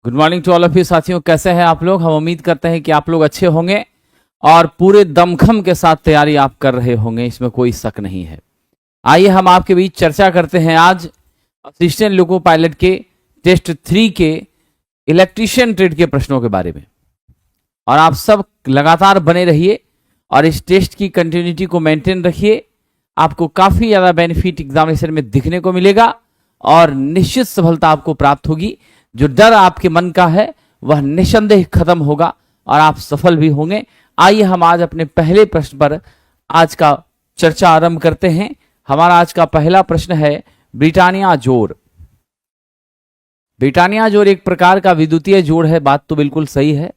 Good morning to all of you साथियों, कैसे हैं आप लोग। हम उम्मीद करते हैं कि आप लोग अच्छे होंगे और पूरे दमखम के साथ तैयारी आप कर रहे होंगे, इसमें कोई शक नहीं है। आइए हम आपके बीच चर्चा करते हैं आज असिस्टेंट लोको पायलट के टेस्ट 3 के इलेक्ट्रीशियन ट्रेड के प्रश्नों के बारे में। और आप सब लगातार बने रहिए और इस टेस्ट की कंटिन्यूटी को मेंटेन रखिए। आपको काफी ज्यादा बेनिफिट एग्जामिनेशन में दिखने को मिलेगा और निश्चित सफलता आपको प्राप्त होगी। जो डर आपके मन का है वह निसंदेह खत्म होगा और आप सफल भी होंगे। आइए हम आज अपने पहले प्रश्न पर आज का चर्चा आरंभ करते हैं। हमारा आज का पहला प्रश्न है ब्रिटानिया जोड़। ब्रिटानिया जोड़ एक प्रकार का विद्युतीय जोड़ है, बात तो बिल्कुल सही है।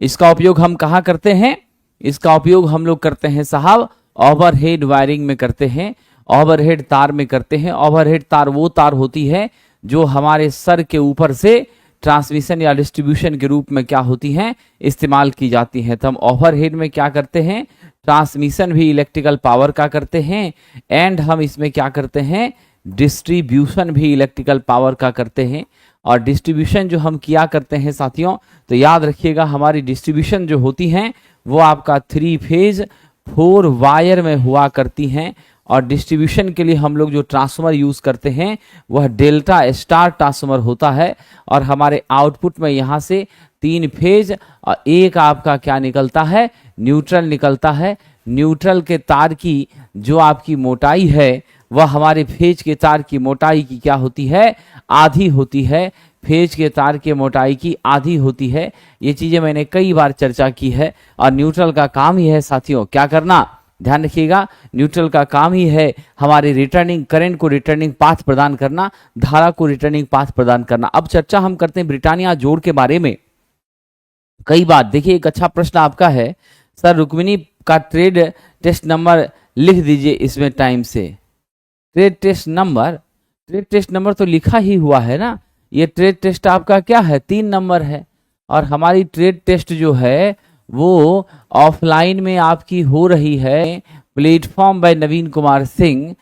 इसका उपयोग हम कहां करते हैं? इसका उपयोग हम लोग करते हैं साहब ओवरहेड वायरिंग में करते हैं, ओवरहेड तार में करते हैं। ओवरहेड तार वो तार होती है जो हमारे सर के ऊपर से ट्रांसमिशन या डिस्ट्रीब्यूशन के रूप में क्या होती हैं, इस्तेमाल की जाती हैं। तो हम ओवरहेड में क्या करते हैं, ट्रांसमिशन भी इलेक्ट्रिकल पावर का करते हैं एंड हम इसमें क्या करते हैं, डिस्ट्रीब्यूशन भी इलेक्ट्रिकल पावर का करते हैं। और डिस्ट्रीब्यूशन जो हम किया करते हैं साथियों, तो याद रखिएगा हमारी डिस्ट्रीब्यूशन जो होती हैं वो आपका 3 फेज 4 वायर में हुआ करती हैं। और डिस्ट्रीब्यूशन के लिए हम लोग जो ट्रांसफार्मर यूज करते हैं वह डेल्टा स्टार ट्रांसफार्मर होता है। और हमारे आउटपुट में यहाँ से 3 फेज और एक आपका क्या निकलता है, न्यूट्रल निकलता है। न्यूट्रल के तार की जो आपकी मोटाई है वह हमारे फेज के तार की मोटाई की क्या होती है, आधी होती है। फेज के तार के मोटाई की आधी होती है। ये चीजें मैंने कई बार चर्चा की है। और न्यूट्रल का काम ही है साथियों क्या करना, ध्यान रखिएगा, न्यूट्रल का काम ही है हमारे रिटर्निंग करंट को रिटर्निंग पाथ प्रदान करना, धारा को रिटर्निंग पाथ प्रदान करना। अब चर्चा हम करते हैं ब्रिटानिया जोड़ के बारे में। कई बात देखिए, एक अच्छा प्रश्न आपका है, सर रुक्मिणी का ट्रेड टेस्ट नंबर लिख दीजिए इसमें टाइम से। ट्रेड टेस्ट नंबर तो लिखा ही हुआ है ना। ये ट्रेड टेस्ट आपका क्या है, 3 नंबर है। और हमारी ट्रेड टेस्ट जो है वो ऑफलाइन में आपकी हो रही है प्लेटफॉर्म बाय नवीन कुमार सिंह,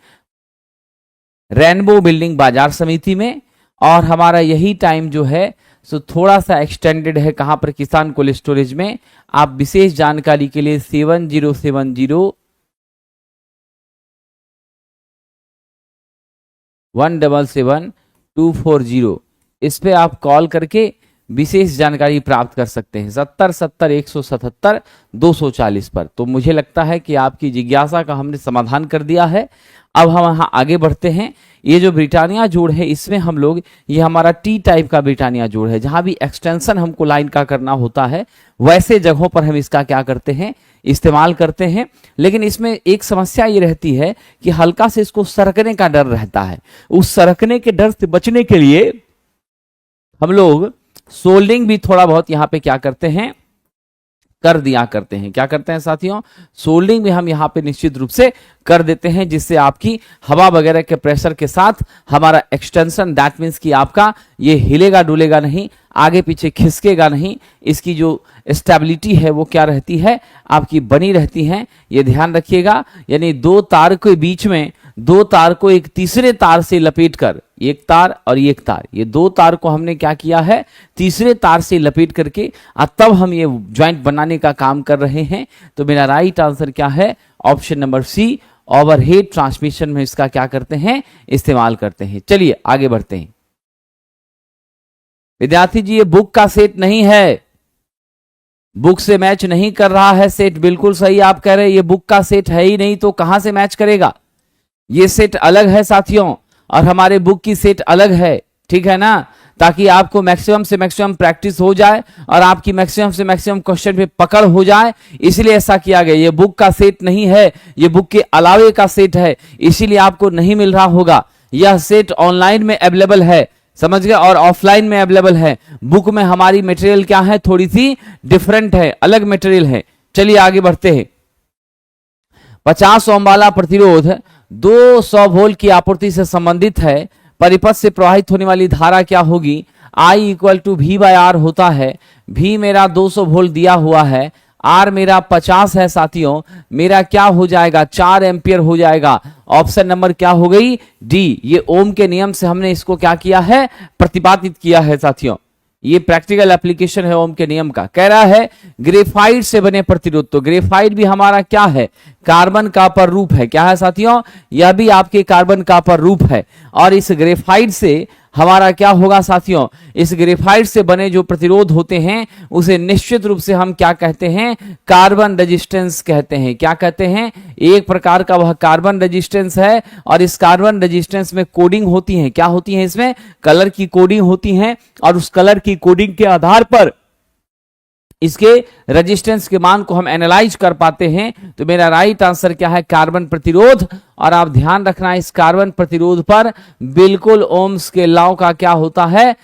रेनबो बिल्डिंग बाजार समिति में। और हमारा यही टाइम जो है सो थोड़ा सा एक्सटेंडेड है, कहां पर, किसान कोल्ड स्टोरेज में। आप विशेष जानकारी के लिए 7070177240 इस पे आप कॉल करके विशेष जानकारी प्राप्त कर सकते हैं 7070-177-240 पर। तो मुझे लगता है कि आपकी जिज्ञासा का हमने समाधान कर दिया है। अब हम यहाँ आगे बढ़ते हैं। ये जो ब्रिटानिया जोड़ है इसमें हम लोग, ये हमारा टी टाइप का ब्रिटानिया जोड़ है, जहां भी एक्सटेंशन हमको लाइन का करना होता है वैसे जगहों पर हम इसका क्या करते हैं, इस्तेमाल करते हैं। लेकिन इसमें एक समस्या ये रहती है कि हल्का से इसको सरकने का डर रहता है। उस सरकने के डर से बचने के लिए हम लोग सोल्डिंग भी थोड़ा बहुत यहाँ पे क्या करते हैं, कर दिया करते हैं। क्या करते हैं साथियों, सोल्डिंग भी हम यहाँ पे निश्चित रूप से कर देते हैं, जिससे आपकी हवा वगैरह के प्रेशर के साथ हमारा एक्सटेंशन, दैट मीन्स कि आपका ये हिलेगा डुलेगा नहीं, आगे पीछे खिसकेगा नहीं। इसकी जो स्टेबिलिटी है वो क्या रहती है, आपकी बनी रहती है। ये ध्यान रखिएगा। यानी 2 तार के बीच में 2 तार को एक तीसरे तार से लपेटकर, एक तार और एक तार, ये 2 तार को हमने क्या किया है, तीसरे तार से लपेट करके तब हम ये ज्वाइंट बनाने का काम कर रहे हैं। तो मेरा राइट आंसर क्या है, option number C, overhead transmission में इसका क्या करते हैं, इस्तेमाल करते हैं। चलिए आगे बढ़ते हैं। विद्यार्थी जी ये बुक का सेट नहीं है, बुक से मैच नहीं कर रहा है सेट। बिल्कुल सही आप कह रहे हैं, ये बुक का सेट है ही नहीं तो कहां से मैच करेगा। ये सेट अलग है साथियों और हमारे बुक की सेट अलग है, ठीक है ना, ताकि आपको मैक्सिमम से मैक्सिमम प्रैक्टिस हो जाए और आपकी मैक्सिमम से मैक्सिमम क्वेश्चन पे पकड़ हो जाए, इसलिए ऐसा किया गया। ये बुक का सेट नहीं है, ये बुक के अलावे का सेट है, इसीलिए आपको नहीं मिल रहा होगा। यह सेट ऑनलाइन में अवेलेबल है, समझ गए, और ऑफलाइन में अवेलेबल है। बुक में हमारी मटेरियल क्या है, थोड़ी सी डिफरेंट है, अलग मटेरियल है। चलिए आगे बढ़ते हैं। 50 ओम वाला प्रतिरोध 200 वोल्ट की आपूर्ति से संबंधित है। परिपथ से प्रवाहित होने वाली धारा क्या होगी, I इक्वल टू V/R होता है। V मेरा 200 वोल्ट दिया हुआ है, R मेरा 50 है साथियों, मेरा क्या हो जाएगा, 4 एम्पियर हो जाएगा। ऑप्शन नंबर क्या हो गई, डी। ये ओम के नियम से हमने इसको क्या किया है, प्रतिपादित किया है साथियों। ये प्रैक्टिकल एप्लीकेशन है ओम के नियम का। कह रहा है ग्रेफाइट से बने प्रतिरोध, तो ग्रेफाइट भी हमारा क्या है, कार्बन का पर रूप है। क्या है साथियों, यह भी आपके कार्बन का पर रूप है। और इस ग्रेफाइट से हमारा क्या होगा साथियों, इस ग्रेफाइट से बने जो प्रतिरोध होते हैं उसे निश्चित रूप से हम क्या कहते हैं, कार्बन रेजिस्टेंस कहते हैं। क्या कहते हैं, एक प्रकार का वह कार्बन रेजिस्टेंस है। और इस कार्बन रेजिस्टेंस में कोडिंग होती है, क्या होती है, इसमें कलर की कोडिंग होती है। और उस कलर की कोडिंग के आधार पर इसके रेजिस्टेंस के मान को हम एनालाइज कर पाते हैं। तो मेरा राइट आंसर क्या है, कार्बन प्रतिरोध। और आप ध्यान रखना, इस कार्बन प्रतिरोध पर बिल्कुल ओम्स के लॉ का क्या होता है,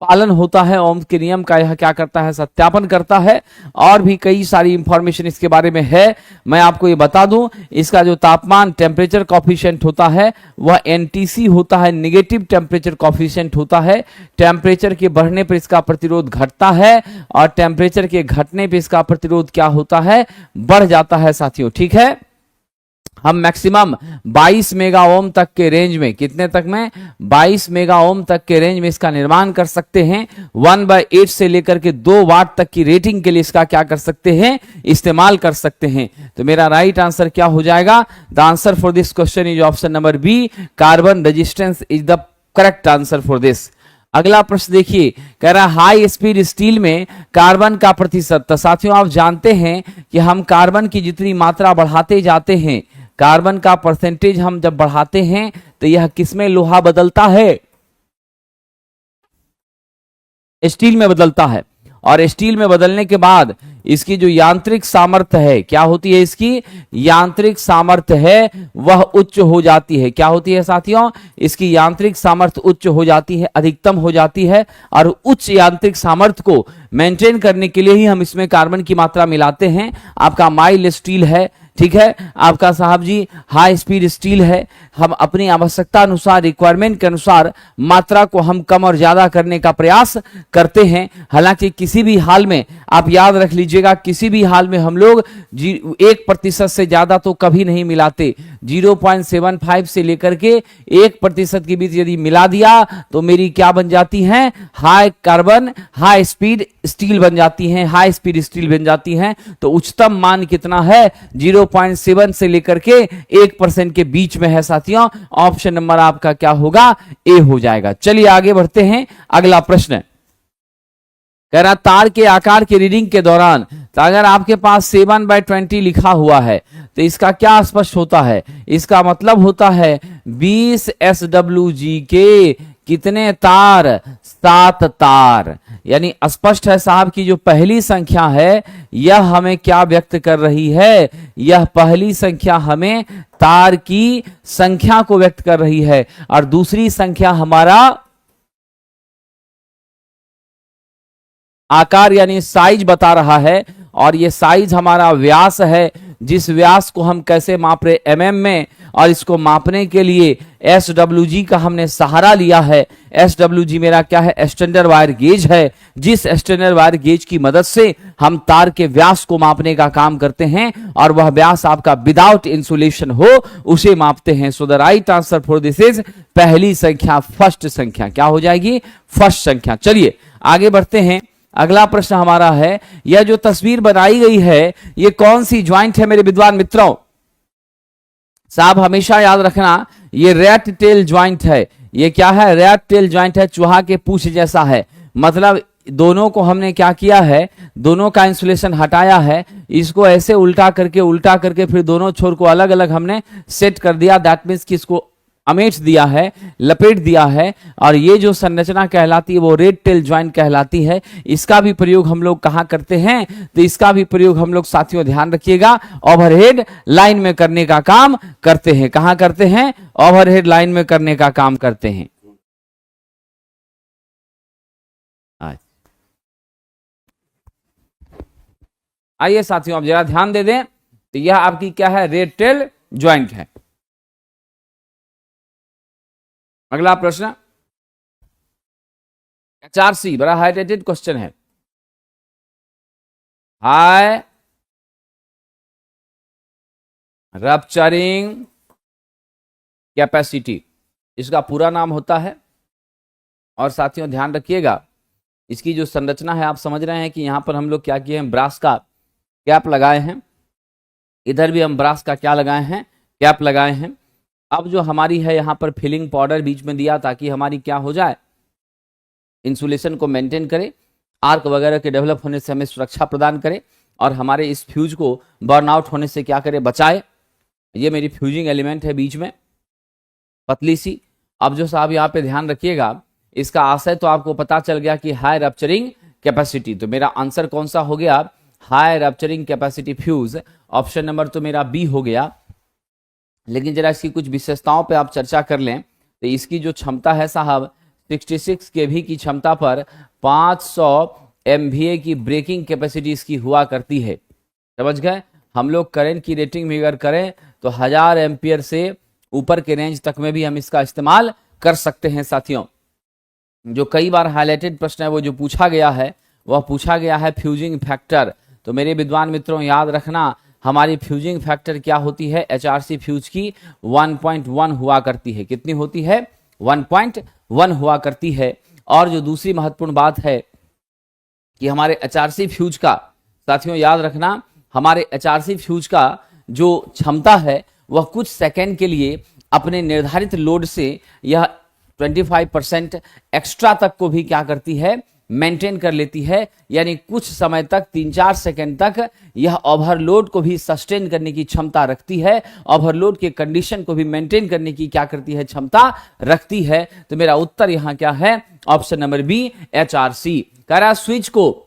पालन होता है। ओम्स के नियम का यह क्या करता है, सत्यापन करता है। और भी कई सारी इंफॉर्मेशन इसके बारे में है, मैं आपको ये बता दूं। इसका जो तापमान टेम्परेचर कॉफिशिएंट होता है वह एनटीसी होता है, नेगेटिव टेम्परेचर कॉफिशिएंट होता है। टेम्परेचर के बढ़ने पर इसका प्रतिरोध घटता है और टेम्परेचर के घटने पर इसका प्रतिरोध क्या होता है, बढ़ जाता है साथियों। ठीक है, हम मैक्सिमम 22 मेगा ओम तक के रेंज में, कितने तक में, 22 मेगा ओम तक के रेंज में इसका निर्माण कर सकते हैं। 1/8 से लेकर के 2 वाट तक की रेटिंग के लिए इसका क्या कर सकते हैं, इस्तेमाल कर सकते हैं। तो मेरा राइट आंसर क्या हो जाएगा, the answer for this question is option number B, carbon resistance is the correct answer for this. अगला प्रश्न देखिए, कह रहा है हाई स्पीड स्टील में कार्बन का प्रतिशत। तो साथियों आप जानते हैं कि हम कार्बन की जितनी मात्रा बढ़ाते जाते हैं, कार्बन का परसेंटेज हम जब बढ़ाते हैं तो यह किसमें लोहा बदलता है, स्टील में बदलता है। और स्टील में बदलने के बाद इसकी जो यांत्रिक सामर्थ्य है, क्या होती है, इसकी यांत्रिक सामर्थ्य है वह उच्च हो जाती है। क्या होती है साथियों, इसकी यांत्रिक सामर्थ्य उच्च हो जाती है, अधिकतम हो जाती है। और उच्च यांत्रिक सामर्थ्य को मेंटेन करने के लिए ही हम इसमें कार्बन की मात्रा मिलाते हैं। आपका माइल्ड स्टील है, ठीक है, आपका साहब जी हाई स्पीड स्टील है। हम अपनी आवश्यकता अनुसार, रिक्वायरमेंट के अनुसार मात्रा को हम कम और ज्यादा करने का प्रयास करते हैं। हालांकि किसी भी हाल में आप याद रख लीजिएगा, किसी भी हाल में हम लोग 1% से ज्यादा तो कभी नहीं मिलाते। 0.75 से लेकर के 1% के बीच यदि मिला दिया तो मेरी क्या बन जाती है, high carbon high speed steel बन जाती है, हाई स्पीड स्टील बन जाती है। तो उच्चतम मान कितना है, 0.7 से लेकर के 1% के बीच में है साथियों। ऑप्शन नंबर आपका क्या होगा, ए हो जाएगा। चलिए आगे बढ़ते हैं, अगला प्रश्न कह रहा तार के आकार की रीडिंग के दौरान, तो अगर आपके पास 7/20 लिखा हुआ है तो इसका क्या स्पष्ट होता है, इसका मतलब होता है 20 SWG के कितने तार, 7 तार। यानी स्पष्ट है साहब की जो पहली संख्या है यह हमें क्या व्यक्त कर रही है, यह पहली संख्या हमें तार की संख्या को व्यक्त कर रही है। और दूसरी संख्या हमारा आकार यानी साइज बता रहा है। और ये साइज हमारा व्यास है, जिस व्यास को हम कैसे माप रहे, mm में। और इसको मापने के लिए SWG का हमने सहारा लिया है। SWG मेरा क्या है, स्टैंडर्ड वायर गेज है, जिस स्टैंडर्ड वायर गेज की मदद से हम तार के व्यास को मापने का काम करते हैं। और वह व्यास आपका विदाउट इंसुलेशन हो उसे मापते हैं। So the right answer for this is पहली संख्या, फर्स्ट संख्या। क्या हो जाएगी, फर्स्ट संख्या। चलिए आगे बढ़ते हैं, अगला प्रश्न हमारा है, यह जो तस्वीर बनाई गई है ये कौन सी ज्वाइंट है मेरे विद्वान मित्रों। साहब हमेशा याद रखना, ये रैट टेल ज्वाइंट है। ये क्या है, रैट टेल ज्वाइंट है, चूहा के पूंछ जैसा है। मतलब दोनों को हमने क्या किया है, दोनों का इंसुलेशन हटाया है, इसको ऐसे उल्टा करके फिर दोनों छोर को अलग अलग हमने सेट कर दिया। दैट मीन्स कि इसको अमेट दिया है, लपेट दिया है। और ये जो संरचना कहलाती है वो रेड टेल ज्वाइंट कहलाती है। इसका भी प्रयोग हम लोग कहाँ करते हैं, तो इसका भी प्रयोग हम लोग साथियों ध्यान रखिएगा, ओवरहेड लाइन में करने का काम करते हैं। कहाँ करते हैं, ओवरहेड लाइन में करने का काम करते हैं। आइए साथियों आप जरा ध्यान दे दें, तो यह आपकी क्या है, रेड टेल ज्वाइंट है। अगला प्रश्न HRC, बड़ा हाईलाइटेड क्वेश्चन है। हाई रप्चरिंग कैपेसिटी इसका पूरा नाम होता है। और साथियों ध्यान रखिएगा, इसकी जो संरचना है आप समझ रहे हैं कि यहाँ पर हम लोग क्या किए हैं, ब्रास का कैप लगाए हैं, इधर भी हम ब्रास का क्या लगाए हैं, कैप लगाए हैं। अब जो हमारी है यहाँ पर फिलिंग पाउडर बीच में दिया ताकि हमारी क्या हो जाए, इंसुलेशन को मेंटेन करे, आर्क वगैरह के डेवलप होने से हमें सुरक्षा प्रदान करे और हमारे इस फ्यूज को बर्नआउट होने से क्या करे, बचाए। ये मेरी फ्यूजिंग एलिमेंट है बीच में पतली सी। अब जो साहब यहाँ पे ध्यान रखिएगा, इसका आशय तो आपको पता चल गया कि हाई रप्चरिंग कैपेसिटी, तो मेरा आंसर कौन सा हो गया, high rupturing capacity fuse. Option number तो मेरा बी हो गया। लेकिन जरा इसकी कुछ विशेषताओं पे आप चर्चा कर लें तो इसकी जो क्षमता है साहब 66 केवी की क्षमता पर 500 MVA की ब्रेकिंग कैपेसिटी इसकी हुआ करती है। समझ गए, हम लोग करंट की रेटिंग में अगर करें तो 1000 एम्पियर से ऊपर के रेंज तक में भी हम इसका इस्तेमाल कर सकते हैं। साथियों, जो कई बार हाईलाइटेड प्रश्न है वो जो पूछा गया है वह पूछा गया है फ्यूजिंग फैक्टर। तो मेरे विद्वान मित्रों याद रखना, हमारी फ्यूजिंग फैक्टर क्या होती है, HRC फ्यूज की 1.1 हुआ करती है। कितनी होती है, 1.1 हुआ करती है। और जो दूसरी महत्वपूर्ण बात है कि हमारे HRC फ्यूज का, साथियों याद रखना, हमारे HRC फ्यूज का जो क्षमता है वह कुछ सेकंड के लिए अपने निर्धारित लोड से यह 25% एक्स्ट्रा तक को भी क्या करती है, मेंटेन कर लेती है। यानी कुछ समय तक 3-4 सेकंड तक यह ओवरलोड को भी सस्टेन करने की क्षमता रखती है, ओवरलोड के कंडीशन को भी मेंटेन करने की क्या करती है, क्षमता रखती है। तो मेरा उत्तर यहां क्या है, ऑप्शन नंबर बी HRC। कह रहा स्विच को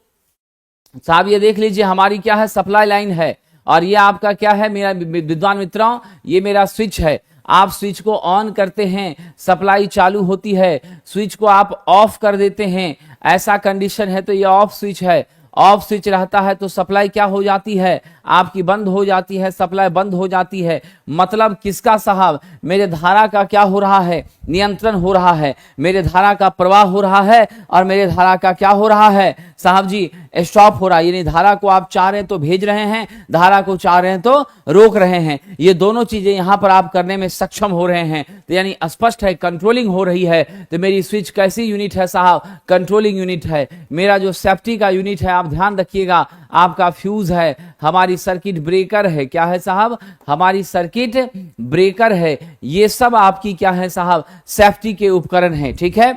साहब ये देख लीजिए, हमारी क्या है, सप्लाई लाइन है और ये आपका क्या है मेरा विद्वान मित्रों, ये मेरा स्विच है। आप स्विच को ऑन करते हैं, सप्लाई चालू होती है, स्विच को आप ऑफ कर देते हैं, ऐसा कंडीशन है तो ये ऑफ स्विच है। ऑफ स्विच रहता है तो सप्लाई क्या हो जाती है, आपकी बंद हो जाती है, सप्लाई बंद हो जाती है। मतलब किसका साहब, मेरे धारा का क्या हो रहा है, नियंत्रण हो रहा है, मेरे धारा का प्रवाह हो रहा है और मेरे धारा का क्या हो रहा है साहब जी, स्टॉप हो रहा है। यानी धारा को आप चाह रहे हैं तो भेज रहे हैं, धारा को चाह रहे हैं तो रोक रहे हैं। ये दोनों चीजें यहां पर आप करने में सक्षम हो रहे हैं। तो यानी स्पष्ट है कंट्रोलिंग हो रही है। तो मेरी स्विच कैसी यूनिट है साहब, कंट्रोलिंग यूनिट है। मेरा जो सेफ्टी का यूनिट है आप ध्यान रखिएगा, आपका फ्यूज है, हमारी सर्किट ब्रेकर है, क्या है साहब, हमारी सर्किट ब्रेकर है। ये सब आपकी क्या है साहब, सेफ्टी के उपकरण हैं। ठीक है,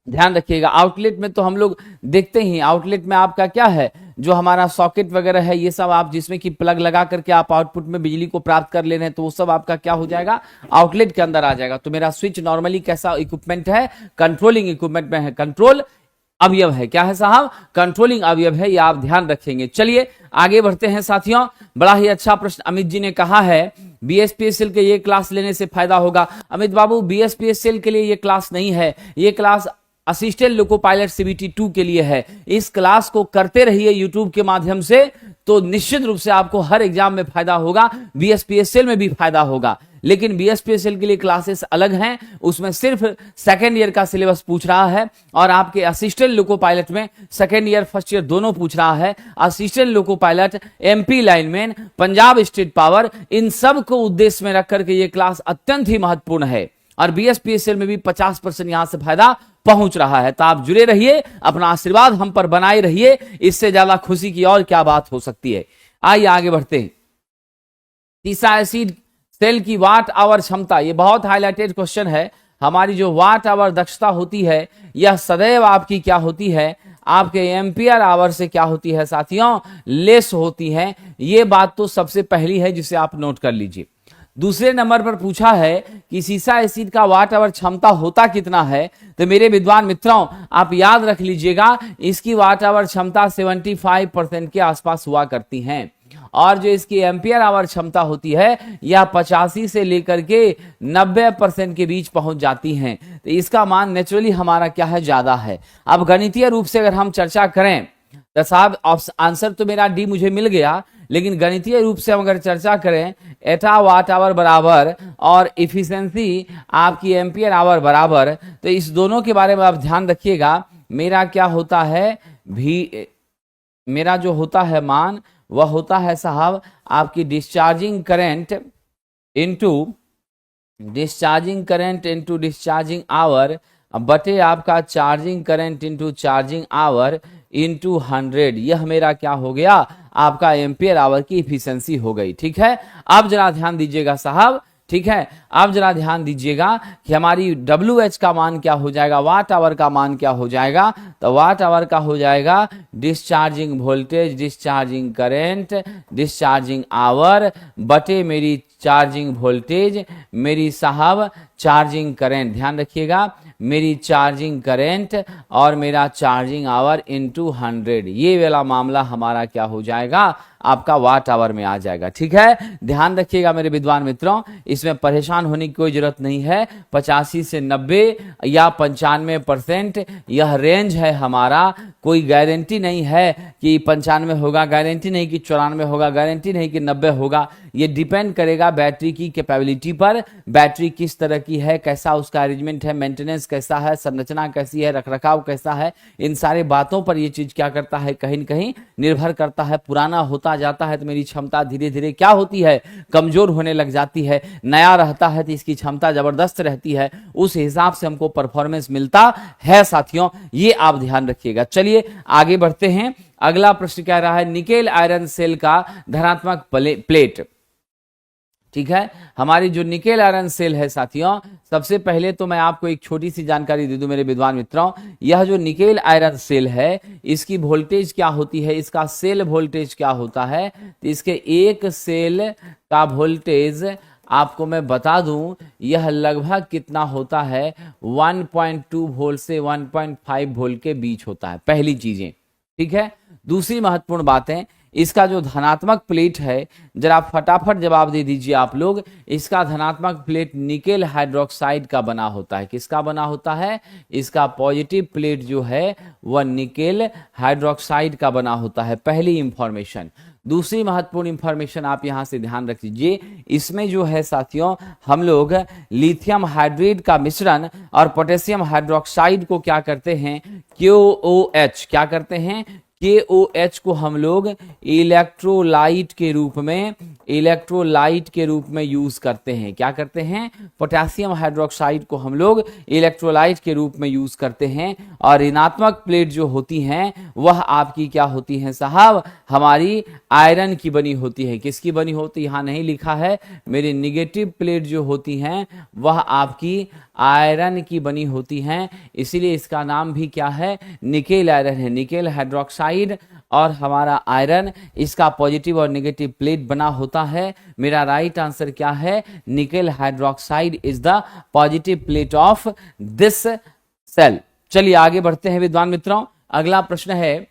ध्यान रखिएगा। आउटलेट में तो हम लोग देखते ही, आउटलेट में आपका क्या है, जो हमारा सॉकेट वगैरह है, ये सब आप जिसमें कि प्लग लगा करके आप आउटपुट में बिजली को प्राप्त कर ले रहे हैं, तो वो सब आपका क्या हो जाएगा, आउटलेट के अंदर आ जाएगा। तो मेरा स्विच नॉर्मली कैसा इक्विपमेंट है, कंट्रोलिंग इक्विपमेंट में है, कंट्रोल अवयव है। क्या है साहब, कंट्रोलिंग अवयव है, ये आप ध्यान रखेंगे। चलिए आगे बढ़ते हैं साथियों। बड़ा ही अच्छा प्रश्न अमित जी ने कहा है, BSPSL के ये क्लास लेने से फायदा होगा। अमित बाबू, BSPSL के लिए ये क्लास नहीं है, ये class assistant loco pilot CBT 2 के लिए है। इस क्लास को करते रहिए यूट्यूब के माध्यम से, तो निश्चित रूप से आपको हर एग्जाम में फायदा होगा, BSPSL में भी फायदा होगा। लेकिन BSPSL के लिए क्लासेस अलग हैं, उसमें सिर्फ सेकेंड ईयर का सिलेबस पूछ रहा है और आपके असिस्टेंट लोको पायलट में सेकेंड ईयर फर्स्ट ईयर दोनों पूछ रहा है। Assistant loco pilot, MP lineman, Punjab state power, इन सब को उद्देश्य में रख करके ये क्लास अत्यंत ही महत्वपूर्ण है और BSPSL में भी 50% यहां से फायदा पहुंच रहा है। तो आप जुड़े रहिए, अपना आशीर्वाद हम पर बनाए रहिए, इससे ज्यादा खुशी की और क्या बात हो सकती है। आइए आगे बढ़ते हैं। तीसरा एसिड सेल की वाट आवर क्षमता, ये बहुत हाईलाइटेड क्वेश्चन है। हमारी जो वाट आवर दक्षता होती है यह सदैव आपकी क्या होती है, आपके एम्पियर आवर से क्या होती है साथियों, लेस होती है। ये बात तो सबसे पहली है जिसे आप नोट कर लीजिए। दूसरे नंबर पर पूछा है कि सीसा एसिड का वाट आवर क्षमता होता कितना है। तो मेरे विद्वान मित्रों आप याद रख लीजिएगा, इसकी वाट आवर क्षमता 75% के आसपास हुआ करती हैं और जो इसकी एम्पियर आवर क्षमता होती है यह 85 से लेकर के 90% के बीच पहुंच जाती हैं। तो इसका मान नेचुरली हमारा क्या है, ज्यादा है। अब गणितीय रूप से अगर हम चर्चा करें तो साहब आंसर तो मेरा डी मुझे मिल गया, लेकिन गणितीय रूप से हम अगर चर्चा करें, एटा वाट आवर बराबर और इफिशिएंसी आपकी एम्पियर आवर बराबर, तो इस दोनों के बारे में आप ध्यान रखिएगा। मेरा क्या होता है भी, मेरा जो होता है मान वह होता है साहब आपकी discharging current into discharging hour अब बटे आपका charging current into charging hour into 100, यह मेरा क्या हो गया, आपका एम्पियर आवर की इफिशियंसी हो गई। ठीक है, अब जरा ध्यान दीजिएगा साहब, ठीक है, अब जरा ध्यान दीजिएगा कि हमारी WH का मान क्या हो जाएगा, वाट आवर का मान क्या हो जाएगा, तो वाट आवर का हो जाएगा discharging voltage, discharging current, discharging hour बटे मेरी चार्जिंग वोल्टेज, मेरी साहब चार्जिंग करंट, ध्यान रखिएगा, मेरी चार्जिंग करंट और मेरा चार्जिंग आवर इंटू 100, ये वाला मामला हमारा क्या हो जाएगा, आपका वाट आवर में आ जाएगा। ठीक है, ध्यान रखिएगा मेरे विद्वान मित्रों, इसमें परेशान होने की कोई जरूरत नहीं है। 85 से 90 या 95% यह रेंज है हमारा, कोई गारंटी नहीं है कि 95 होगा, गारंटी नहीं कि 94 होगा, गारंटी नहीं कि 90 होगा। ये डिपेंड करेगा बैटरी की कैपेबिलिटी पर, बैटरी किस तरह की है, कैसा उसका अरेंजमेंट है, मेंटेनेंस कैसा है, संरचना कैसी है, रखरखाव कैसा है, इन सारे बातों पर ये चीज क्या करता है, कहीं न कहीं निर्भर करता है। पुराना होता जाता है तो मेरी क्षमता धीरे धीरे क्या होती है, कमजोर होने लग जाती है, नया रहता है तो इसकी क्षमता जबरदस्त रहती है, उस हिसाब से हमको परफॉर्मेंस मिलता है साथियों, ये आप ध्यान रखिएगा। चलिए आगे बढ़ते हैं, अगला प्रश्न क्या रहा है, निकेल आयरन सेल का धनात्मक प्लेट। ठीक है, हमारी जो निकेल आयरन सेल है साथियों, सबसे पहले तो मैं आपको एक छोटी सी जानकारी दे दूं मेरे विद्वान मित्रों, यह जो निकेल आयरन सेल है इसकी वोल्टेज क्या होती है, इसका सेल वोल्टेज क्या होता है, तो इसके एक सेल का वोल्टेज आपको मैं बता दूं, यह लगभग कितना होता है, 1.2 वोल्ट से 1.5 वोल्ट के बीच होता है, पहली चीजें। ठीक है, दूसरी महत्वपूर्ण बातें, इसका जो धनात्मक प्लेट है, जरा फटाफट जवाब दे दीजिए आप लोग, इसका धनात्मक प्लेट निकेल हाइड्रोक्साइड का बना होता है। किसका बना होता है, इसका पॉजिटिव प्लेट जो है वह निकेल हाइड्रोक्साइड का बना होता है, पहली इंफॉर्मेशन। दूसरी महत्वपूर्ण इंफॉर्मेशन आप यहां से ध्यान रख लीजिए, इसमें जो है साथियों हम लोग लिथियम हाइड्रेट का मिश्रण और पोटेशियम हाइड्रोक्साइड को क्या करते हैं, KOH, क्या करते हैं, KOH को हम लोग इलेक्ट्रोलाइट के रूप में यूज करते हैं। क्या करते हैं, पोटेशियम हाइड्रोक्साइड को हम लोग इलेक्ट्रोलाइट के रूप में यूज करते हैं, और ऋणात्मक प्लेट जो होती हैं वह आपकी क्या होती हैं साहब, हमारी आयरन की बनी होती है। किसकी बनी होती है, यहां नहीं लिखा है, मेरी निगेटिव प्लेट जो होती हैं वह आपकी आयरन की बनी होती हैं, इसीलिए इसका नाम भी क्या है, निकेल आयरन है। निकेल हाइड्रोक्साइड और हमारा आयरन, इसका पॉजिटिव और नेगेटिव प्लेट बना होता है। मेरा राइट आंसर क्या है, nickel hydroxide is the positive plate of this cell. चलिए आगे बढ़ते हैं विद्वान मित्रों, अगला प्रश्न है,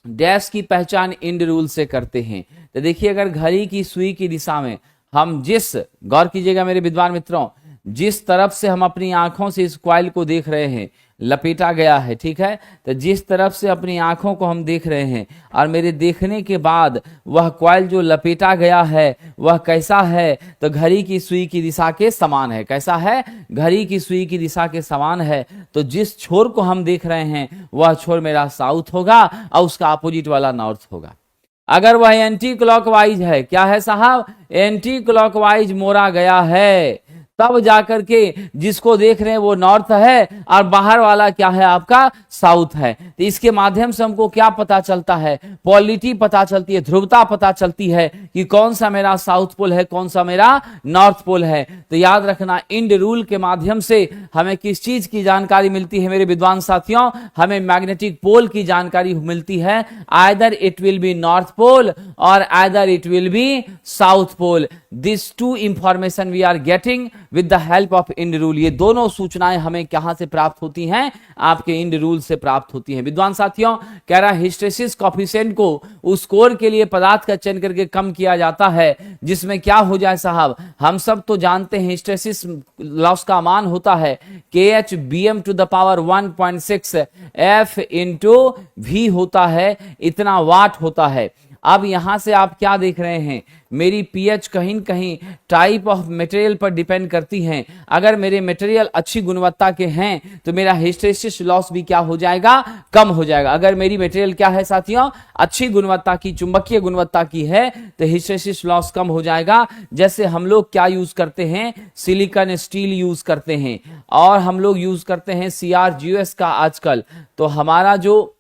डैश की पहचान इंड रूल से करते हैं। तो देखिए, अगर घड़ी की सुई की दिशा में हम जिस, गौर कीजिएगा मेरे विद्वान मित्रों, जिस तरफ से हम अपनी आंखों से इस कॉइल को देख रहे हैं, लपेटा गया है, ठीक है, तो जिस तरफ से अपनी आंखों को हम देख रहे हैं और मेरे देखने के बाद वह कॉइल जो लपेटा गया है वह कैसा है, तो घड़ी की सुई की दिशा के समान है। कैसा है, घड़ी की सुई की दिशा के समान है। तो जिस छोर को हम देख रहे हैं वह छोर मेरा साउथ होगा और उसका अपोजिट वाला नॉर्थ होगा। अगर वह एंटी क्लॉकवाइज है, क्या है साहब, एंटी क्लॉकवाइज मोड़ा गया है, तब जाकर के जिसको देख रहे हैं वो नॉर्थ है और बाहर वाला क्या है आपका साउथ है। तो इसके माध्यम से हमको क्या पता चलता है, पॉलिटी पता चलती है, ध्रुवता पता चलती है कि कौन सा मेरा साउथ पोल है, कौन सा मेरा नॉर्थ पोल है। तो याद रखना, इंड रूल के माध्यम से हमें किस चीज की जानकारी मिलती है मेरे विद्वान साथियों, हमें मैग्नेटिक पोल की जानकारी मिलती है। Either it will be north pole और either it will be south pole. This two information we are getting with the help of end rule. ये दोनों सूचनाएं हमें कहां से प्राप्त होती हैं, आपके इंड रूल से प्राप्त होती हैं। विद्वान साथियों, कह रहा हिस्टेरेसिस कोएफिशिएंट को उस कोर के लिए पदार्थ का चयन करके कम किया जाता है जिसमें क्या हो जाए साहब, हम सब तो जानते हैं हिस्टेरेसिस लॉस का मान होता है KH/Bm to the power 1.6 F into V होता है, इतना वाट होता है। अब यहां से आप क्या देख रहे हैं, मेरी पीएच कहीं न कहीं टाइप ऑफ मटेरियल पर डिपेंड करती है। अगर मेरे मटेरियल अच्छी गुणवत्ता के हैं तो मेरा हिस्टैरिसीस लॉस भी क्या हो जाएगा, कम हो जाएगा। अगर मेरी मटेरियल क्या है साथियों, अच्छी गुणवत्ता की, चुंबकीय गुणवत्ता की है, तो हिस्टैरिसीस लॉस कम हो जाएगा। जैसे हम लोग क्या यूज करते हैं, सिलिकॉन स्टील यूज करते हैं, और हम लोग यूज करते हैं CrGOS का आजकल। तो हमारा जो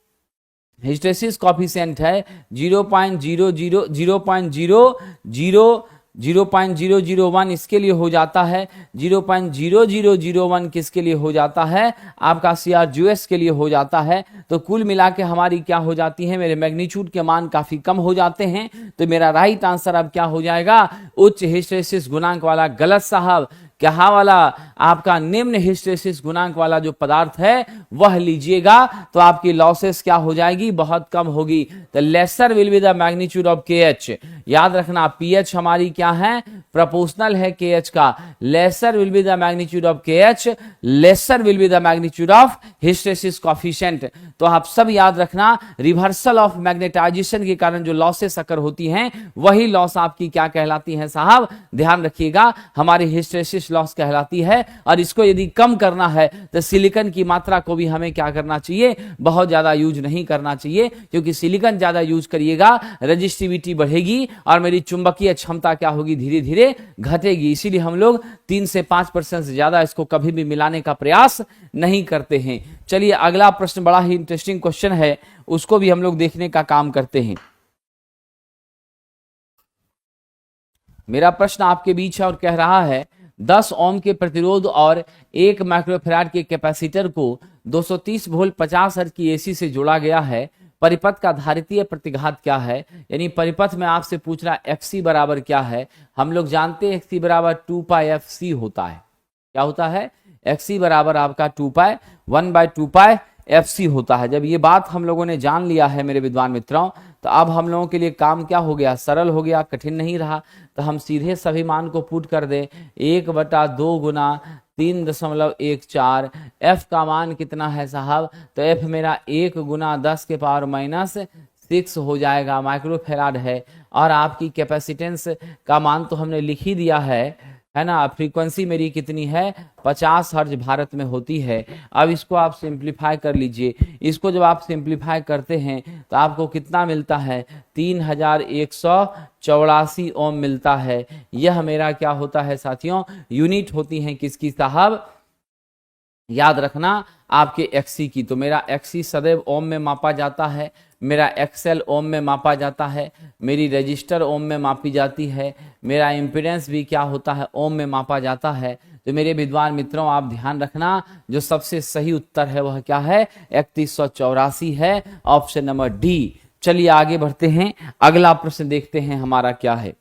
हिस्टैरिसीस कॉफिशिएंट है 0.001, इसके लिए हो जाता है 0.0001, किसके लिए हो जाता है, आपका CrGOS के लिए हो जाता है। तो कुल मिला के हमारी क्या हो जाती है, मेरे मैग्नीट्यूड के मान काफी कम हो जाते हैं। तो मेरा राइट आंसर अब क्या हो जाएगा, उच्च हिस्टैरिसीस गुणांक वाला। गलत साहब, क्या वाला, आपका निम्न हिस्टैरिसीस गुणांक वाला जो पदार्थ है वह लीजिएगा, तो आपकी लॉसेस क्या हो जाएगी, बहुत कम होगी। तो laser will be the magnitude of KH। याद रखना पीएच हमारी क्या है, प्रोपोर्शनल है KH का। Laser will be the magnitude of KH, laser will be the magnitude of hysteresis coefficient. तो आप सब याद रखना, रिवर्सल ऑफ मैग्नेटाइजेशन के कारण जो लॉसेस अकर होती हैं, वही लॉस आपकी क्या कहलाती है साहब, ध्यान रखिएगा, हमारी हिस्टैरिसीस लॉस कहलाती है। और इसको यदि कम करना है तो सिलिकॉन की मात्रा को भी हमें क्या करना चाहिए, बहुत ज्यादा यूज नहीं करना चाहिए, क्योंकि सिलिकॉन ज्यादा यूज करिएगा रेजिस्टिविटी बढ़ेगी और मेरी चुंबकीय क्षमता क्या होगी, धीरे धीरे घटेगी। इसीलिए हम लोग 3 से 5% से ज्यादा इसको कभी भी मिलाने का प्रयास नहीं करते हैं। चलिए अगला प्रश्न बड़ा ही इंटरेस्टिंग क्वेश्चन है, उसको भी हम लोग देखने का काम करते हैं। मेरा प्रश्न आपके बीच है और कह रहा है 10 ओम के प्रतिरोध और 1 माइक्रोफैराड के कैपेसिटर को 230 वोल्ट 50 हर्ट्ज की एसी से जोड़ा गया है। परिपथ का धारितीय प्रतिघात क्या है, यानी परिपथ में आपसे पूछ रहा XC बराबर क्या है। हम लोग जानते हैं XC बराबर 2πfc होता है। क्या होता है, XC बराबर आपका 1/2πfc होता है। जब ये बात हम लोगों ने जान लिया है मेरे विद्वान मित्रों, तो अब हम लोगों के लिए काम क्या हो गया, सरल हो गया, कठिन नहीं रहा। तो हम सीधे सभी मान को पुट कर दें, 1/2 गुना 3.14। एफ का मान कितना है साहब, तो एफ मेरा 1 गुना 10 के पावर -6 हो जाएगा, माइक्रोफैराड है। और आपकी कैपेसिटेंस का मान तो हमने लिख ही दिया है ना। फ्रीक्वेंसी मेरी कितनी है, 50 हर्ट्ज भारत में होती है। अब इसको आप सिंप्लीफाई कर लीजिए। इसको जब आप सिंप्लीफाई करते हैं तो आपको कितना मिलता है, 3184 ओम मिलता है। यह मेरा क्या होता है साथियों, यूनिट होती है किसकी साहब, याद रखना आपके XC की। तो मेरा XC सदैव ओम में मापा जाता है, मेरा XL ओम में मापा जाता है, मेरी रजिस्टर ओम में मापी जाती है, मेरा इम्पीडेंस भी क्या होता है, ओम में मापा जाता है। तो मेरे विद्वान मित्रों आप ध्यान रखना, जो सबसे सही उत्तर है वह क्या है, 3184 है, ऑप्शन नंबर डी। चलिए आगे बढ़ते हैं, अगला प्रश्न देखते हैं हमारा क्या है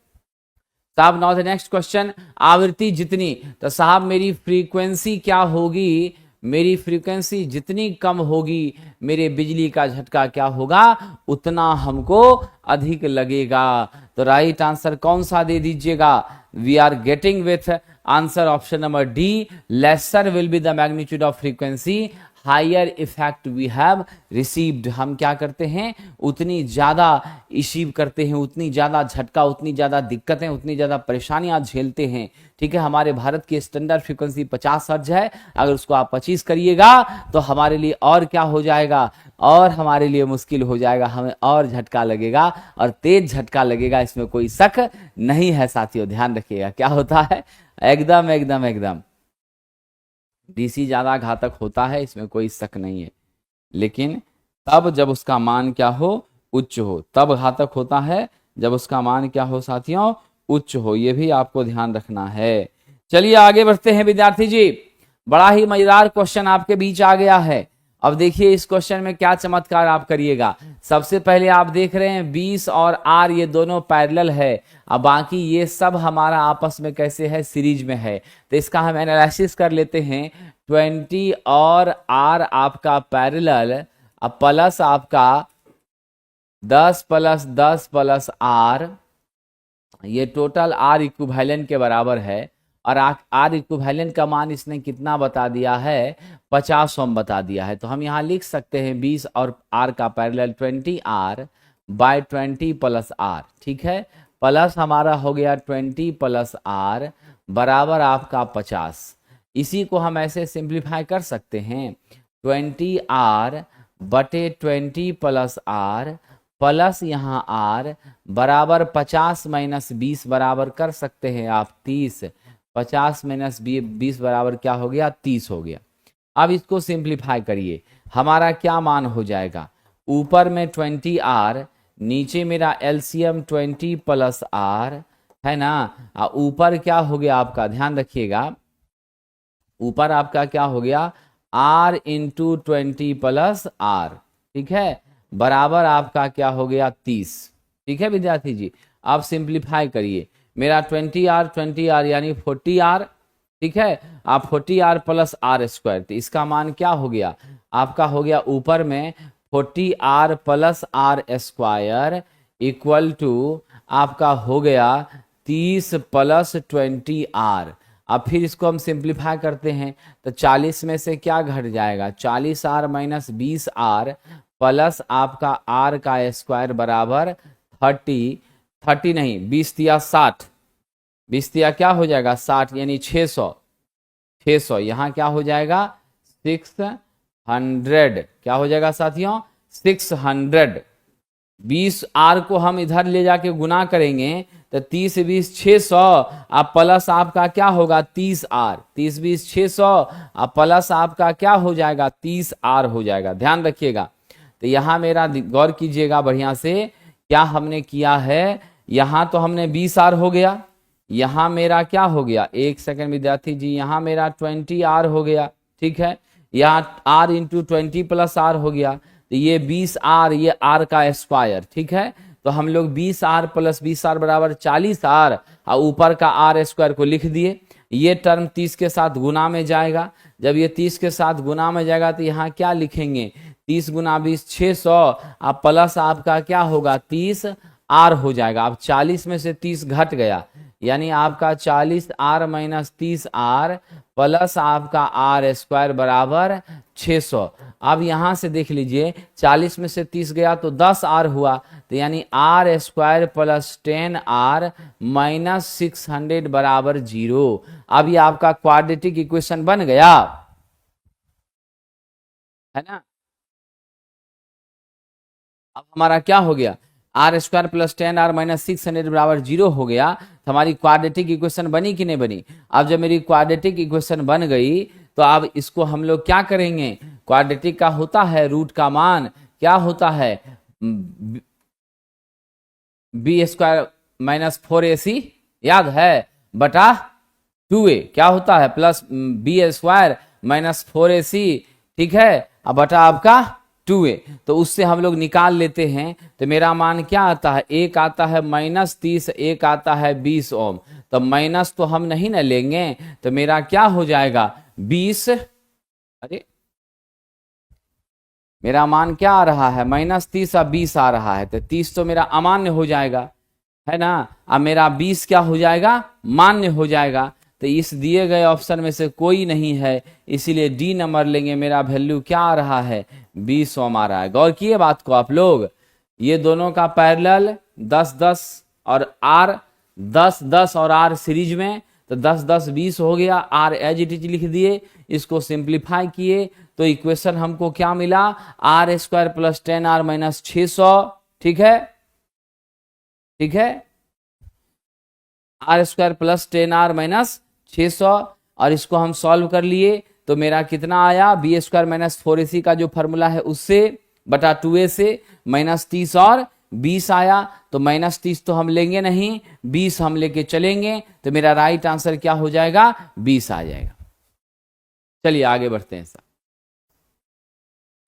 साहब। नाउ द नेक्स्ट क्वेश्चन, आवृत्ति जितनी, तो साहब मेरी फ्रीक्वेंसी क्या होगी, मेरी फ्रीक्वेंसी जितनी कम होगी मेरे बिजली का झटका क्या होगा, उतना हमको अधिक लगेगा। तो राइट आंसर कौन सा दे दीजिएगा, we are getting with answer option number D, lesser will be the magnitude of frequency, higher effect we have received. हम क्या करते हैं, उतनी ज्यादा इशीव करते हैं, उतनी ज्यादा झटका, उतनी ज्यादा दिक्कतें, उतनी ज्यादा परेशानियां झेलते हैं। ठीक है, हमारे भारत की स्टैंडर्ड फ्रीक्वेंसी 50 हर्ट्ज है, अगर उसको आप 25 करिएगा तो हमारे लिए और क्या हो जाएगा, और हमारे लिए मुश्किल हो जाएगा, हमें और झटका लगेगा और तेज झटका लगेगा, इसमें कोई शक नहीं है साथियों। ध्यान रखिएगा क्या होता है, एकदम एकदम एकदम डीसी ज्यादा घातक होता है, इसमें कोई शक नहीं है, लेकिन तब जब उसका मान क्या हो, उच्च हो, तब घातक होता है जब उसका मान क्या हो साथियों, उच्च हो। यह भी आपको ध्यान रखना है। चलिए आगे बढ़ते हैं विद्यार्थी जी, बड़ा ही मजेदार क्वेश्चन आपके बीच आ गया है। अब देखिए इस क्वेश्चन में क्या चमत्कार आप करिएगा। सबसे पहले आप देख रहे हैं 20 और R ये दोनों पैरेलल है, अब बाकी ये सब हमारा आपस में कैसे है, सीरीज में है। तो इसका हम एनालिसिस कर लेते हैं। 20 और R आपका पैरेलल, अब प्लस आपका 10 + 10 + R, ये टोटल R इक्विवेलेंट के बराबर है। और R इक्विवेलेंट का मान इसने कितना बता दिया है, 50 ओम बता दिया है। तो हम यहाँ लिख सकते हैं 20 और R का parallel 20R bye 20 plus are, ठीक है। प्लस हमारा हो गया 20 प्लस आर बराबर आपका 50। इसी को हम ऐसे सिंप्लीफाई कर सकते हैं, 20 आर बटे 20 प्लस आर प्लस यहाँ आर बराबर 50 माइनस 20 बराबर कर सकते हैं आप 30। 50 माइनस 20 बराबर क्या हो गया, 30 हो गया। अब इसको सिंप्लीफाई करिए, हमारा क्या मान हो जाएगा, ऊपर में 20 आर, नीचे मेरा एलसीएम 20 प्लस आर है ना। ऊपर क्या हो गया आपका, ध्यान रखिएगा, ऊपर आपका क्या हो गया, आर इंटू 20 प्लस आर, ठीक है, बराबर आपका क्या हो गया 30, ठीक है विद्यार्थी जी। आप सिंप्लीफाई करिए, मेरा 20 आर यानी 40 आर, ठीक है। आप 40 आर प्लस आर स्क्वायर, तो इसका मान क्या हो गया आपका, हो गया ऊपर में 40 r plus r square equal to आपका हो गया 30 प्लस 20 आर। अब फिर इसको हम सिंप्लीफाई करते हैं, तो 40 में से क्या घट जाएगा, 40 आर माइनस 20 आर प्लस आपका आर का स्क्वायर बराबर 30 नहीं 20 दिया 60, 20 दिया क्या हो जाएगा 60 यानी 600 यहाँ क्या हो जाएगा 600, क्या हो जाएगा साथियों 600। 20 आर को हम इधर ले जाके गुना करेंगे तो 30 20 600, अब प्लस आपका क्या होगा 30 आर, 30 20 600, अब प्लस आपका क्या हो जाएगा 30 आर हो जाएगा। ध्यान रखिएगा, तो यहाँ मेरा गौर कीजिएगा बढ़िया से, क्या हमने किया है, यहाँ तो हमने 20 आर हो गया, यहाँ मेरा क्या हो गया, एक सेकंड विद्यार्थी जी, यहाँ मेरा 20 आर हो गया, ठीक है, यहाँ आर इंटू 20 प्लस आर हो गया, तो ये 20 आर, ये आर का स्क्वायर, ठीक है। तो हम लोग 20 आर प्लस 20 आर बराबर 40 आर, और ऊपर का आर स्क्वायर को लिख दिए। ये टर्म 30 के साथ गुना में जाएगा, जब ये 30 के साथ गुना में जाएगा तो यहाँ क्या लिखेंगे, 30 गुना 20 600, अब प्लस आपका क्या होगा 30 आर हो जाएगा। अब 40 में से 30 घट गया, यानी आपका 40 आर माइनस 30 आर प्लस आपका आर स्क्वायर बराबर 600। अब यहां से देख लीजिए, 40 में से 30 गया तो 10 आर हुआ, तो यानी r square plus 10 r minus 600 बराबर 0। अब ये आपका क्वाड्रेटिक इक्वेशन बन गया, है ना। अब हमारा क्या हो गया, r square plus 10 r minus 600 बराबर 0 हो गया। तो हमारी क्वाड्रेटिक इक्वेशन बनी कि नहीं बनी। अब जब मेरी क्वाड्रेटिक इक्वेशन बन गई तो अब इसको हम लोग क्या करेंगे, क्वाड्रेटिक का होता है रूट का मान क्या होता है, बी स्क्वायर माइनस 4ac याद है बटा 2a, क्या होता है plus B square minus 4ac, ठीक है, अब बटा आपका 2a। तो उससे हम लोग निकाल लेते हैं, तो मेरा मान क्या आता है, एक आता है माइनस 30, एक आता है 20 ओम। तो माइनस तो हम नहीं ना लेंगे, तो मेरा क्या हो जाएगा 20, अरे मेरा मान क्या आ रहा है माइनस 30 और 20 आ रहा है, तो 30 तो मेरा अमान्य हो जाएगा, है ना। अब मेरा 20 क्या हो जाएगा, मान्य हो जाएगा। तो इस दिए गए ऑप्शन में से कोई नहीं है, इसीलिए डी नंबर लेंगे। मेरा वैल्यू क्या आ रहा है 20 ओम आ रहा है। गौर किए बात को आप लोग, ये दोनों का पैरेलल 10-10 और आर 10-10 और आर सीरीज में, तो 10-10 20 हो गया, आर एज इट इज लिख दिए। इसको सिंप्लीफाई किए तो इक्वेशन हमको क्या मिला, r square plus 10 r minus 600, ठीक है, ठीक है, r square plus 10 r minus 600। और इसको हम सॉल्व कर लिए तो मेरा कितना आया, बी स्क्वायर माइनस 4ac का जो फॉर्मूला है उससे बटा 2a से माइनस 30 और 20 आया। तो माइनस 30 तो हम लेंगे नहीं, 20 हम लेके चलेंगे, तो मेरा राइट आंसर क्या हो जाएगा 20 आ जाएगा। चलिए आगे बढ़ते हैं सर।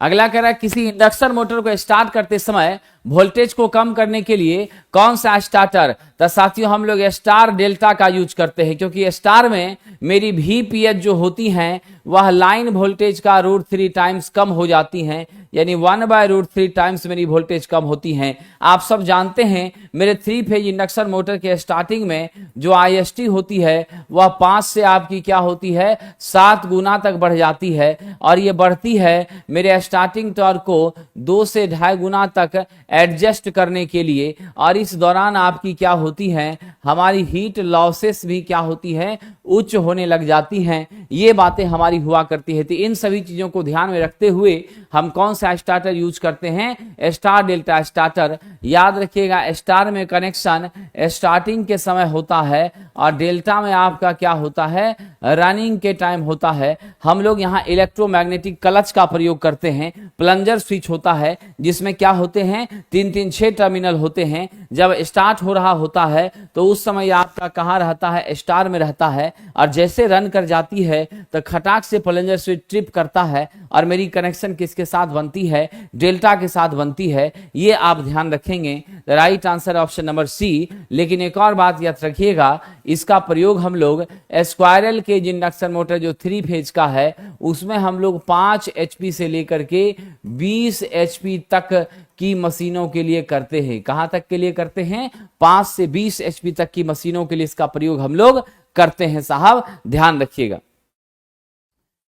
अगला कह रहा है किसी इंडक्शन मोटर को स्टार्ट करते समय वोल्टेज को कम करने के लिए कौन सा स्टार्टर, तो साथियों हम लोग स्टार डेल्टा का यूज करते हैं, क्योंकि स्टार में मेरी VPH जो होती हैं वह लाइन वोल्टेज का √3 टाइम्स कम हो जाती हैं, यानी 1/√3 टाइम्स मेरी वोल्टेज कम होती हैं। आप सब जानते हैं मेरे 3 फेज इंडक्शन मोटर के स्टार्टिंग में जो IST होती है वह 5 से आपकी क्या होती है 7 गुना तक बढ़ जाती है, और ये बढ़ती है मेरे स्टार्टिंग टॉर्क को 2 से 2.5 गुना तक एडजस्ट करने के लिए, और इस दौरान आपकी क्या होती है, हमारी हीट लॉसेस भी क्या होती है, उच्च होने लग जाती हैं। ये बातें हमारी हुआ करती है। तो इन सभी चीजों को ध्यान में रखते हुए हम कौन सा स्टार्टर यूज करते हैं, स्टार डेल्टा स्टार्टर। याद रखिएगा, स्टार में कनेक्शन स्टार्टिंग के समय होता है और डेल्टा में आपका क्या होता है, रनिंग के टाइम होता है। हम लोग यहाँ इलेक्ट्रोमैग्नेटिक क्लच का प्रयोग करते हैं। प्लंजर स्विच होता है जिसमें क्या होते हैं, 3-3-6 टर्मिनल होते हैं। जब स्टार्ट हो रहा होता है तो उस समय आपका कहाँ रहता है, स्टार में रहता है, और जैसे रन कर जाती है तो खटाक से प्लंजर स्विच ट्रिप करता है और मेरी कनेक्शन किसके साथ बनती है, डेल्टा के साथ बनती है। ये आप ध्यान रखेंगे। Right answer option number C. लेकिन एक और बात याद रखिएगा, इसका प्रयोग हम लोग स्क्वायरल केज इंडक्शन मोटर जो 3 फेज का है उसमें हम लोग 5 HP से लेकर के 20 HP तक की मशीनों के लिए करते हैं। कहां तक के लिए करते हैं, 5 से 20 HP तक की मशीनों के लिए इसका प्रयोग हम लोग करते हैं साहब, ध्यान रखिएगा।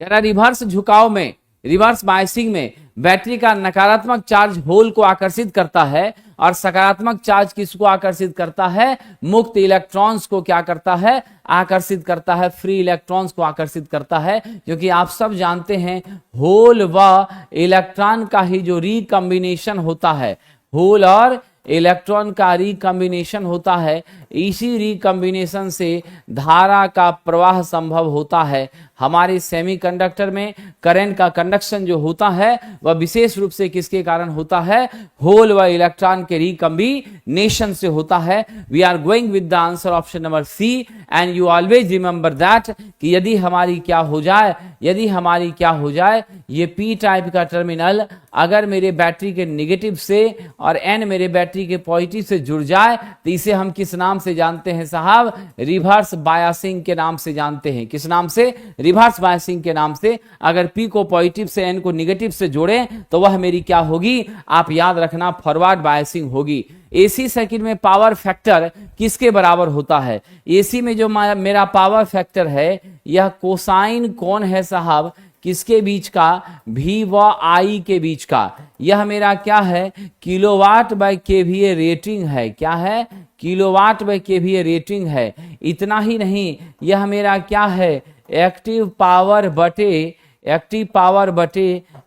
रिवर्स झुकाव में, रिवर्स बायसिंग में बैटरी का नकारात्मक चार्ज होल को आकर्षित करता है और सकारात्मक चार्ज किसको आकर्षित करता है, मुक्त इलेक्ट्रॉन्स को क्या करता है, आकर्षित करता है, फ्री इलेक्ट्रॉन्स को आकर्षित करता है। क्योंकि आप सब जानते हैं होल व इलेक्ट्रॉन का ही जो रिकॉम्बिनेशन होता है, होल और इलेक्ट्रॉन का रिकॉम्बिनेशन होता है, इसी रिकॉम्बिनेशन से धारा का प्रवाह संभव होता है। हमारे सेमीकंडक्टर में करंट का कंडक्शन जो होता है वह विशेष रूप से किसके कारण होता है, होल व इलेक्ट्रॉन के रिकॉम्बिनेशन से होता है। We are going with the answer option number C and you always remember that कि यदि हमारी क्या हो जाए, यदि हमारी क्या हो जाए, ये पी टाइप का टर्मिनल अगर मेरे बैटरी के नेगेटिव से और एन मेरे बैटरी के पॉजिटिव से जुड़ जाए तो इसे हम किस नाम से जानते हैं साहब, रिवर्स बायसिंग के नाम से जानते हैं। किस नाम से, रिवर्स बायसिंग के नाम से। अगर P को पॉजिटिव से N को नेगेटिव से जोड़ें तो वह मेरी क्या होगी, आप याद रखना, फॉरवर्ड बायसिंग होगी। एसी सर्किट में पावर फैक्टर किसके बराबर होता है, एसी में जो मेरा पावर फैक्टर है यह कोसाइन कौन है साहब, किसके बीच का, V व I के बीच का। यह मेरा क्या है, किलोवाट बाय केवीए रेटिंग है। क्या है, किलोवाट बाय केवीए रेटिंग है। इतना ही नहीं, यह मेरा क्या है, एक्टिव पावर बटे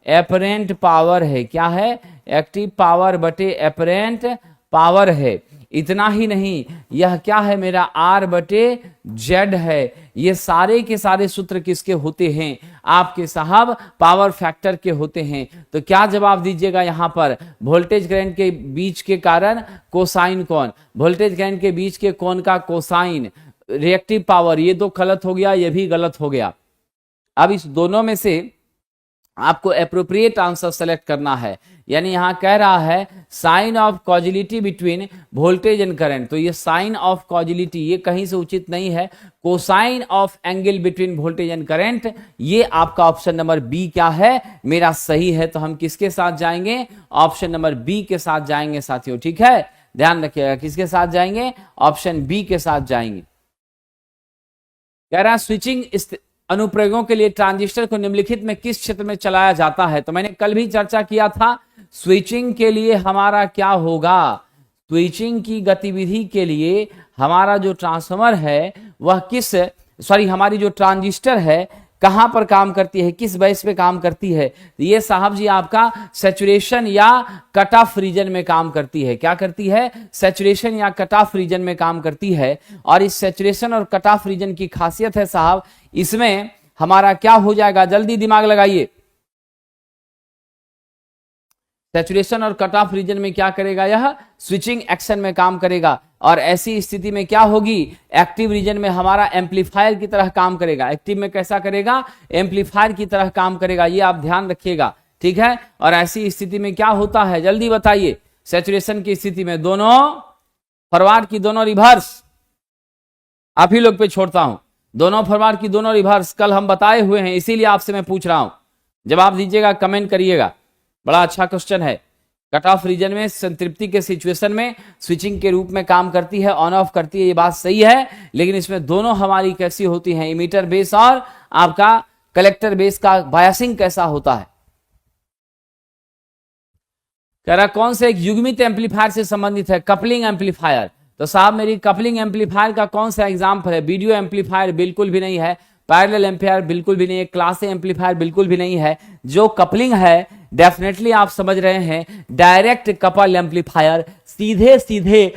एपरेंट पावर है। क्या है, एक्टिव पावर बटे एपरेंट पावर है। इतना ही नहीं, यह क्या है, मेरा R/Z है। ये सारे के सारे सूत्र किसके होते हैं, आपके साहब पावर फैक्टर के होते हैं। तो क्या जवाब दीजिएगा यहाँ पर, वोल्टेज करंट के बीच के कारण कोसाइन कौन, वोल्टेज करंट के बीच के कौन का कोसाइन, रिएक्टिव पावर, ये तो गलत हो गया, ये भी गलत हो गया। अब इस दोनों में से आपको एप्रोप्रिएट आंसर सेलेक्ट करना है। यानी यहां कह रहा है sign of causality between voltage and current, तो ये साइन ऑफ कॉजिलिटी ये कहीं से उचित नहीं है। Cosine of angle between voltage and current, ये आपका ऑप्शन नंबर बी क्या है, मेरा सही है। तो हम किसके साथ जाएंगे, ऑप्शन नंबर बी के साथ जाएंगे साथियों, ठीक है, ध्यान रखिएगा। किसके साथ जाएंगे, ऑप्शन बी के साथ जाएंगे। कह रहा है स्विचिंग अनुप्रयोगों के लिए ट्रांजिस्टर को निम्नलिखित में किस क्षेत्र में चलाया जाता है। तो मैंने कल भी चर्चा किया था, स्विचिंग के लिए हमारा क्या होगा, स्विचिंग की गतिविधि के लिए हमारा जो ट्रांसफार्मर है वह हमारी जो ट्रांजिस्टर है कहां पर काम करती है, किस बेस पे काम करती है। ये साहब जी आपका सैचुरेशन या कट ऑफ रीजन में काम करती है। क्या करती है, सैचुरेशन या कट ऑफ रीजन में काम करती है। और इस सैचुरेशन और कट ऑफ रीजन की खासियत है साहब, इसमें हमारा क्या हो जाएगा, जल्दी दिमाग लगाइए, सैचुरेशन और कट ऑफ रीजन में क्या करेगा, यह स्विचिंग एक्शन में काम करेगा। और ऐसी स्थिति में क्या होगी, एक्टिव रीजन में हमारा एम्पलीफायर की तरह काम करेगा। एक्टिव में कैसा करेगा, एम्पलीफायर की तरह काम करेगा, ये आप ध्यान रखिएगा, ठीक है। और ऐसी स्थिति में क्या होता है, जल्दी बताइए, सैचुरेशन की स्थिति में दोनों फॉरवर्ड की दोनों रिवर्स, आप ही लोग पे छोड़ता हूं, दोनों फॉरवर्ड की दोनों रिवर्स कल हम बताए हुए हैं, इसीलिए आपसे मैं पूछ रहा हूं, जवाब दीजिएगा, कमेंट करिएगा। बड़ा अच्छा क्वेश्चन है। कट ऑफ रीजन में संतृप्ति के सिचुएशन में स्विचिंग के रूप में काम करती है, ऑन ऑफ करती है, ये बात सही है। लेकिन इसमें दोनों हमारी कैसी होती हैं, इमीटर बेस और आपका कलेक्टर बेस का बायसिंग कैसा होता है। कह रहा कौन से एक युग्मित एम्पलीफायर से संबंधित है? Coupling amplifier. तो साहब मेरी कपलिंग एम्पलीफायर का कौन सा एग्जाम्पल है? वीडियो एम्पलीफायर बिल्कुल भी नहीं है, पैरेलल एम्पलीफायर बिल्कुल भी नहीं है, क्लास ए एम्पलीफायर बिल्कुल भी नहीं है। जो कपलिंग है डेफिनेटली आप समझ रहे हैं, डायरेक्ट कपल एम्पलीफायर, सीधे सीधे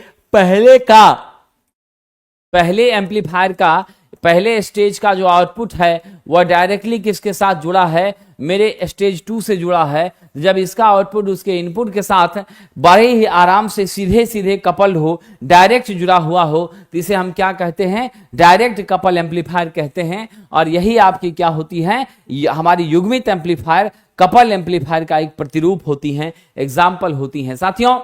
पहले एम्पलीफायर का पहले स्टेज का जो आउटपुट है वह डायरेक्टली किसके साथ जुड़ा है? मेरे स्टेज 2 से जुड़ा है। जब इसका आउटपुट उसके इनपुट के साथ बड़े ही आराम से सीधे सीधे कपल्ड हो, डायरेक्ट जुड़ा हुआ हो, तो इसे हम क्या कहते हैं? डायरेक्ट कपल एम्पलीफायर कहते हैं। और यही आपकी क्या होती है? हमारी युग्मित एम्पलीफायर कपल एम्पलीफायर का एक प्रतिरूप होती है, एग्जाम्पल होती है। साथियों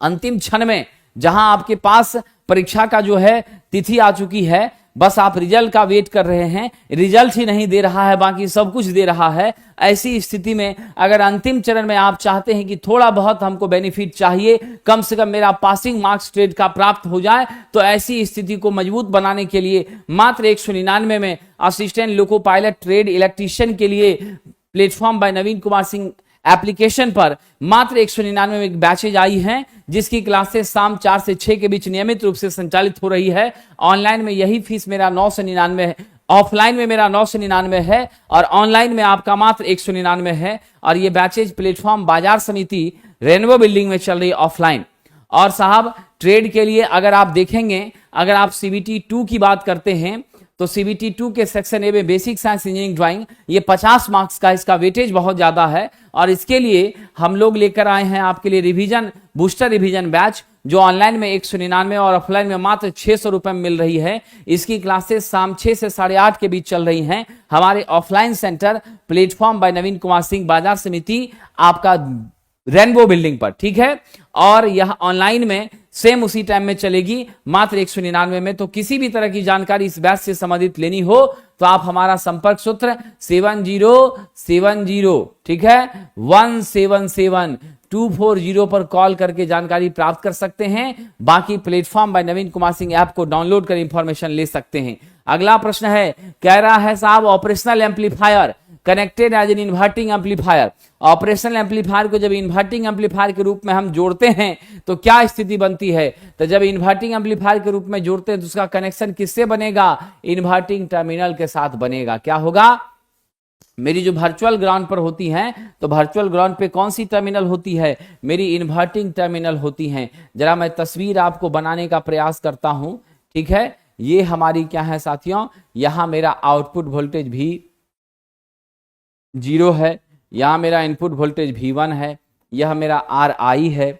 अंतिम क्षण में जहां आपके पास परीक्षा का जो है तिथि आ चुकी है, बस आप रिजल्ट का वेट कर रहे हैं, रिजल्ट ही नहीं दे रहा है, बाकी सब कुछ दे रहा है। ऐसी स्थिति में अगर अंतिम चरण में आप चाहते हैं कि थोड़ा बहुत हमको बेनिफिट चाहिए, कम से कम मेरा पासिंग मार्क्स ट्रेड का प्राप्त हो जाए, तो ऐसी स्थिति को मजबूत बनाने के लिए मात्र 199 में assistant loco pilot trade electrician के लिए प्लेटफॉर्म बाय नवीन कुमार सिंह एप्लीकेशन पर मात्र 199 में एक बैचेज आई हैं, जिसकी क्लासेस शाम 4 से 6 के बीच नियमित रूप से संचालित हो रही है। ऑनलाइन में यही फीस मेरा 999 है, ऑफलाइन में मेरा 999 है और ऑनलाइन में आपका मात्र 199 है। और ये बैचेज प्लेटफॉर्म बाजार समिति रेनबो बिल्डिंग में चल रही है ऑफलाइन। और साहब ट्रेड के लिए अगर आप देखेंगे, अगर आप CBT 2 की बात करते हैं तो CBT 2 के सेक्शन ए में बेसिक साइंस इंजीनियरिंग ड्राइंग, ये 50 मार्क्स का इसका वेटेज बहुत ज्यादा है। और इसके लिए हम लोग लेकर आए हैं आपके लिए रिवीजन बूस्टर रिवीजन बैच, जो ऑनलाइन में 199 और ऑफलाइन में मात्र 600 रुपए में मिल रही है। इसकी क्लासेस शाम 6 से 8:30 के बीच चल रही हैं हमारे ऑफलाइन सेंटर प्लेटफॉर्म बाय नवीन कुमार सिंह बाजार समिति आपका रेनबो बिल्डिंग पर, ठीक है। और यह ऑनलाइन में सेम उसी टाइम में चलेगी मात्र 199 में। तो किसी भी तरह की जानकारी इस बैच से संबंधित लेनी हो तो आप हमारा संपर्क सूत्र 7070, ठीक है, 177240 पर कॉल करके जानकारी प्राप्त कर सकते हैं। बाकी प्लेटफॉर्म बाय नवीन कुमार सिंह ऐप को डाउनलोड कर इंफॉर्मेशन ले सकते हैं। अगला प्रश्न है, कह रहा है साहब operational amplifier connected as an inverting amplifier. Operational amplifier को जब इन्वर्टिंग एम्पलीफायर के रूप में हम जोड़ते हैं तो क्या स्थिति बनती है? तो जब इन्वर्टिंग एम्पलीफायर के रूप में जोड़ते हैं तो उसका कनेक्शन किससे बनेगा? इन्वर्टिंग टर्मिनल के साथ बनेगा। क्या होगा? मेरी जो वर्चुअल ग्राउंड पर होती हैं तो वर्चुअल ग्राउंड पे कौन सी टर्मिनल होती है? मेरी इन्वर्टिंग टर्मिनल होती हैं। जरा मैं तस्वीर आपको बनाने का प्रयास करता हूं, ठीक है। ये हमारी क्या है साथियों, यहां मेरा आउटपुट वोल्टेज भी 0 है, यहां मेरा इनपुट वोल्टेज V1 है, यह मेरा RI है।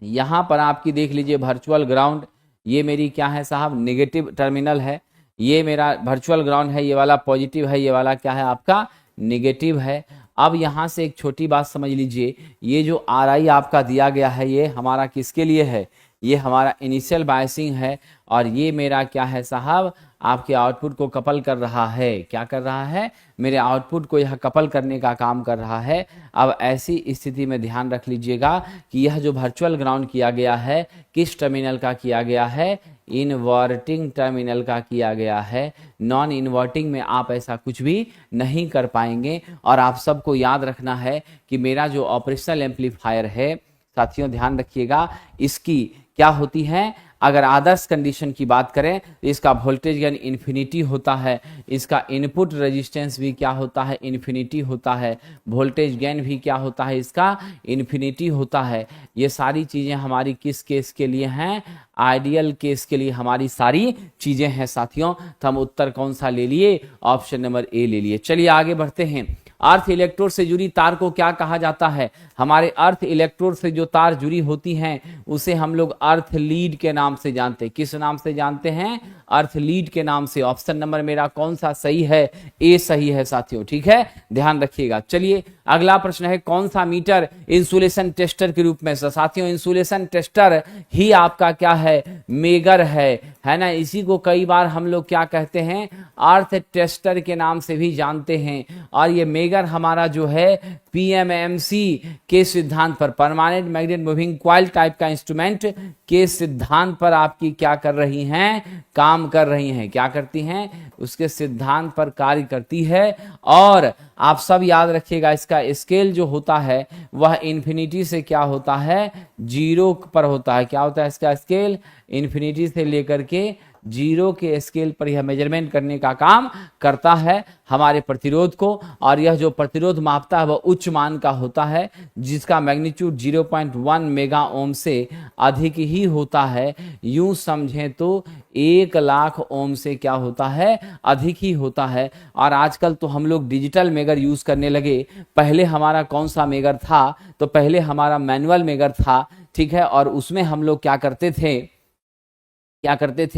यहां पर आपकी देख लीजिए वर्चुअल ग्राउंड, ये मेरी क्या है साहब? नेगेटिव टर्मिनल है। ये मेरा वर्चुअल ग्राउंड है, ये वाला पॉजिटिव है, ये वाला क्या है आपका? नेगेटिव है। अब यहां से एक छोटी बात समझ लीजिए, ये जो RI आपका दिया गया है ये हमारा किसके लिए है? ये हमारा इनिशियल बायसिंग है। और ये मेरा क्या है साहब? आपके आउटपुट को कपल कर रहा है। क्या कर रहा है? मेरे आउटपुट को यह कपल करने का काम कर रहा है। अब ऐसी स्थिति में ध्यान रख लीजिएगा कि यह जो वर्चुअल ग्राउंड किया गया है किस टर्मिनल का किया गया है? इन्वर्टिंग टर्मिनल का किया गया है। नॉन इन्वर्टिंग में आप ऐसा कुछ भी नहीं कर पाएंगे। और आप सबको याद रखना है कि मेरा जो ऑपरेशनल एम्पलीफायर है साथियों, ध्यान रखिएगा, इसकी क्या होती है? अगर आदर्श कंडीशन की बात करें तो इसका वोल्टेज गेन इन्फिनिटी होता है, इसका इनपुट रेजिस्टेंस भी क्या होता है? इन्फिनिटी होता है। वोल्टेज गेन भी क्या होता है? इसका इन्फिनिटी होता है। ये सारी चीजें हमारी किस केस के लिए हैं? आइडियल केस के लिए हमारी सारी चीजें हैं साथियों। तो हम उत्तर कौन सा ले लिए? ऑप्शन नंबर ए ले लिए। चलिए आगे बढ़ते हैं। अर्थ इलेक्ट्रोड से जुड़ी तार को क्या कहा जाता है? हमारे अर्थ इलेक्ट्रोड से जो तार जुड़ी होती हैं उसे हम लोग अर्थ लीड के नाम से जानते हैं। किस नाम से जानते हैं? अर्थ लीड के नाम से। ऑप्शन नंबर मेरा कौन सा सही है? ए सही है साथियों, ठीक है, ध्यान रखिएगा। चलिए अगला प्रश्न है, कौन सा मीटर इंसुलेशन टेस्टर के रूप में? साथियों इंसुलेशन टेस्टर ही आपका क्या है? मेगर है ना। इसी को कई बार हम लोग क्या कहते हैं? अर्थ टेस्टर के नाम से भी जानते हैं। और ये मेगर हमारा जो है पीएमएमसी के सिद्धांत पर, permanent magnet moving coil type का इंस्ट्रूमेंट के सिद्धांत पर आपकी क्या कर रही हैं, काम कर रही हैं, क्या करती हैं, उसके सिद्धांत पर कार्य करती है। और आप सब याद रखिएगा, इसका स्केल जो होता है वह इन्फिनिटी से क्या होता है, 0 पर होता है। क्या होता है इसका स्केल, इन्फिनिटी से लेकर के 0 के स्केल पर यह मेजरमेंट करने का काम करता है हमारे प्रतिरोध को। और यह जो प्रतिरोध मापता है वह उच्च मान का होता है, जिसका मैग्नीट्यूड 0.1 मेगा ओम से अधिक ही होता है। यूं समझें तो 1 लाख ओम से क्या होता है, अधिक ही होता है। और आजकल तो हम लोग डिजिटल मेगर यूज करने लगे। पहले हमारा कौन सा मेगर था, तो पहले हमारा मैनुअल मेगर था, ठीक है। और उसमें हम लोग क्या करते थे,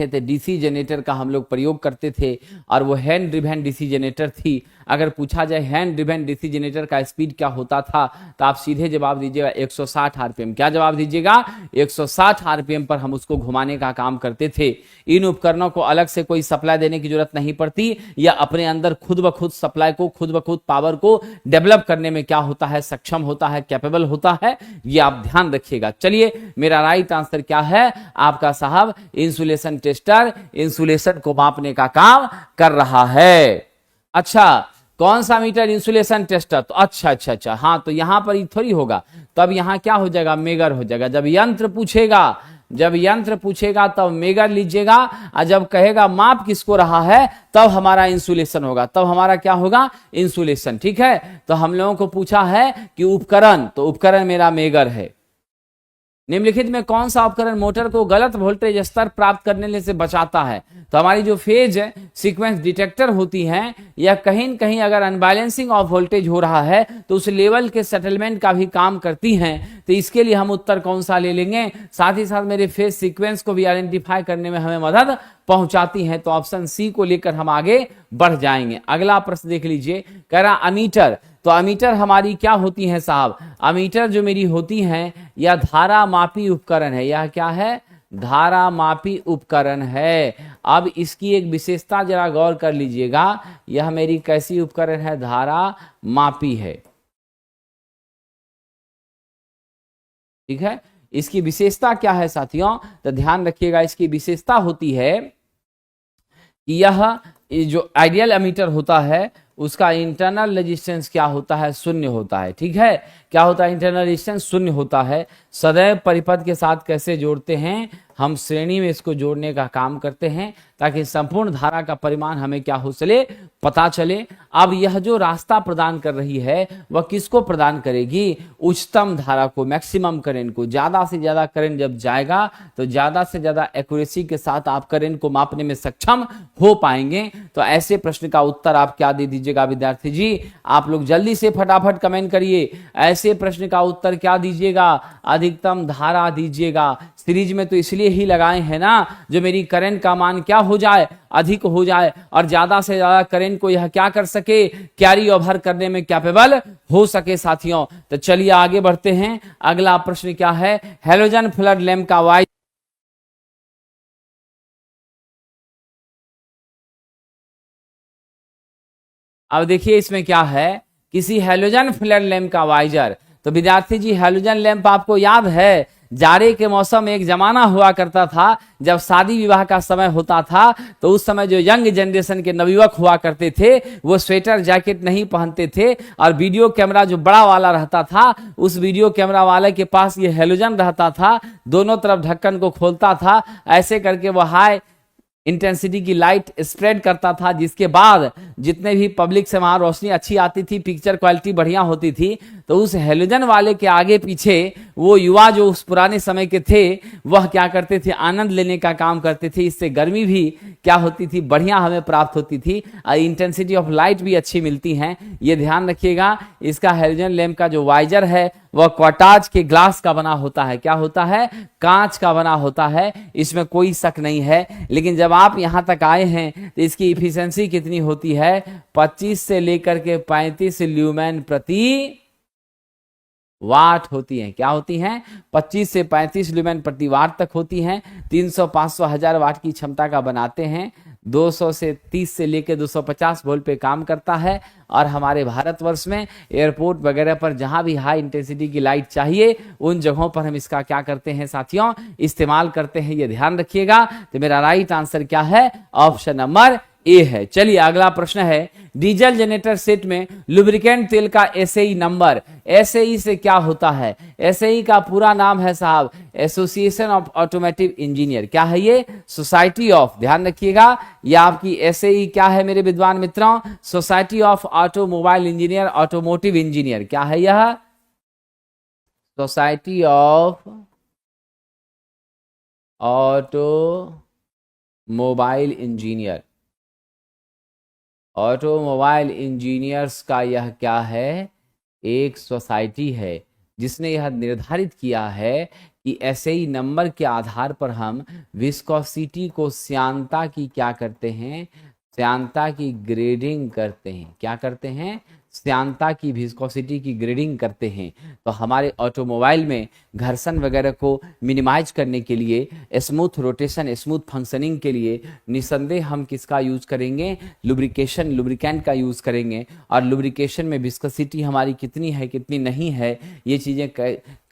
तो डीसी जनरेटर का हम लोग प्रयोग करते थे, और वो हैंड ड्रिवेन डीसी जनरेटर थी। अगर पूछा जाए हैंड ड्रिवेन डीसी जनरेटर का स्पीड क्या होता था, तो आप सीधे जवाब दीजिएगा 160 आरपीएम। क्या जवाब दीजिएगा, 160 आरपीएम पर हम उसको घुमाने का काम करते थे। इन उपकरणों को अलग से कोई सप्लाई देने की जरूरत नहीं पड़ती, या अपने अंदर खुद ब खुद सप्लाई को, खुद ब खुद पावर को डेवलप करने में क्या होता है, सक्षम होता है, कैपेबल होता है। ये आप ध्यान रखिएगा। चलिए, मेरा राइट आंसर क्या है आपका साहब, इंसुलेशन टेस्टर इंसुलेशन को मापने का काम कर रहा है। अच्छा, कौन सा मीटर, इंसुलेशन टेस्टर। तो अच्छा, हाँ, तो यहां पर ही थोड़ी होगा, तब यहां क्या हो जाएगा, मेगर हो जाएगा। जब यंत्र पूछेगा तब मेगर लीजिएगा, और जब कहेगा माप किसको रहा है तब हमारा इंसुलेशन होगा, तब हमारा क्या होगा, इंसुलेशन। ठीक है, तो हम लोगों को पूछा है कि उपकरण, तो उपकरण मेरा मेगर है। निम्नलिखित में कौन सा उपकरण मोटर को गलत वोल्टेज स्तर प्राप्त करने से बचाता है। तो हमारी जो फेज सीक्वेंस डिटेक्टर होती हैं, या कहीं न कहीं अगर अनबैलेंसिंग ऑफ वोल्टेज हो रहा है तो उस लेवल के सेटलमेंट का भी काम करती हैं। तो इसके लिए हम उत्तर कौन सा ले लेंगे, साथ ही साथ मेरे फेज सीक्वेंस को भी आइडेंटिफाई करने में हमें मदद पहुंचाती हैं। तो ऑप्शन सी को लेकर हम आगे बढ़ जाएंगे। अगला प्रश्न देख लीजिए, कह रहा अमीटर। तो अमीटर हमारी क्या होती है साहब, अमीटर जो मेरी होती हैं यह धारा मापी उपकरण है। यह क्या है, धारा मापी उपकरण है। अब इसकी एक विशेषता जरा गौर कर लीजिएगा, यह मेरी कैसी उपकरण है, धारा मापी है। ठीक है, इसकी विशेषता क्या है साथियों, तो ध्यान रखिएगा, इसकी विशेषता होती है कि यह जो आइडियल एमीटर होता है उसका इंटरनल रेजिस्टेंस क्या होता है, 0 होता है। ठीक है, क्या होता है, इंटरनल रेजिस्टेंस 0 होता है। सदैव परिपथ के साथ कैसे जोड़ते हैं, हम श्रेणी में इसको जोड़ने का काम करते हैं, ताकि संपूर्ण धारा का परिमाण हमें क्या हो चले, पता चले। अब यह जो रास्ता प्रदान कर रही है वह किसको प्रदान करेगी, उच्चतम धारा को, मैक्सिमम करंट को। ज्यादा से ज्यादा करंट जब जाएगा तो ज्यादा से ज्यादा एक्यूरेसी के साथ आप करंट को मापने में सक्षम हो पाएंगे। तो ऐसे प्रश्न का उत्तर आप क्या दे दीजिएगा विद्यार्थी जी, आप लोग जल्दी से फटाफट कमेंट करिए। ऐसे प्रश्न का उत्तर क्या दीजिएगा, अधिकतम धारा दीजिएगा। सीरीज में तो इसलिए ही लगाए हैं ना, जो मेरी करंट का मान क्या हो जाए, अधिक हो जाए, और ज्यादा से ज्यादा करंट को यह क्या कर सके, कैरी ओवर करने में कैपेबल हो सके साथियों। तो चलिए आगे बढ़ते हैं। अगला प्रश्न क्या है, हैलोजन फ्लड लैंप का वाई। अब देखिए इसमें क्या है, किसी हैलोजन फ्लड लैंप का वाइजर। तो विद्यार्थी जी, हैलोजन लैंप आपको याद है, जाड़े के मौसम में एक जमाना हुआ करता था जब शादी विवाह का समय होता था, तो उस समय जो यंग जनरेशन के नवयुवक हुआ करते थे वो स्वेटर जैकेट नहीं पहनते थे, और वीडियो कैमरा जो बड़ा वाला रहता था, उस वीडियो कैमरा वाले के पास ये हैलोजन रहता था, दोनों तरफ ढक्कन को खोलता था, ऐसे करके वो हाई इंटेंसिटी की लाइट स्प्रेड करता था, जिसके बाद जितने भी पब्लिक से वहां रोशनी अच्छी आती थी, पिक्चर क्वालिटी बढ़िया होती थी। तो उस हैलोजन वाले के आगे पीछे वो युवा जो उस पुराने समय के थे वह क्या करते थे, आनंद लेने का काम करते थे। इससे गर्मी भी क्या होती थी, बढ़िया हमें प्राप्त होती थी, और इंटेंसिटी ऑफ लाइट भी अच्छी मिलती है। ये ध्यान रखिएगा। इसका हैलोजन लैंप का जो वाइजर है वह क्वार्टाज के ग्लास का बना होता है। क्या होता है, कांच का बना होता है, इसमें कोई शक नहीं है। लेकिन जब आप यहां तक आए हैं तो इसकी इफिशिएंसी कितनी होती है, 25 से लेकर के 35 ल्यूमेन प्रति वाट होती हैं। क्या होती हैं, 25 से 35 ल्यूमेन प्रति वाट तक होती हैं। 300, 500, 1000 वाट की क्षमता का बनाते हैं। 200 से 30 से लेकर 250 वोल्ट पे काम करता है। और हमारे भारतवर्ष में एयरपोर्ट वगैरह पर जहां भी हाई इंटेंसिटी की लाइट चाहिए उन जगहों पर हम इसका क्या करते हैं साथियों, इस्तेमाल करते हैं, ये ध्यान रखिएगा। तो मेरा राइट आंसर क्या है, ऑप्शन नंबर ए है। चलिए अगला प्रश्न है, डीजल जनरेटर सेट में लुब्रिकेंट तेल का एसएई नंबर, एसएई से क्या होता है? एसएई का पूरा नाम है साहब एसोसिएशन ऑफ ऑटोमोटिव इंजीनियर। क्या है ये? सोसाइटी ऑफ, ध्यान रखिएगा ये आपकी एसएई क्या है मेरे विद्वान मित्रों, society of automobile engineer, automotive engineer. क्या है यह? Society of automobile engineer, automobile engineers का यह क्या है, एक सोसाइटी है जिसने यह निर्धारित किया है कि एसआई नंबर के आधार पर हम विस्कोसिटी को श्यानता की क्या करते हैं, श्यानता की ग्रेडिंग करते हैं। क्या करते हैं? श्यानता की, विस्कोसिटी की ग्रेडिंग करते हैं। तो हमारे ऑटोमोबाइल में घर्षण वगैरह को मिनिमाइज करने के लिए, स्मूथ रोटेशन, स्मूथ फंक्शनिंग के लिए निसंदेह हम किसका यूज करेंगे? लुब्रिकेशन, लुब्रिकेंट का यूज करेंगे। और लुब्रिकेशन में विस्कोसिटी हमारी कितनी है, कितनी नहीं है, ये चीजें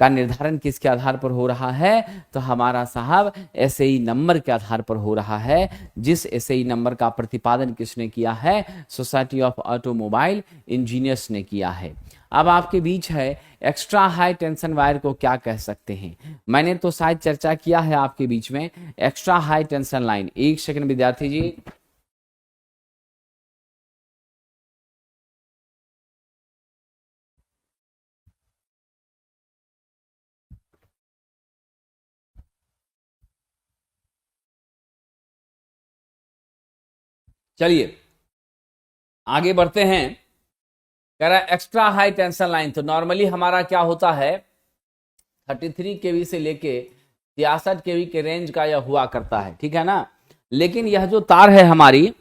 का निर्धारण किसके आधार पर हो रहा है? तो हमारा साहब एसआई नंबर के आधार पर हो रहा है। जिस एसआई नंबर का प्रतिपादन किसने किया है? सोसाइटी ऑफ ऑटोमोबाइल इंजीनियर्स ने किया है। अब आपके बीच है एक्स्ट्रा हाई टेंशन वायर को क्या कह सकते हैं? मैंने तो शायद चर्चा किया है आपके बीच में एक्स्ट्रा हाई टेंशन लाइन। एक सेकंड विद्यार्थी जी, चलिए आगे बढ़ते हैं। कह रहा है एक्स्ट्रा हाई टेंशन लाइन, तो नॉर्मली हमारा क्या होता है 33 केवी से लेके 63 केवी के रेंज का यह हुआ करता है, ठीक है ना। लेकिन यह जो तार है हमारी,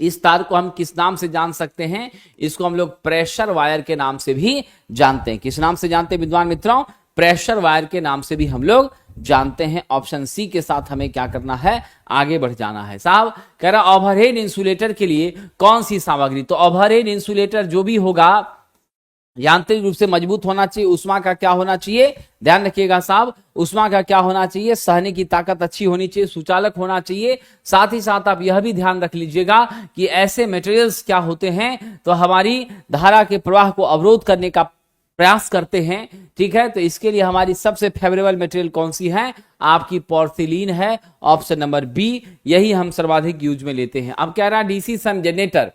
इस तार को हम किस नाम से जान सकते हैं? इसको हम लोग प्रेशर वायर के नाम से भी जानते हैं। किस नाम से जानते हैं विद्वान मित्रों? प्रेशर वायर के नाम से भी हम लोग जानते हैं। ऑप्शन सी के साथ हमें क्या करना है, आगे बढ़ जाना है साहब। कह रहा ओवरहेड इंसुलेटर के लिए कौन सी सामग्री? तो ओवरहेड इंसुलेटर जो भी होगा यांत्रिक रूप से मजबूत होना चाहिए। उष्मा का क्या होना चाहिए, ध्यान रखिएगा साहब, उष्मा का क्या होना चाहिए, सहने की ताकत अच्छी होनी चाहिए, सुचालक होना चाहिए। साथ ही साथ आप यह भी ध्यान रख लीजिएगा कि ऐसे मटेरियल्स क्या होते हैं तो हमारी धारा के प्रवाह को अवरोध करने का प्रयास करते हैं, ठीक है। तो इसके लिए हमारी सबसे फेवरेबल मटेरियल कौन सी है? आपकी पोर्सिलीन है, ऑप्शन नंबर बी, यही हम सर्वाधिक यूज में लेते हैं। अब कह रहा है डीसी सन जनरेटर,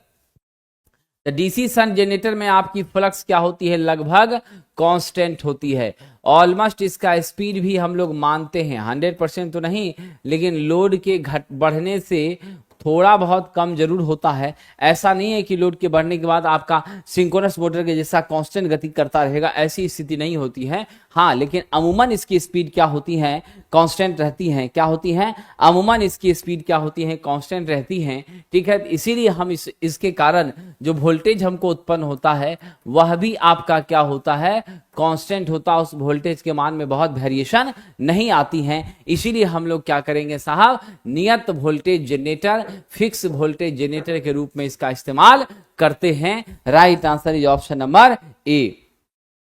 डीसी सन जनरेटर में आपकी फ्लक्स क्या होती है, लगभग कांस्टेंट होती है। ऑलमोस्ट इसका स्पीड भी हम लोग मानते हैं 100% तो नहीं, लेकिन लोड के बढ़ने से थोड़ा बहुत कम जरूर होता है। ऐसा नहीं है कि लोड के बढ़ने के बाद आपका सिंक्रोनस मोटर के जैसा कांस्टेंट गति करता रहेगा, ऐसी स्थिति नहीं होती है। हाँ, लेकिन अमूमन इसकी स्पीड क्या होती है, कांस्टेंट रहती है। क्या होती है? अमूमन इसकी स्पीड क्या होती है, कांस्टेंट रहती है, ठीक है। इसीलिए हम इसके कारण जो वोल्टेज हमको उत्पन्न होता है वह भी आपका क्या होता है, कांस्टेंट होता है। उस वोल्टेज के मान में बहुत वेरिएशन नहीं आती है। इसीलिए हम लोग क्या करेंगे साहब, नियत voltage generator, fix voltage generator के रूप में इसका इस्तेमाल करते हैं। Right answer is option number A.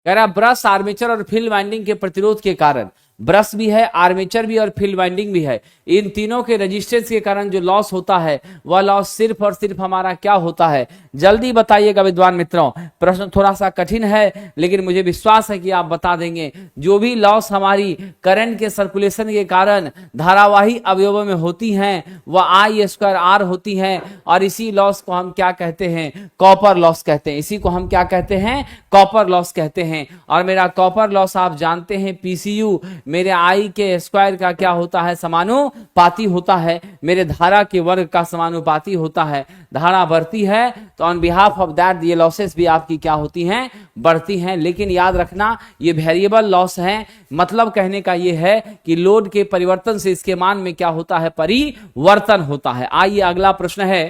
कह रहा ब्रश, आर्मेचर और फील्ड वाइंडिंग के प्रतिरोध के कारण, ब्रश भी है, आर्मेचर भी और फील्ड वाइंडिंग भी है, इन तीनों के रेजिस्टेंस के कारण जो लॉस होता है वह लॉस सिर्फ और सिर्फ हमारा क्या होता है? जल्दी बताइएगा विद्वान मित्रों, प्रश्न थोड़ा सा कठिन है लेकिन मुझे विश्वास है कि आप बता देंगे। जो भी लॉस हमारी करंट के सर्कुलेशन के कारण धारावाही अवयवों में होती हैं वह I²R होती हैं, और इसी लॉस को हम क्या कहते हैं, कॉपर लॉस कहते हैं। इसी को हम क्या कहते हैं, कॉपर लॉस कहते हैं। और मेरा कॉपर लॉस आप जानते हैं PCU मेरे I² का क्या होता है, समानुपाती होता है, मेरे धारा के वर्ग का समानुपाती होता है। धारा बढ़ती है तो ऑन बिहाफ ऑफ दैट ये लॉसेस भी आपकी क्या होती हैं, बढ़ती हैं। लेकिन याद रखना ये वेरिएबल लॉस है, मतलब कहने का ये है कि लोड के परिवर्तन से इसके मान में क्या होता है, परिवर्तन होता है। आइए अगला प्रश्न है,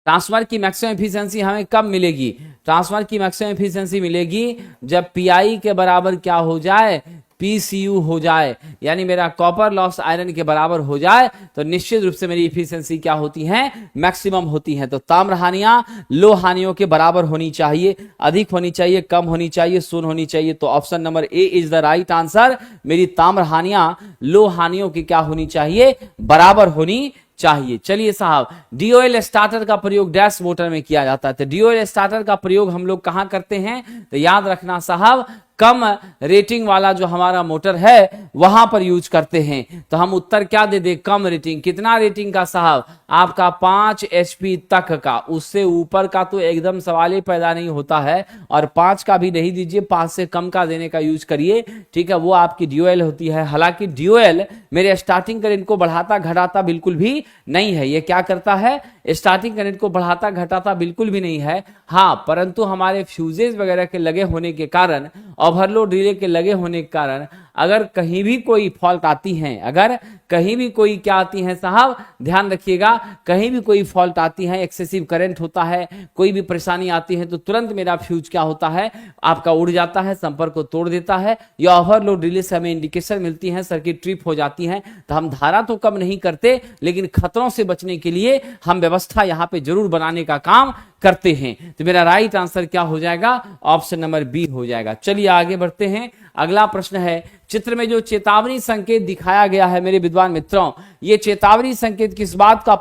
ट्रांसफार्मर की मैक्सिमम एफिशिएंसी हमें कब मिलेगी? ट्रांसफार्मर की मैक्सिमम एफिशिएंसी मिलेगी जब PI के बराबर क्या हो जाए, PCU हो जाए, यानी मेरा कॉपर लॉस आयरन के बराबर हो जाए, तो निश्चित रूप से मेरी इफिशियंसी क्या होती है, मैक्सिमम होती है। तो ताम्र हानियां लोह हानियों के बराबर होनी चाहिए, अधिक होनी चाहिए, कम होनी चाहिए, शून्य होनी चाहिए। तो option number A is the right answer. मेरी ताम्र हानियां लोह हानियों की क्या होनी चाहिए, बराबर होनी चाहिए। चलिए साहब, डीओएल स्टार्टर का प्रयोग डैश मोटर में किया जाता है। तो डीओएल स्टार्टर का प्रयोग हम लोग कहां करते हैं, तो याद रखना साहब, कम रेटिंग वाला जो हमारा मोटर है वहां पर यूज करते हैं। तो हम उत्तर क्या दे दे, कम रेटिंग। कितना रेटिंग का साहब, आपका 5 HP तक का, उससे ऊपर का तो एकदम सवाल ही पैदा नहीं होता है, और 5 का भी नहीं दीजिए, 5 से कम का देने का यूज करिए, ठीक है, वो आपकी ड्यूएल होती है। हालांकि ड्यूएल मेरे स्टार्टिंग करंट को बढ़ाता घटाता बिल्कुल भी नहीं है। ये क्या करता है, स्टार्टिंग करंट को बढ़ाता घटाता बिल्कुल भी नहीं है। हाँ, परंतु हमारे फ्यूजेज वगैरह के लगे होने के कारण, ओवरलोड रिले के लगे होने के कारण, अगर कहीं भी कोई फॉल्ट आती है, अगर कहीं भी कोई क्या आती है साहब, ध्यान रखिएगा, कहीं भी कोई फॉल्ट आती है, एक्सेसिव करंट होता है, कोई भी परेशानी आती है, तो तुरंत मेरा फ्यूज क्या होता है, आपका उड़ जाता है, संपर्क को तोड़ देता है, या ओवरलोड रिले से हमें इंडिकेशन मिलती है, सर्किट ट्रिप हो जाती है। तो हम धारा तो कम नहीं करते, लेकिन खतरों से बचने के लिए हम व्यवस्था यहां पे जरूर बनाने का काम करते हैं। तो मेरा राइट आंसर क्या हो जाएगा, ऑप्शन नंबर बी हो जाएगा। चलिए आगे बढ़ते हैं। अगला प्रश्न है, चित्र में जो चेतावनी संकेत दिखाया गया है मेरे विद्वान मित्रों, ये चेतावनी संकेत किस बात का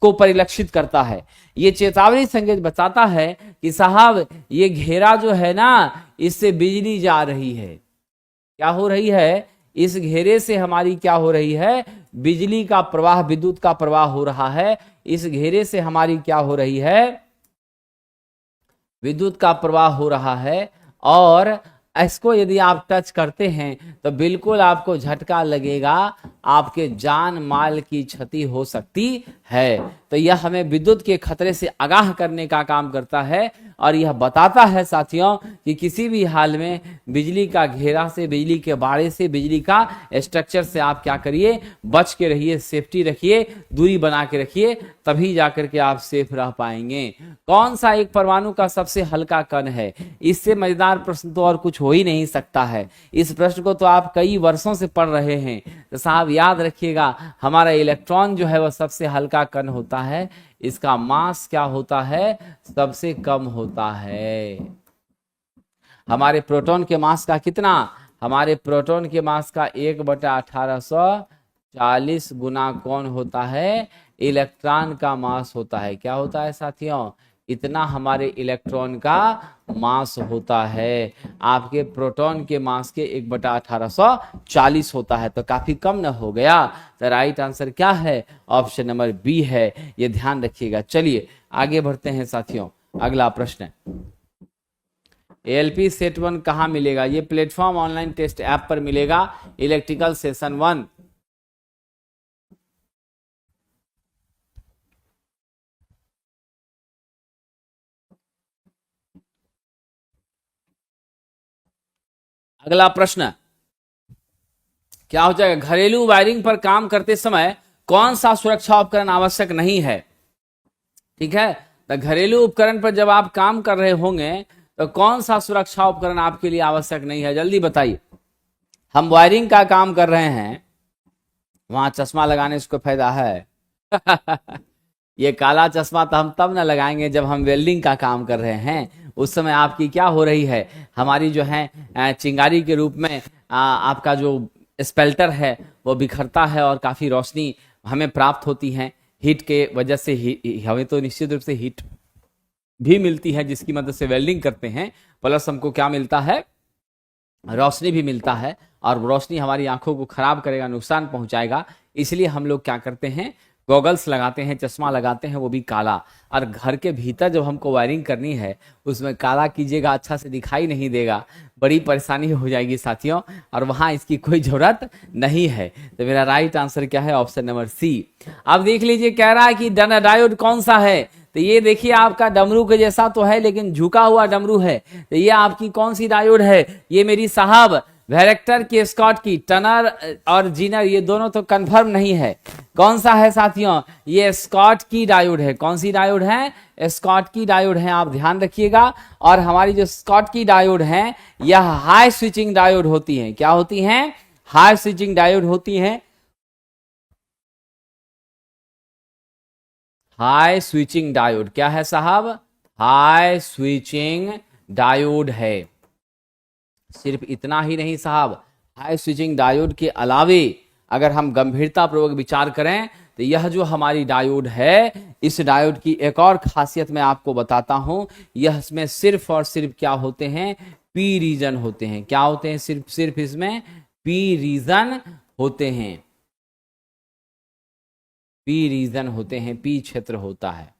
को परिलक्षित करता है। ये चेतावनी संकेत बताता है कि साहब ये घेरा जो है ना, इससे बिजली जा रही है। क्या हो रही है, इस घेरे से हमारी क्या हो रही है, बिजली का प्रवाह, विद्युत का प्रवाह हो रहा है। इस घेरे से हमारी क्या हो रही है, विद्युत का प्रवाह हो रहा है, और इसको यदि आप टच करते हैं तो बिल्कुल आपको झटका लगेगा, आपके जान माल की क्षति हो सकती है। तो यह हमें विद्युत के खतरे से आगाह करने का काम करता है, और यह बताता है साथियों कि किसी भी हाल में बिजली का घेरा से, बिजली के बाड़े से, बिजली का स्ट्रक्चर से आप क्या करिए, बच के रहिए, सेफ्टी रखिए, दूरी बना के रखिए, तभी जाकर के आप सेफ रह पाएंगे। कौन सा एक परमाणु का सबसे हल्का कण है, इससे मजेदार प्रश्न तो और कुछ हो ही नहीं सकता है। इस प्रश्न को तो आप कई वर्षों से पढ़ रहे हैं। तो साहब याद रखिएगा, हमारा इलेक्ट्रॉन जो है वह सबसे हल्का कण होता है, इसका मास क्या होता है, सबसे कम होता है। हमारे प्रोटॉन के मास का कितना, हमारे प्रोटॉन के मास का 1/1840 गुना कौन होता है, इलेक्ट्रॉन का मास होता है। क्या होता है साथियों, इतना हमारे इलेक्ट्रॉन का मास होता है। आपके प्रोटॉन के मास के 1/1840 होता है, तो काफी कम न हो गया। तो राइट आंसर क्या है, ऑप्शन नंबर बी है, ये ध्यान रखिएगा। चलिए आगे बढ़ते हैं साथियों। अगला प्रश्न, ALP सेट 1 कहां मिलेगा, ये प्लेटफॉर्म ऑनलाइन टेस्ट ऐप पर मिलेगा, इलेक्ट्रिकल सेशन 1। अगला प्रश्न क्या हो जाएगा, घरेलू वायरिंग पर काम करते समय कौन सा सुरक्षा उपकरण आवश्यक नहीं है। ठीक है, तो घरेलू उपकरण पर जब आप काम कर रहे होंगे तो कौन सा सुरक्षा उपकरण आपके लिए आवश्यक नहीं है, जल्दी बताइए। हम वायरिंग का काम कर रहे हैं, वहां चश्मा लगाने से कोई फायदा है ये काला चश्मा तो हम तब ना लगाएंगे जब हम वेल्डिंग का काम कर रहे हैं। उस समय आपकी क्या हो रही है, हमारी जो है चिंगारी के रूप में आपका जो स्पेल्टर है वो बिखरता है, और काफी रोशनी हमें प्राप्त होती है। हीट के वजह से हमें तो निश्चित रूप से हीट भी मिलती है, जिसकी मदद से वेल्डिंग करते हैं, प्लस हमको क्या मिलता है, रोशनी भी मिलता है, और रोशनी हमारी आंखों को खराब करेगा, नुकसान पहुंचाएगा। इसलिए हम लोग क्या करते हैं, गॉगल्स लगाते हैं, चश्मा लगाते हैं, वो भी काला। और घर के भीतर जब हमको वायरिंग करनी है उसमें काला कीजिएगा, अच्छा से दिखाई नहीं देगा, बड़ी परेशानी हो जाएगी साथियों, और वहां इसकी कोई जरूरत नहीं है। तो मेरा राइट आंसर क्या है, ऑप्शन नंबर सी। अब देख लीजिए, कह रहा है कि डायोड कौन सा है, तो ये देखिए आपका डमरू के जैसा तो है, लेकिन झुका हुआ डमरू है। तो ये आपकी कौन सी डायोड है, ये मेरी साहब वैरेक्टर की, स्कॉट की, टनर और जीनर ये दोनों तो कंफर्म नहीं है। कौन सा है साथियों? ये स्कॉट की डायोड है। कौन सी डायोड है? स्कॉट की डायोड है, आप ध्यान रखिएगा। और हमारी जो स्कॉट की डायोड है यह हाई स्विचिंग डायोड होती है। क्या होती हैं? हाई स्विचिंग डायोड होती हैं। हाई स्विचिंग डायोड क्या है साहब? हाई स्विचिंग डायोड है। सिर्फ इतना ही नहीं साहब, हाई स्विचिंग डायोड के अलावे अगर हम गंभीरता पूर्वक विचार करें तो यह जो हमारी डायोड है, इस डायोड की एक और खासियत मैं आपको बताता हूं। यह इसमें सिर्फ और सिर्फ क्या होते हैं? पी रीजन होते हैं। क्या होते हैं? सिर्फ इसमें पी रीजन होते हैं। पी रीजन होते हैं, पी क्षेत्र होता है।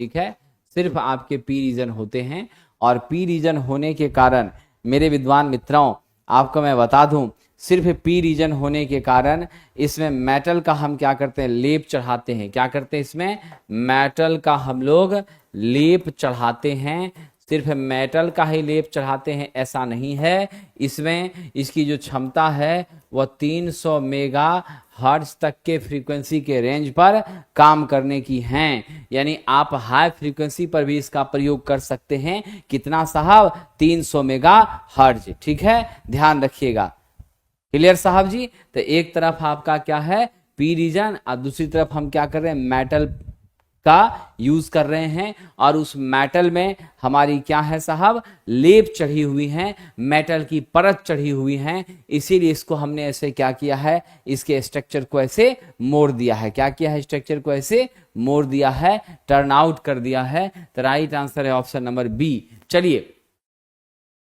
ठीक है, सिर्फ आपके पी रीजन होते हैं। और पी रीजन होने के कारण मेरे विद्वान मित्रों, आपको मैं बता दूं, सिर्फ पी रीजन होने के कारण इसमें मेटल का हम क्या करते हैं? लेप चढ़ाते हैं। क्या करते हैं? इसमें मेटल का हम लोग लेप चढ़ाते हैं। सिर्फ मेटल का ही लेप चढ़ाते हैं ऐसा नहीं है। इसमें इसकी जो क्षमता है वह 300 मेगा हर्ट्ज तक के फ्रीक्वेंसी के रेंज पर काम करने की हैं। यानी आप हाई फ्रीक्वेंसी पर भी इसका प्रयोग कर सकते हैं। कितना साहब? 300 मेगा हर्ट्ज। ठीक है, ध्यान रखिएगा। क्लियर साहब जी? तो एक तरफ आपका क्या है? पी रीजन, और दूसरी तरफ हम क्या कर रहे हैं? मेटल का यूज कर रहे हैं। और उस मेटल में हमारी क्या है साहब? लेप चढ़ी हुई है, मेटल की परत चढ़ी हुई है। इसीलिए इसको हमने ऐसे क्या किया है? इसके स्ट्रक्चर को ऐसे मोड़ दिया है। क्या किया है? स्ट्रक्चर को ऐसे मोड़ दिया है, टर्न आउट कर दिया है। तो राइट आंसर है ऑप्शन नंबर बी। चलिए,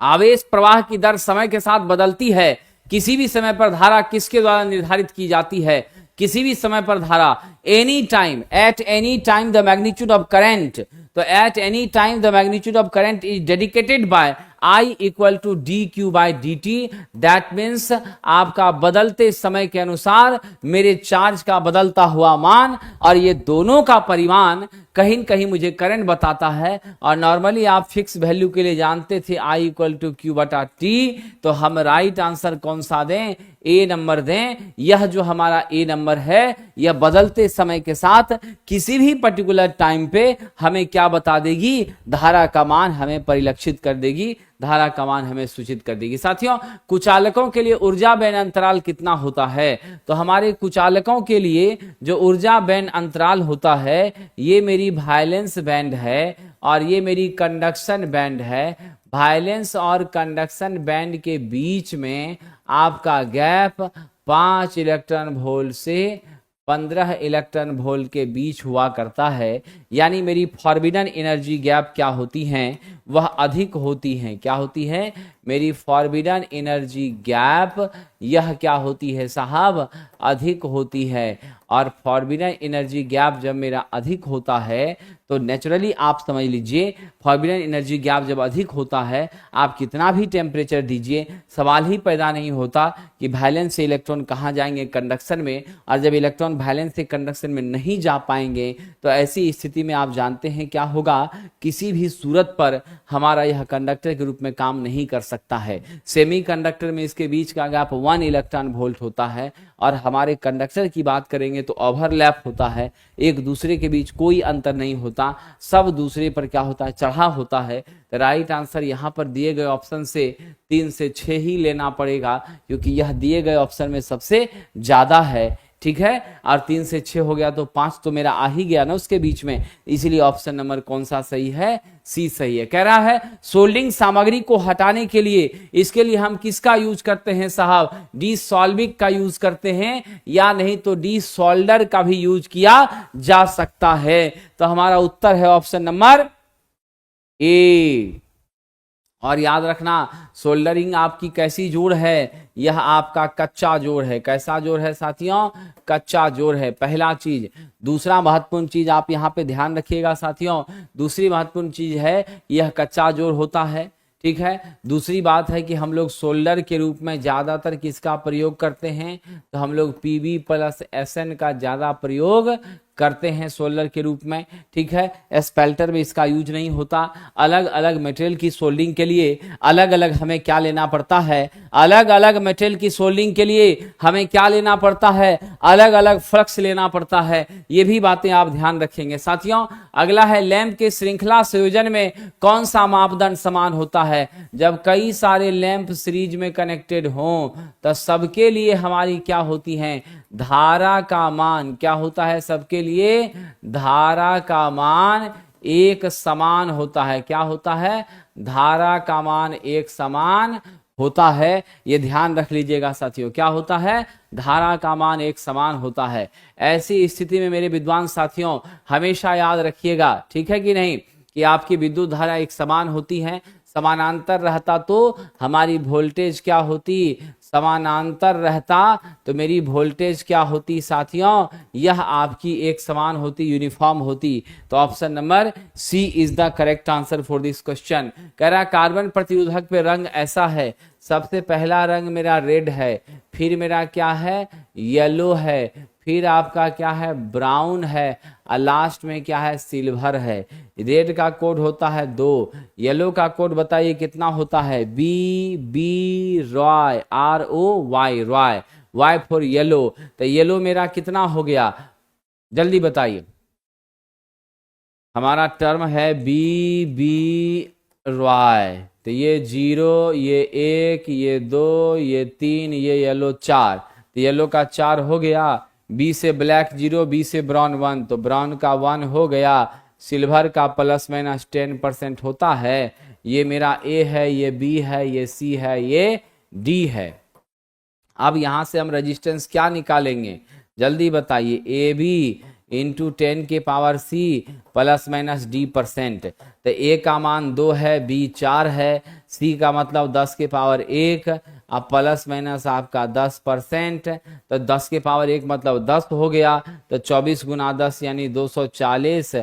आवेश प्रवाह की दर समय के साथ बदलती है। किसी भी समय पर धारा किसके द्वारा निर्धारित की जाती है? किसी भी समय पर धारा, any time, at any time the magnitude of current. तो at any time the magnitude of current is dedicated by I equal to D Q by D T. That means आपका बदलते समय के अनुसार मेरे चार्ज का बदलता हुआ मान, और ये दोनों का परिमाण कहीं न कहीं मुझे करंट बताता है। और नॉर्मली आप फिक्स वैल्यू के लिए जानते थे I इक्वल टू क्यू बटा टी। तो हम राइट आंसर कौन सा दें? ए नंबर दें। यह जो हमारा ए नंबर है यह बदलते समय के साथ किसी भी पर्टिकुलर टाइम पे हमें क्या बता देगी? धारा का मान हमें परिलक्षित कर देगी, धारा का मान हमें सूचित कर देगी। साथियों, कुचालकों के लिए ऊर्जा बैंड अंतराल कितना होता है? तो हमारे कुचालकों के लिए जो ऊर्जा बैंड अंतराल होता है, ये मेरी वायलेंस बैंड है और ये मेरी कंडक्शन बैंड है। वायलेंस और कंडक्शन बैंड के बीच में आपका गैप 5 इलेक्ट्रॉन वोल्ट से 15 इलेक्ट्रॉन वोल्ट के बीच हुआ करता है। यानी मेरी फॉरबिडन एनर्जी गैप क्या होती है? वह अधिक होती है। क्या होती है? मेरी फॉरबिडन एनर्जी गैप यह क्या होती है साहब? अधिक होती है। और फॉरबिडन एनर्जी गैप जब मेरा अधिक होता है तो नेचुरली आप समझ लीजिए, फॉरबिडन एनर्जी गैप जब अधिक होता है, आप कितना भी टेम्परेचर दीजिए, सवाल ही पैदा नहीं होता कि वैलेंस से इलेक्ट्रॉन कहाँ जाएंगे? कंडक्शन में। और जब इलेक्ट्रॉन वैलेंस से कंडक्शन में नहीं जा पाएंगे तो ऐसी स्थिति में आप जानते हैं क्या होगा? किसी भी सूरत पर हमारा यह कंडक्टर के रूप में काम नहीं कर सकता है। सेमी कंडक्टर में इसके बीच का गैप 1 इलेक्ट्रॉन वोल्ट होता है, और हमारे कंडक्टर की बात करेंगे तो ओवरलैप होता है, एक दूसरे के बीच कोई अंतर नहीं होता, सब दूसरे पर क्या होता है? चढ़ा होता है। तो राइट आंसर यहाँ पर दिए गए ऑप्शन से 3 से 6 ही लेना पड़ेगा, क्योंकि यह दिए गए ऑप्शन में सबसे ज्यादा है। ठीक है, और 3 से 6 हो गया तो 5 तो मेरा आ ही गया ना उसके बीच में। इसीलिए ऑप्शन नंबर कौन सा सही है? सी सही है। कह रहा है सोल्डिंग सामग्री को हटाने के लिए, इसके लिए हम किसका यूज करते हैं साहब? डिसॉल्विक का यूज करते हैं, या नहीं तो डिसोल्डर का भी यूज किया जा सकता है। तो हमारा उत्तर है ऑप्शन नंबर ए। और याद रखना, सोल्डरिंग आपकी कैसी जोड़ है? यह आपका कच्चा जोड़ है। कैसा जोड़ है साथियों? कच्चा जोड़ है, पहला चीज। दूसरा महत्वपूर्ण चीज आप यहाँ पे ध्यान रखिएगा साथियों, दूसरी महत्वपूर्ण चीज है यह कच्चा जोड़ होता है। ठीक है, दूसरी बात है कि हम लोग सोल्डर के रूप में ज्यादातर किसका प्रयोग करते हैं? तो हम लोग Pb+ SN का ज्यादा प्रयोग करते हैं सोल्डर के रूप में, ठीक है। स्पेल्टर में इसका यूज नहीं होता। अलग अलग मटेरियल की सोल्डिंग के लिए अलग अलग हमें क्या लेना पड़ता है, अलग अलग मटेरियल की सोल्डिंग के लिए हमें क्या लेना पड़ता है, अलग अलग फ्लक्स लेना पड़ता है। ये भी बातें आप ध्यान रखेंगे साथियों। अगला है लैंप के श्रृंखला संयोजन में कौन सा मापदंड समान होता है। जब कई सारे लैंप सीरीज में कनेक्टेड हों तो सबके लिए हमारी क्या होती है, धारा का मान क्या होता है, सबके लिए धारा का मान एक समान होता है। क्या होता है, धारा का मान एक समान होता है। ये ध्यान रख लीजिएगा साथियों, क्या होता है, धारा का मान एक समान होता है। ऐसी स्थिति में मेरे विद्वान साथियों हमेशा याद रखिएगा, ठीक है कि नहीं, कि आपकी विद्युत धारा एक समान होती है। समानांतर रहता तो हमारी वोल्टेज क्या होती, समानांतर रहता तो मेरी वोल्टेज क्या होती साथियों, यह आपकी एक समान होती, यूनिफॉर्म होती। तो option number C is the correct answer for this question. कह रहा कार्बन प्रतिरोधक पे रंग ऐसा है, सबसे पहला रंग मेरा रेड है, फिर मेरा क्या है, येलो है, फिर आपका क्या है, ब्राउन है, और लास्ट में क्या है, सिल्वर है। रेड का कोड होता है 2, येलो का कोड बताइए कितना होता है, B Roy, ROY Roy, Y for yellow. तो येलो मेरा कितना हो गया, जल्दी बताइए। हमारा टर्म है बी रॉय, तो ये 0, ये 1, ये 2, ये 3, ये येलो 4, तो येलो का 4 हो गया। बी से ब्लैक 0, बी से ब्राउन 1, तो ब्राउन का 1 हो गया। सिल्वर का ±10% होता है। ये मेरा ए है, ये बी है, ये सी है, ये डी है। अब यहां से हम रेजिस्टेंस क्या निकालेंगे, जल्दी बताइए। ए बी इंटू 10 के पावर सी ±D%। तो ए का मान 2 है, बी 4 है, सी का मतलब 10 के पावर 1, अब प्लस माइनस आपका 10%, तो 10 के पावर 1 मतलब 10 हो गया। तो 24 गुना 10 यानी 240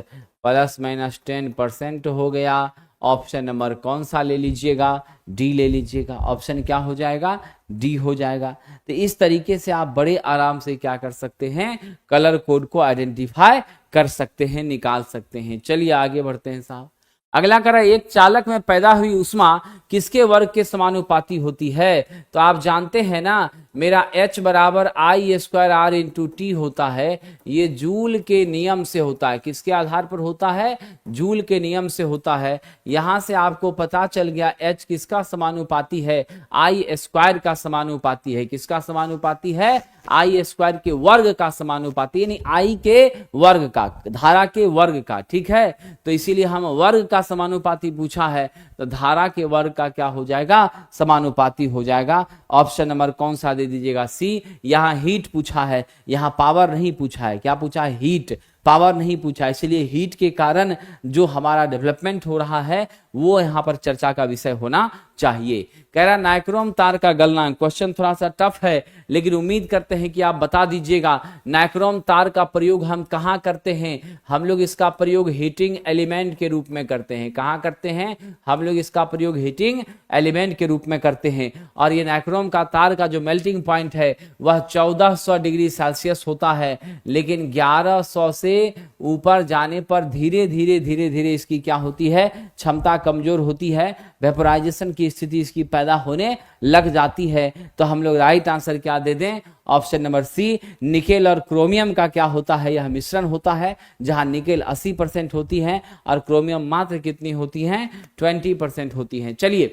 ±10% हो गया। ऑप्शन नंबर कौन सा ले लीजिएगा, डी ले लीजिएगा। ऑप्शन क्या हो जाएगा, डी हो जाएगा। तो इस तरीके से आप बड़े आराम से क्या कर सकते हैं, कलर कोड को आइडेंटिफाई कर सकते हैं, निकाल सकते हैं। चलिए आगे बढ़ते हैं साहब। अगला करा, एक चालक में पैदा हुई उष्मा किसके वर्ग के समानुपाती होती है। तो आप जानते हैं ना, मेरा H बराबर I² R इंटू टी होता है। ये जूल के नियम से होता है। किसके आधार पर होता है, जूल के नियम से होता है। यहां से आपको पता चल गया H किसका समानुपाती है, I² का समानुपाती है। किसका समानुपाती है, I² के वर्ग का समानुपाती, यानी I के वर्ग का, धारा के वर्ग का, ठीक है। तो इसीलिए हम वर्ग का समानुपाती पूछा है, तो धारा के वर्ग का क्या हो जाएगा, समानुपाती हो जाएगा। ऑप्शन नंबर कौन सा दे दीजिएगा, सी। यहां हीट पूछा है, यहां पावर नहीं पूछा है। क्या पूछा है, हीट, पावर नहीं पूछा। इसलिए हीट के कारण जो हमारा डेवलपमेंट हो रहा है वो यहां पर चर्चा का विषय होना चाहिए। कह रहा नाइक्रोम तार का गलनांक, क्वेश्चन थोड़ा सा टफ है लेकिन उम्मीद करते हैं कि आप बता दीजिएगा। नाइक्रोम तार का प्रयोग हम कहां करते हैं, हम लोग इसका प्रयोग हीटिंग एलिमेंट के रूप में करते हैं। कहां करते हैं, हम लोग इसका प्रयोग हीटिंग एलिमेंट के रूप में करते हैं। और ये नाइक्रोम का तार का जो मेल्टिंग पॉइंट है वह 1400 डिग्री सेल्सियस होता है, लेकिन 1100 से ऊपर जाने पर धीरे धीरे इसकी क्या होती है, क्षमता कमजोर होती है, वेपोराइजेशन की स्थिति इसकी पैदा होने लग जाती है। तो हम लोग राइट आंसर क्या दे दें, ऑप्शन नंबर सी। निकेल और क्रोमियम का क्या होता है, यह मिश्रण होता है, जहां निकेल 80% होती है और क्रोमियम मात्र कितनी होती है, 20% होती है। चलिए,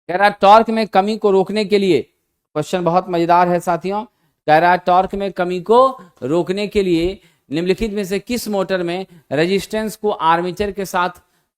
कह रहा टॉर्क में कमी को रोकने के लिए, क्वेश्चन बहुत मजेदार है साथियों। कह रहा टॉर्क में कमी को रोकने के लिए निम्नलिखित में से किस मोटर में रेजिस्टेंस को आर्मेचर के साथ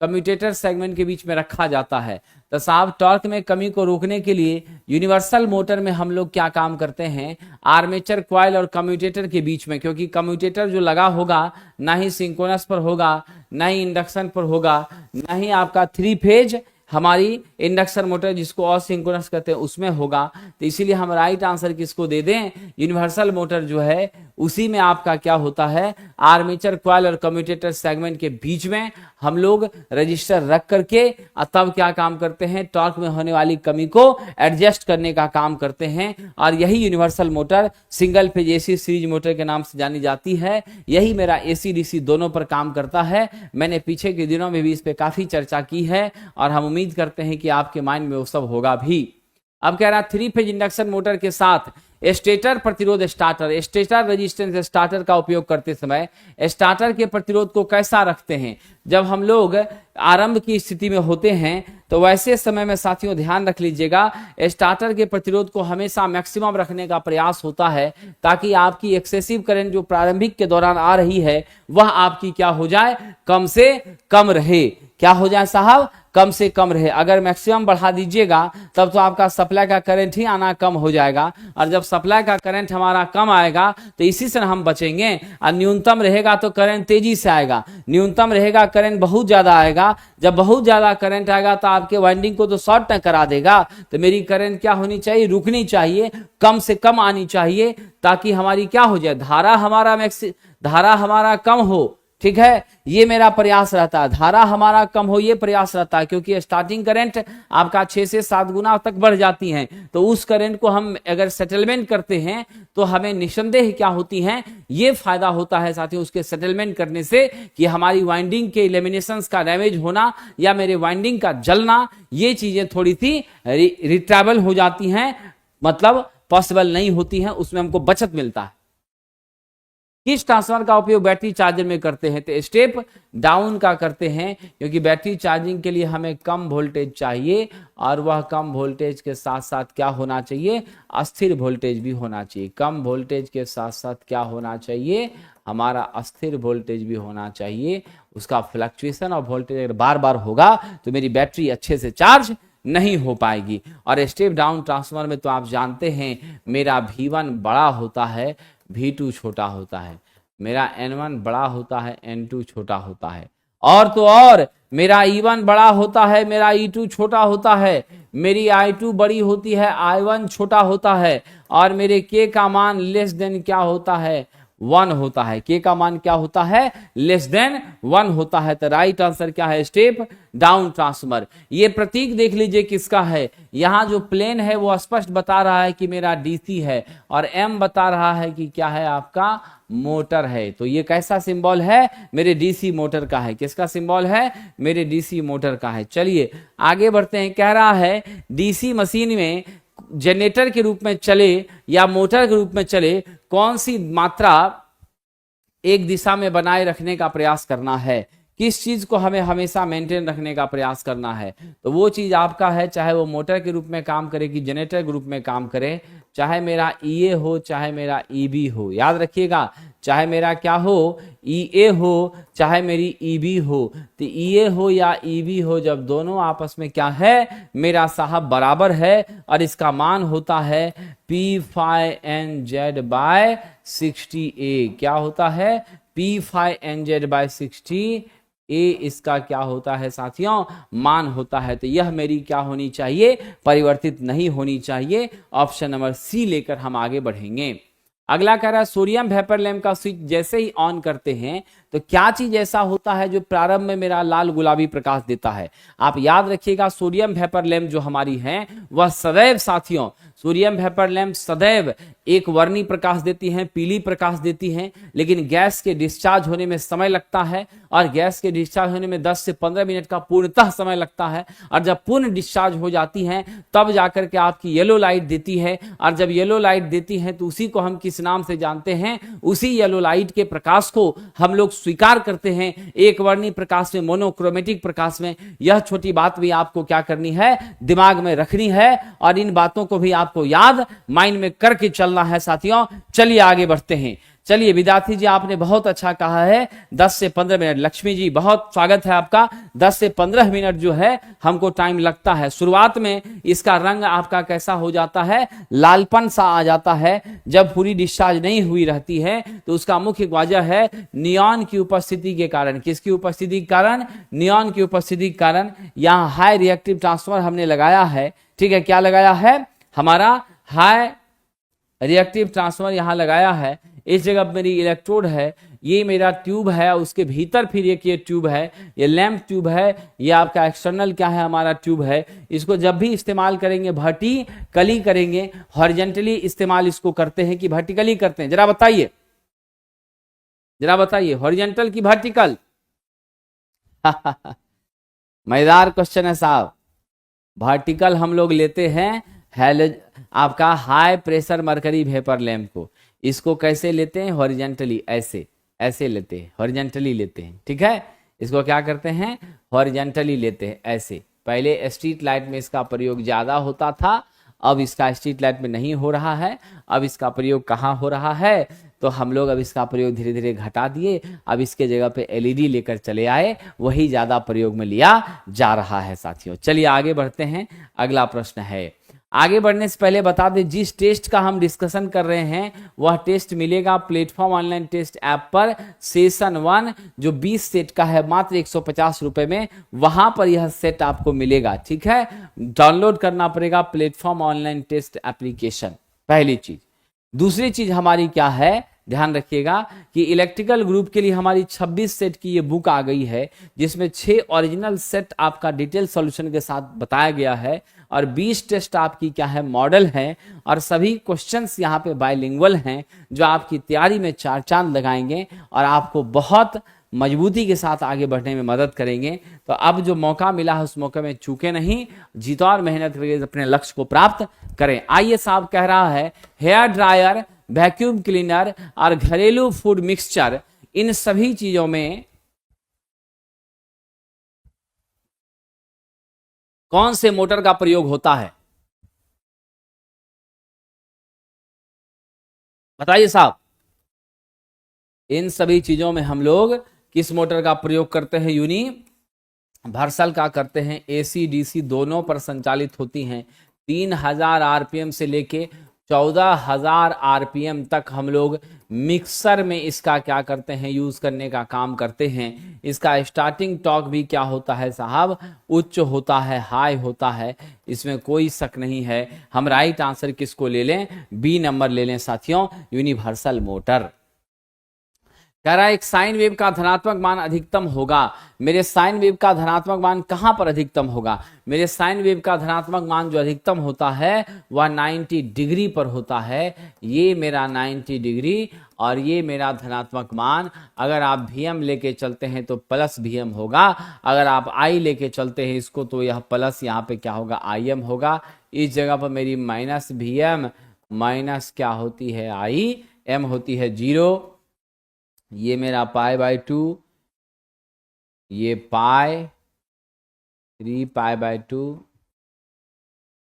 कम्यूटेटर सेगमेंट के बीच में रखा जाता है। तो साहब टॉर्क में कमी को रोकने के लिए यूनिवर्सल मोटर में हम लोग क्या काम करते हैं, आर्मेचर कॉइल और कम्यूटेटर के बीच में, क्योंकि कम्यूटेटर जो लगा होगा ना ही सिंक्रोनस पर होगा, ना ही इंडक्शन पर होगा, ना ही आपका 3 फेज हमारी इंडक्शन मोटर जिसको असिंक्रोनस कहते हैं उसमें होगा। तो इसीलिए हम राइट आंसर किसको दे दें, यूनिवर्सल मोटर जो है उसी में आपका क्या होता है, आर्मेचर कॉइल और कम्यूटेटर सेगमेंट के बीच में हम लोग रजिस्टर रख करके तब क्या काम करते हैं, टॉर्क में होने वाली कमी को एडजस्ट करने का काम करते हैं। और यही universal motor single phase AC series motor के नाम से जानी जाती है। यही मेरा एसी डीसी दोनों पर काम करता है। मैंने पीछे के दिनों में भी इस पे काफी चर्चा की है और हम उम्मीद करते हैं कि आपके माइंड में वो सब होगा भी। अब कह रहा 3 फेज इंडक्शन मोटर के साथ स्टेटर प्रतिरोध स्टार्टर, स्टेटर रेजिस्टेंस स्टार्टर का उपयोग करते समय स्टार्टर के प्रतिरोध को कैसा रखते हैं। जब हम लोग आरंभ की स्थिति में होते हैं तो वैसे समय में साथियों ध्यान रख लीजिएगा, स्टार्टर के प्रतिरोध को हमेशा मैक्सिमम रखने का प्रयास होता है ताकि आपकी एक्सेसिव करंट जो प्रारंभिक के दौरान आ रही है वह आपकी क्या हो जाए, कम से कम रहे। क्या हो जाए साहब, कम से कम रहे। अगर मैक्सिमम बढ़ा दीजिएगा तब तो आपका सप्लाई का करंट ही आना कम हो जाएगा, और जब सप्लाई का करंट हमारा कम आएगा तो इसी से हम बचेंगे। और न्यूनतम रहेगा तो करंट तेजी से आएगा, न्यूनतम रहेगा करंट बहुत ज्यादा आएगा। जब बहुत ज्यादा करंट आएगा तो आपके वाइंडिंग को तो शॉर्ट न करा देगा। तो मेरी करंट क्या होनी चाहिए, रुकनी चाहिए, कम से कम आनी चाहिए ताकि हमारी क्या हो जाए, धारा हमारा कम हो। ठीक है, ये मेरा प्रयास रहता है, धारा हमारा कम हो ये प्रयास रहता है, क्योंकि स्टार्टिंग करंट आपका 6 से 7 गुना तक बढ़ जाती है। तो उस करंट को हम अगर सेटलमेंट करते हैं तो हमें निसंदेह क्या होती है, ये फायदा होता है साथियों उसके सेटलमेंट करने से कि हमारी वाइंडिंग के लेमिनेशंस का डैमेज होना या मेरे वाइंडिंग का जलना, ये चीजें थोड़ी सी रिट्रेबल हो जाती हैं, मतलब पॉसिबल नहीं होती हैं, उसमें हमको बचत मिलता है। किस ट्रांसफार्मर का उपयोग बैटरी चार्जर में करते हैं, तो स्टेप डाउन का करते हैं, क्योंकि बैटरी चार्जिंग के लिए हमें कम वोल्टेज चाहिए और वह कम वोल्टेज के साथ साथ क्या होना चाहिए, अस्थिर वोल्टेज भी होना चाहिए। कम वोल्टेज के साथ साथ क्या होना चाहिए, हमारा अस्थिर वोल्टेज भी होना चाहिए। उसका फ्लक्चुएशन और वोल्टेज अगर बार बार होगा तो मेरी बैटरी अच्छे से चार्ज नहीं हो पाएगी। और स्टेप डाउन ट्रांसफार्मर में तो आप जानते हैं मेरा V1 बड़ा होता है, V2 छोटा होता है, मेरा N1 बड़ा होता है, N2 छोटा होता है, और तो और मेरा E1 बड़ा होता है, मेरा E2 छोटा होता है, मेरी I2 बड़ी होती है, I1 छोटा होता है, और मेरे K का मान लेस देन क्या होता है, 1 होता है। K का मान क्या होता है, लेस देन 1 होता है। तो राइट आंसर क्या है, स्टेप डाउन ट्रांसफार्मर। ये प्रतीक देख लीजिए किसका है, यहाँ जो प्लेन है वो स्पष्ट बता रहा है कि मेरा डीसी है, और M बता रहा है कि क्या है, आपका मोटर है। तो ये कैसा सिंबल है, मेरे डीसी मोटर का है। किसका सिंबल है, मेरे डीसी मोटर का है। चलिए आगे बढ़ते हैं। कह रहा है डीसी मशीन में जनरेटर के रूप में चले या मोटर के रूप में चले, कौन सी मात्रा एक दिशा में बनाए रखने का प्रयास करना है, किस चीज को हमें हमेशा मेंटेन रखने का प्रयास करना है। तो वो चीज आपका है, चाहे वो मोटर के रूप में काम करे कि जनरेटर के रूप में काम करे, चाहे मेरा EA हो चाहे मेरा EB हो, याद रखिएगा, चाहे मेरा क्या हो, EA हो चाहे मेरी EB हो। तो EA हो या EB हो, जब दोनों आपस में क्या है, मेरा साहब बराबर है, और इसका मान होता है P∅NZ/60A। क्या होता है, P∅NZ/60A इसका क्या होता है साथियों, मान होता है। तो यह मेरी क्या होनी चाहिए, परिवर्तित नहीं होनी चाहिए। ऑप्शन नंबर C लेकर हम आगे बढ़ेंगे। अगला कह रहा है सोडियम वेपर लैंप का स्विच जैसे ही ऑन करते हैं तो क्या चीज ऐसा होता है जो प्रारंभ में मेरा लाल गुलाबी प्रकाश देता है। आप याद रखिएगा, सोडियम वेपर लैंप जो हमारी है वह सदैव साथियों, सोडियम वेपर लैंप सदैव एक वर्णी प्रकाश देती हैं, पीली प्रकाश देती हैं, लेकिन गैस के डिस्चार्ज होने में समय लगता है, और गैस के डिस्चार्ज होने में 10 से 15 मिनट का पूर्णतः समय लगता है। और जब पूर्ण डिस्चार्ज हो जाती हैं तब जाकर के आपकी येलो लाइट देती है, और जब येलो लाइट देती है तो उसी को हम किस नाम से जानते हैं, उसी येलो लाइट के प्रकाश को हम लोग स्वीकार करते हैं एक वर्णी प्रकाश में, मोनोक्रोमेटिक प्रकाश में। यह छोटी बात भी आपको क्या करनी है, दिमाग में रखनी है, और इन बातों को भी आपको याद माइंड में करके चलना है साथियों। चलिए आगे बढ़ते हैं। चलिए विद्यार्थी जी, आपने बहुत अच्छा कहा है 10 से 15 मिनट। लक्ष्मी जी बहुत स्वागत है आपका। 10 से 15 मिनट जो है हमको टाइम लगता है। शुरुआत में इसका रंग आपका कैसा हो जाता है, लालपन सा आ जाता है। जब पूरी डिस्चार्ज नहीं हुई रहती है तो उसका मुख्य वजह है नियॉन की उपस्थिति के कारण। किसकी उपस्थिति के कारण, नियॉन की उपस्थिति के कारण। यहाँ हाई रिएक्टिव ट्रांसफार्मर हमने लगाया है, ठीक है, क्या लगाया है, हमारा हाई रिएक्टिव ट्रांसफार्मर यहां लगाया है। इस जगह पर मेरी इलेक्ट्रोड है, ये मेरा ट्यूब है, उसके भीतर फिर एक ये ट्यूब है, ये लैंप ट्यूब है, ये आपका एक्सटर्नल क्या है, हमारा ट्यूब है। इसको जब भी इस्तेमाल करेंगे वर्टिकली करेंगे, हॉरिजॉन्टली इस्तेमाल इसको करते हैं कि वर्टिकली करते हैं, जरा बताइए, जरा बताइए, हॉरिजॉन्टल की वर्टिकल? मजेदार क्वेश्चन है साहब। वर्टिकल हम लोग लेते हैं आपका high pressure mercury vapour lamp को, इसको कैसे लेते हैं, हॉरिजॉन्टली, ऐसे ऐसे लेते हैं, हॉरिजॉन्टली लेते हैं, ठीक है। इसको क्या करते हैं, हॉरिजॉन्टली लेते हैं ऐसे। पहले स्ट्रीट लाइट में इसका प्रयोग ज्यादा होता था, अब इसका स्ट्रीट लाइट में नहीं हो रहा है। अब इसका प्रयोग कहाँ हो रहा है, तो हम लोग अब इसका प्रयोग धीरे धीरे घटा दिए, अब इसके जगह पे एलईडी लेकर चले आए, वही ज्यादा प्रयोग में लिया जा रहा है साथियों। चलिए आगे बढ़ते हैं, अगला प्रश्न है। आगे बढ़ने से पहले बता दें, जिस टेस्ट का हम डिस्कशन कर रहे हैं वह टेस्ट मिलेगा प्लेटफॉर्म ऑनलाइन टेस्ट ऐप पर, सेशन 1 जो 20 सेट का है, मात्र 150 रुपए में, वहां पर यह सेट आपको मिलेगा, ठीक है। डाउनलोड करना पड़ेगा प्लेटफॉर्म ऑनलाइन टेस्ट एप्लीकेशन, पहली चीज। दूसरी चीज हमारी क्या है, ध्यान रखिएगा कि इलेक्ट्रिकल ग्रुप के लिए हमारी 26 सेट की ये बुक आ गई है, जिसमें 6 ओरिजिनल सेट आपका डिटेल सॉल्यूशन के साथ बताया गया है, और 20 टेस्ट आपकी क्या है, मॉडल है, और सभी क्वेश्चंस यहाँ पे बाइलिंगुअल हैं, जो आपकी तैयारी में 4 चांद लगाएंगे और आपको बहुत मजबूती के साथ आगे बढ़ने में मदद करेंगे। तो अब जो मौका मिला है उस मौके में चूके नहीं, जीतो और मेहनत करके अपने लक्ष्य को प्राप्त करें। आइए साहब कह रहा है, हेयर ड्रायर, वैक्यूम क्लीनर और घरेलू फूड मिक्सचर, इन सभी चीजों में कौन से मोटर का प्रयोग होता है, बताइए साहब। इन सभी चीजों में हम लोग किस मोटर का प्रयोग करते हैं, यूनिवर्सल का करते हैं। एसी डीसी दोनों पर संचालित होती हैं। 3000 आरपीएम से लेके 14,000 आरपीएम तक हम लोग मिक्सर में इसका क्या करते हैं, यूज करने का काम करते हैं। इसका स्टार्टिंग टॉर्क भी क्या होता है साहब, उच्च होता है, हाई होता है, इसमें कोई शक नहीं है। हम राइट आंसर किसको ले लें, बी नंबर ले लें साथियों, यूनिवर्सल मोटर। कह रहा है एक साइन वेव का धनात्मक मान अधिकतम होगा। मेरे साइन वेव का धनात्मक मान कहां पर अधिकतम होगा, मेरे साइन वेव का धनात्मक मान जो अधिकतम होता है वह 90 डिग्री पर होता है। ये मेरा 90 डिग्री और ये मेरा धनात्मक मान। अगर आप Vm लेके चलते हैं तो प्लस Vm होगा, अगर आप I लेके चलते हैं इसको तो यह प्लस यहाँ पे क्या होगा, Im होगा। इस जगह पर मेरी माइनस Vm माइनस क्या होती है, Im होती है 0। ये मेरा π/2, ये पाई 3π/2,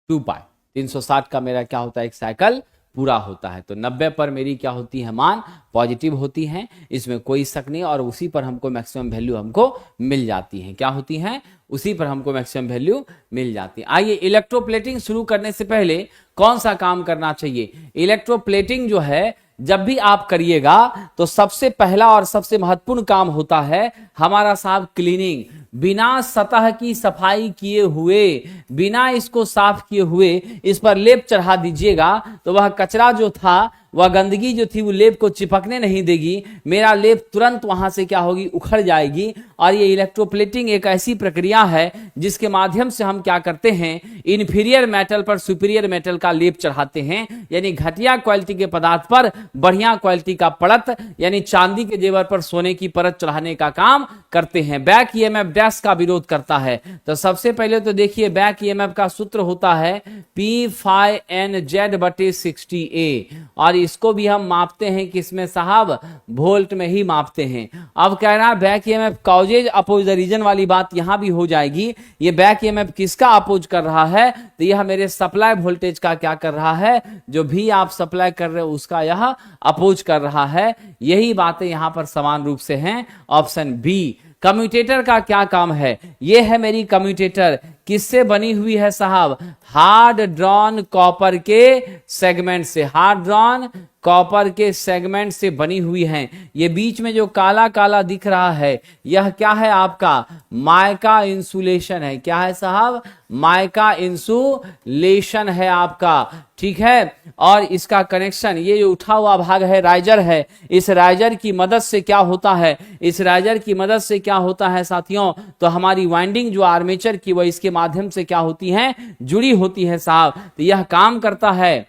2π, 360 का मेरा क्या होता है, एक साइकिल पूरा होता है। तो 90 पर मेरी क्या होती है, मान पॉजिटिव होती हैं, इसमें कोई शक नहीं। और उसी पर हमको मैक्सिमम वैल्यू हमको मिल जाती है, क्या होती हैं, उसी पर हमको मैक्सिमम वैल्यू मिल जाती है। आइए इलेक्ट्रोप्लेटिंग शुरू करने से पहले कौन सा काम करना चाहिए। इलेक्ट्रोप्लेटिंग जो है जब भी आप करिएगा तो सबसे पहला और सबसे महत्वपूर्ण काम होता है हमारा साहब क्लीनिंग। बिना सतह की सफाई किए हुए, बिना इसको साफ किए हुए इस पर लेप चढ़ा दीजिएगा तो वह कचरा जो था, वह गंदगी जो थी वो लेप को चिपकने नहीं देगी। मेरा लेप तुरंत वहां से क्या होगी, उखड़ जाएगी। और ये इलेक्ट्रोप्लेटिंग एक ऐसी प्रक्रिया है जिसके माध्यम से हम क्या करते हैं, इन्फीरियर मेटल पर सुपीरियर मेटल का लेप चढ़ाते हैं, यानी घटिया क्वालिटी के पदार्थ पर बढ़िया क्वालिटी का परत, यानी चांदी के जेवर पर सोने की परत चढ़ाने का काम करते हैं। बैक ईएमएफ डैश का विरोध करता है। तो सबसे पहले तो देखिए बैक ईएमएफ का सूत्र होता है P∅NZ/60A, और इसको भी हम मापते हैं किसमें साहब, वोल्ट में ही मापते हैं। अब कह रहा है back EMF causes oppose the reason वाली बात यहां भी हो जाएगी। ये बैक ईएमएफ किसका अपोज कर रहा है, तो यह मेरे सप्लाई वोल्टेज का क्या कर रहा है, जो भी आप सप्लाई कर रहे हो उसका यह अपोज कर रहा है। यही बातें यहां पर समान रूप से हैं। Option B. कम्यूटेटर का क्या काम है, ये है मेरी कम्यूटेटर। किससे बनी हुई है साहब? हार्ड ड्रॉन कॉपर के सेगमेंट से, हार्ड ड्रॉन कॉपर के सेगमेंट से बनी हुई हैं। ये बीच में जो काला काला दिख रहा है यह क्या है? आपका माइका इंसुलेशन है। क्या है साहब? माइका इंसुलेशन है आपका, ठीक है। और इसका कनेक्शन, ये जो उठा हुआ भाग है राइजर है, इस राइजर की मदद से क्या होता है? इस राइजर की मदद से क्या होता है साथियों? तो हमारी वाइंडिंग जो आर्मेचर की, वह इसके माध्यम से क्या होती है? जुड़ी होती है साहब। तो यह काम करता है।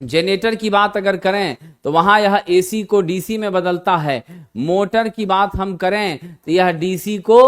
जनरेटर की बात अगर करें तो वहां यह एसी को डीसी में बदलता है। मोटर की बात हम करें तो यह डीसी को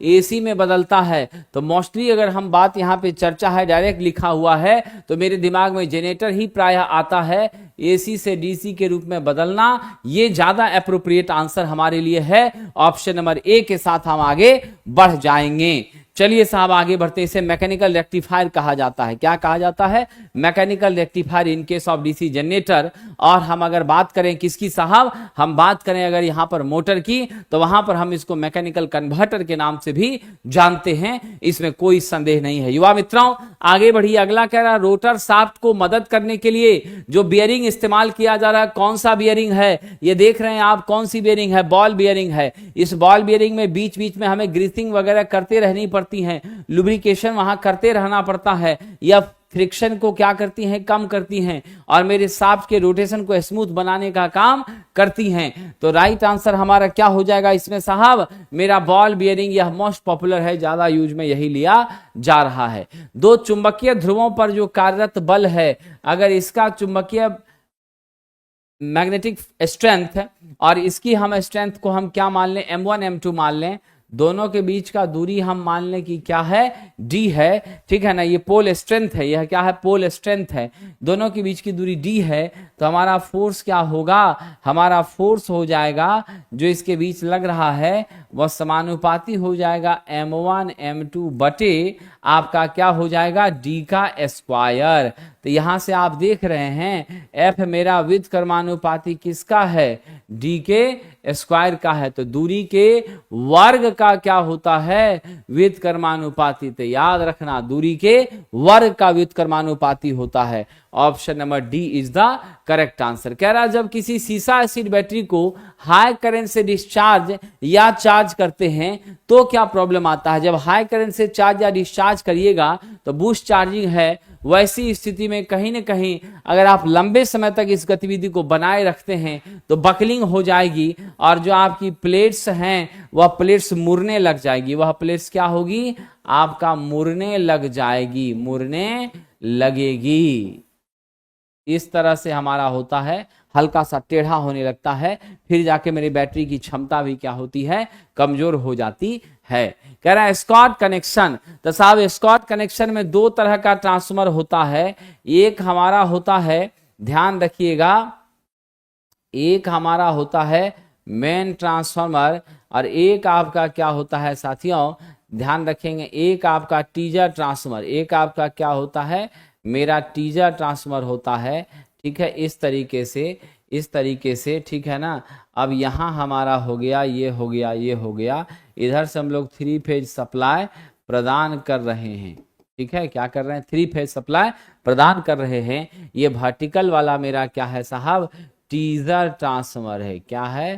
एसी में बदलता है। तो मोस्टली अगर हम बात यहां पे चर्चा है, डायरेक्ट लिखा हुआ है, तो मेरे दिमाग में जनरेटर ही प्रायः आता है। एसी से डीसी के रूप में बदलना, ये ज्यादा अप्रोप्रिएट आंसर हमारे लिए है। ऑप्शन नंबर ए के साथ हम आगे बढ़ जाएंगे। चलिए साहब आगे बढ़ते हैं। इसे मैकेनिकल रेक्टिफायर कहा जाता है। क्या कहा जाता है? Mechanical rectifier in case of DC generator. और हम अगर बात करें किसकी साहब? हम बात करें अगर यहां पर मोटर की, तो वहां पर हम इसको मैकेनिकल कन्वर्टर के नाम से भी जानते हैं, इसमें कोई संदेह नहीं है। युवा मित्रों आगे बढ़िए। अगला कह रहा है रोटर शाफ्ट को मदद करने के लिए जो बियरिंग इस्तेमाल किया जा रहा है, कौन सा बियरिंग है? ये देख रहे हैं आप, कौन सी बियरिंग है? बॉल बियरिंग है। इस बॉल बियरिंग में बीच बीच में हमें ग्रीसिंग वगैरह करते रहनी पड़ती हैं, लुब्रिकेशन वहां करते रहना पड़ता है। या फ्रिक्शन को क्या करती हैं? कम करती हैं, और मेरे शाफ्ट के रोटेशन को स्मूथ बनाने का काम करती हैं। तो राइट आंसर हमारा क्या हो जाएगा इसमें साहब? मेरा बॉल बियरिंग, यह मोस्ट पॉपुलर है, ज्यादा यूज में यही लिया जा रहा है। दो चुंबकीय ध्रुवों पर जो कार्यरत बल है, अगर इसका चुंबकीय मैग्नेटिक स्ट्रेंथ और इसकी हम स्ट्रेंथ को हम क्या मान लें? M1 M2 मान लें। दोनों के बीच का दूरी हम मान लें कि क्या है? d है, ठीक है ना। ये पोल स्ट्रेंथ है, यह क्या है? पोल स्ट्रेंथ है। दोनों के बीच की दूरी d है, तो हमारा फोर्स क्या होगा? हमारा फोर्स हो जाएगा जो इसके बीच लग रहा है वह समानुपाती हो जाएगा M1 M2 बटे आपका क्या हो जाएगा? d का स्क्वायर। तो यहां से आप देख रहे हैं F मेरा विद कर्मानुपाती किसका है? d के स्क्वायर का है। तो दूरी के वर्ग का क्या होता है? विद कर्मानुपाती। तो याद रखना दूरी के वर्ग का विद कर्मानुपाती होता है। Option number D is the correct answer. कह रहा जब किसी सीसा एसिड बैटरी को हाई करंट से डिस्चार्ज या चार्ज करते हैं तो क्या प्रॉब्लम आता है? जब हाई करंट से चार्ज या डिस्चार्ज करिएगा तो बूस्ट चार्जिंग है, वैसी स्थिति में कहीं ना कहीं अगर आप लंबे समय तक इस गतिविधि को बनाए रखते हैं तो बकलिंग हो जाएगी, और जो आपकी प्लेट्स हैं वह प्लेट्स मुड़ने लग जाएगी। वह प्लेट्स क्या होगी? आपका मुड़ने लग जाएगी, मुड़ने लगेगी। इस तरह से हमारा होता है, हल्का सा टेढ़ा होने लगता है, फिर जाके मेरी बैटरी की क्षमता भी क्या होती है? कमजोर हो जाती है। कह रहा है स्कॉट कनेक्शन। तो साहब स्कॉट कनेक्शन में दो तरह का ट्रांसफार्मर होता है। एक हमारा होता है, ध्यान रखिएगा, एक हमारा होता है मेन ट्रांसफार्मर, और एक आपका क्या होता है साथियों? ध्यान रखेंगे, एक आपका टीजर ट्रांसफार्मर। एक आपका क्या होता है? मेरा टीजर ट्रांसफार्मर होता है, ठीक है। इस तरीके से, ठीक है ना। अब यहां हमारा हो गया, ये हो गया, ये हो गया। इधर से हम लोग 3 फेज सप्लाई प्रदान कर रहे हैं, ठीक है। क्या कर रहे हैं? 3 फेज सप्लाई प्रदान कर रहे हैं। ये वर्टिकल वाला मेरा क्या है साहब? टीजर ट्रांसफार्मर है। क्या है?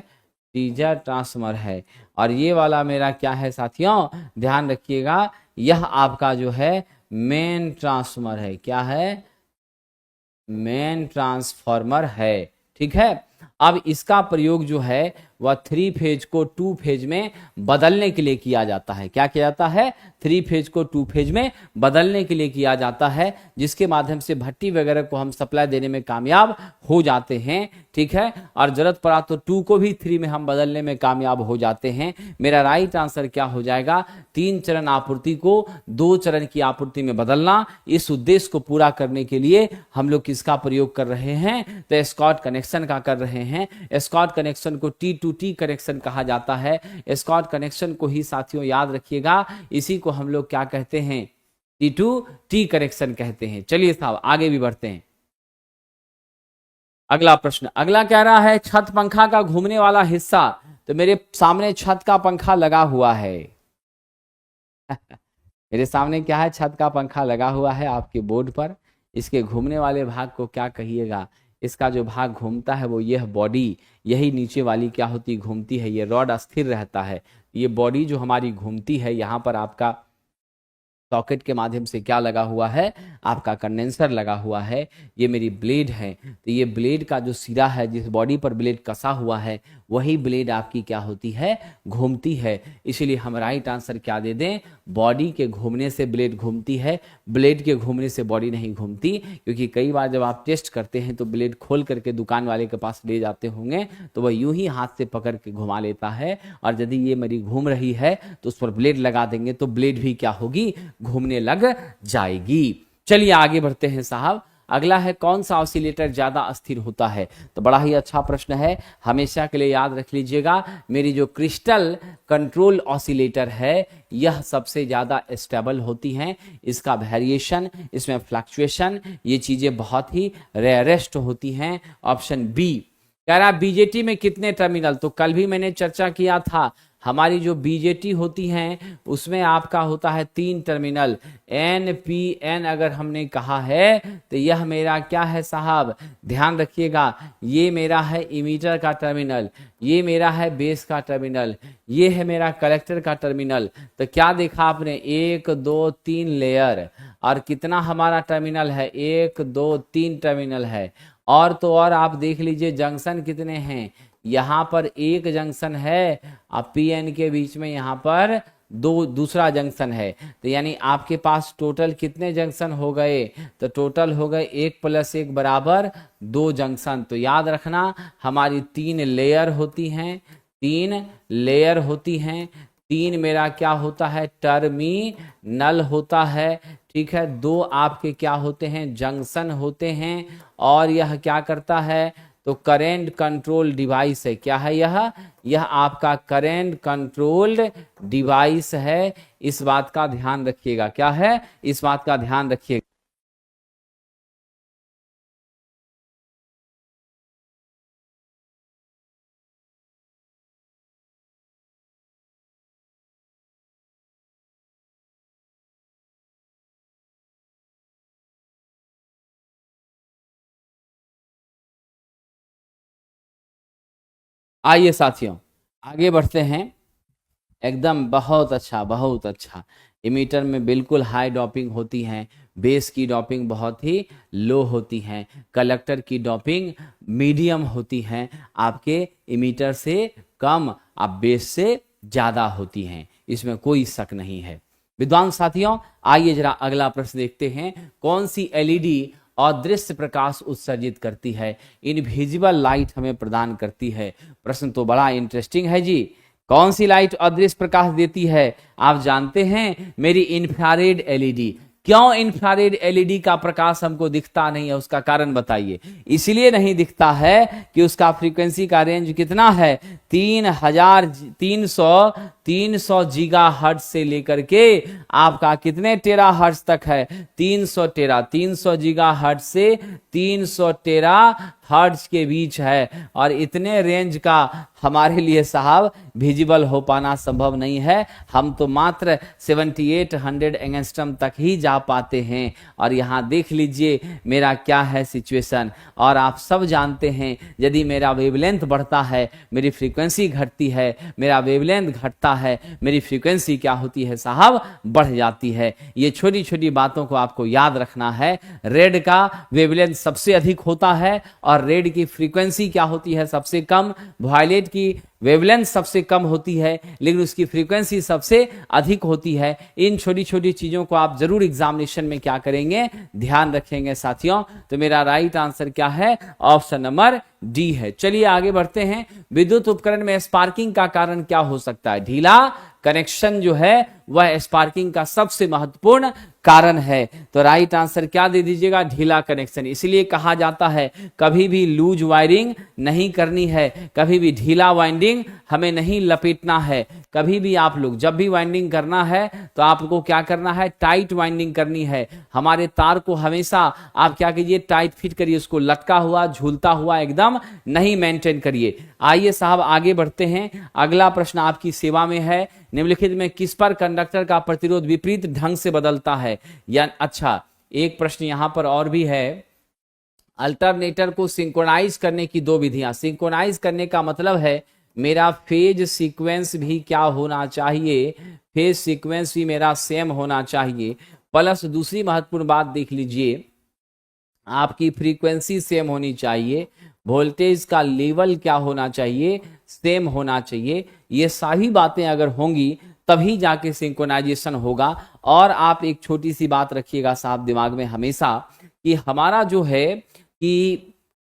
टीजर ट्रांसफार्मर है। और ये वाला मेरा क्या है साथियों? ध्यान रखिएगा, यह आपका जो है मेन ट्रांसफार्मर है। क्या है? मेन ट्रांसफार्मर है, ठीक है। अब इसका प्रयोग जो है वह 3 फेज को 2 फेज में बदलने के लिए किया जाता है। क्या किया जाता है? 3 फेज को 2 फेज में बदलने के लिए किया जाता है, जिसके माध्यम से भट्टी वगैरह को हम सप्लाई देने में कामयाब हो जाते हैं, ठीक है। और जरूरत पड़ा तो 2 को भी 3 में हम बदलने में कामयाब हो जाते हैं। मेरा राइट आंसर क्या हो जाएगा? 3 चरण आपूर्ति को 2 चरण की आपूर्ति में बदलना। इस उद्देश्य को पूरा करने के लिए हम लोग किसका प्रयोग कर रहे हैं? तो स्कॉट कनेक्शन का कर रहे हैं। स्कॉट कनेक्शन को T2T कनेक्शन कहा जाता है। स्कॉट कनेक्शन को ही साथियों याद रखिएगा, इसी को हम लोग क्या कहते हैं? T2T कनेक्शन कहते हैं। चलिए साहब आगे भी बढ़ते हैं। अगला प्रश्न, अगला कह रहा है छत पंखा का घूमने वाला हिस्सा। तो मेरे सामने छत का पंखा लगा हुआ है मेरे सामने क्या है, छत का पंखा लगा हुआ है आपके बोर्ड पर। इसके घूमने वाले भाग को क्या कहिएगा? इसका जो भाग घूमता है वो यह बॉडी, यही नीचे वाली क्या होती, घूमती है। ये रॉड स्थिर रहता है। ये बॉडी जो हमारी घूमती है, यहाँ पर आपका सॉकेट के माध्यम से क्या लगा हुआ है, आपका कंडेंसर लगा हुआ है। ये मेरी ब्लेड है। तो ये ब्लेड का जो सिरा है, जिस बॉडी पर ब्लेड कसा हुआ है, वही ब्लेड आपकी क्या होती है, घूमती है। इसीलिए हम राइट आंसर क्या दे दें, बॉडी के घूमने से ब्लेड घूमती है, ब्लेड के घूमने से बॉडी नहीं घूमती। क्योंकि कई बार जब आप टेस्ट करते हैं तो ब्लेड खोल करके दुकान वाले के पास ले जाते होंगे, तो वह यूं ही हाथ से पकड़ के घुमा लेता है। और यदि ये मेरी घूम रही है तो उस पर ब्लेड लगा देंगे तो ब्लेड भी क्या होगी, घूमने लग जाएगी। चलिए आगे बढ़ते हैं साहब। अगला है, कौन सा ऑसिलेटर ज्यादा अस्थिर होता है? तो बड़ा ही अच्छा प्रश्न है, हमेशा के लिए याद रख लीजिएगा। मेरी जो क्रिस्टल कंट्रोल ऑसिलेटर है, यह सबसे ज्यादा स्टेबल होती हैं। इसका वेरिएशन, इसमें फ्लक्चुएशन, ये चीजें बहुत ही रेयरेस्ट होती हैं। ऑप्शन बी कह रहा, बीजेटी में कितने टर्मिनल? तो कल भी मैंने चर्चा किया था, हमारी जो बीजेटी होती हैं उसमें आपका होता है 3 टर्मिनल। एन पी एन अगर हमने कहा है तो यह मेरा क्या है साहब, ध्यान रखिएगा, ये मेरा है इमीटर का टर्मिनल, ये मेरा है बेस का टर्मिनल, ये है मेरा कलेक्टर का टर्मिनल। तो क्या देखा आपने, 1 2 3 लेयर। और कितना हमारा टर्मिनल है, 1 2 3 टर्मिनल है। और तो और आप देख लीजिए जंक्शन कितने हैं, यहाँ पर एक जंक्शन है, अब पी एन के बीच में यहाँ पर दूसरा जंक्शन है। तो यानी आपके पास टोटल कितने जंक्शन हो गए, तो टोटल हो गए 1 + 1 = 2 जंक्शन। तो याद रखना हमारी 3 लेयर होती हैं, 3 लेयर होती हैं। 3 मेरा क्या होता है, टर्मिनल होता है, ठीक है। 2 आपके क्या होते हैं, जंक्शन होते हैं। और यह क्या करता है, तो करेंट कंट्रोल डिवाइस है। क्या है यह आपका करेंट कंट्रोल्ड डिवाइस है। इस बात का ध्यान रखिएगा, क्या है, इस बात का ध्यान रखिएगा। आइए साथियों आगे बढ़ते हैं। एकदम बहुत अच्छा, बहुत अच्छा। इमीटर में बिल्कुल हाई डॉपिंग होती है, बेस की डॉपिंग बहुत ही लो होती है, कलेक्टर की डॉपिंग मीडियम होती है, आपके इमीटर से कम, आप बेस से ज़्यादा होती हैं, इसमें कोई शक नहीं है। विद्वान साथियों आइए जरा अगला प्रश्न देखते हैं। कौन सी एलईडी अदृश्य प्रकाश उत्सर्जित करती है, इनविजिबल लाइट हमें प्रदान करती है? प्रश्न तो बड़ा इंटरेस्टिंग है जी। कौन सी लाइट अदृश्य प्रकाश देती है? आप जानते हैं, मेरी इंफ्रारेड एलईडी। क्यों इंफ्रारेड एलईडी का प्रकाश हमको दिखता नहीं है, उसका कारण बताइए। इसलिए नहीं दिखता है कि उसका फ्रीक्वेंसी का रेंज कितना है, 300 गीगाहर्ट्ज से लेकर के आपका कितने टेराहर्ट्ज तक है, 300 गीगाहर्ट्ज से 300 टेराहर्ट्ज के बीच है। और इतने रेंज का हमारे लिए साहब विजिबल हो पाना संभव नहीं है। हम तो मात्र 7800 एंगस्ट्रम तक ही जा पाते हैं। और यहाँ देख लीजिए मेरा क्या है सिचुएशन। और आप सब जानते हैं, यदि मेरा वेवलेंथ बढ़ता है मेरी फ्रीक्वेंसी घटती है, मेरा वेवलेंथ घटता है मेरी फ्रीक्वेंसी क्या होती है साहब, बढ़ जाती है। ये छोटी छोटी बातों को आपको याद रखना है। रेड का वेवलेंथ सबसे अधिक होता है और रेड की फ्रीक्वेंसी क्या होती है, सबसे कम। वायलेट की वेवलेंथ सबसे कम होती है लेकिन उसकी फ्रीक्वेंसी सबसे अधिक होती है। इन छोटी छोटी चीजों को आप जरूर एग्जामिनेशन में क्या करेंगे, ध्यान रखेंगे साथियों। तो मेरा राइट आंसर क्या है, ऑप्शन नंबर डी है। चलिए आगे बढ़ते हैं। विद्युत उपकरण में स्पार्किंग का कारण क्या हो सकता है? ढीला कनेक्शन जो है वह स्पार्किंग का सबसे महत्वपूर्ण कारण है। तो राइट आंसर क्या दे दीजिएगा, ढीला कनेक्शन। इसलिए कहा जाता है कभी भी लूज वायरिंग नहीं करनी है, कभी भी ढीला वाइंडिंग हमें नहीं लपेटना है। कभी भी आप लोग जब भी वाइंडिंग करना है तो आपको क्या करना है, टाइट वाइंडिंग करनी है। हमारे तार को हमेशा आप क्या कीजिए, टाइट फिट करिए, उसको लटका हुआ झूलता हुआ एकदम नहीं मेंटेन करिए। आइए साहब आगे बढ़ते हैं। अगला प्रश्न आपकी सेवा में है। निम्नलिखित में किस पर कंडक्टर कंडक्टर का प्रतिरोध विपरीत ढंग से बदलता है या अच्छा, एक प्रश्न यहां पर और भी है, अल्टरनेटर को सिंक्रोनाइज करने की दो विधियां। सिंक्रोनाइज करने का मतलब है मेरा फेज सीक्वेंस भी क्या होना चाहिए, फेज सीक्वेंस भी मेरा सेम होना चाहिए, प्लस दूसरी महत्वपूर्ण बात देख लीजिए, आपकी फ्रीक्वेंसी सेम होनी चाहिए, वोल्टेज का लेवल क्या होना चाहिए, सेम होना चाहिए। ये सारी बातें अगर होंगी तभी जाके सिंक्रोनाइजेशन होगा। और आप एक छोटी सी बात रखिएगा साहब दिमाग में हमेशा कि हमारा जो है कि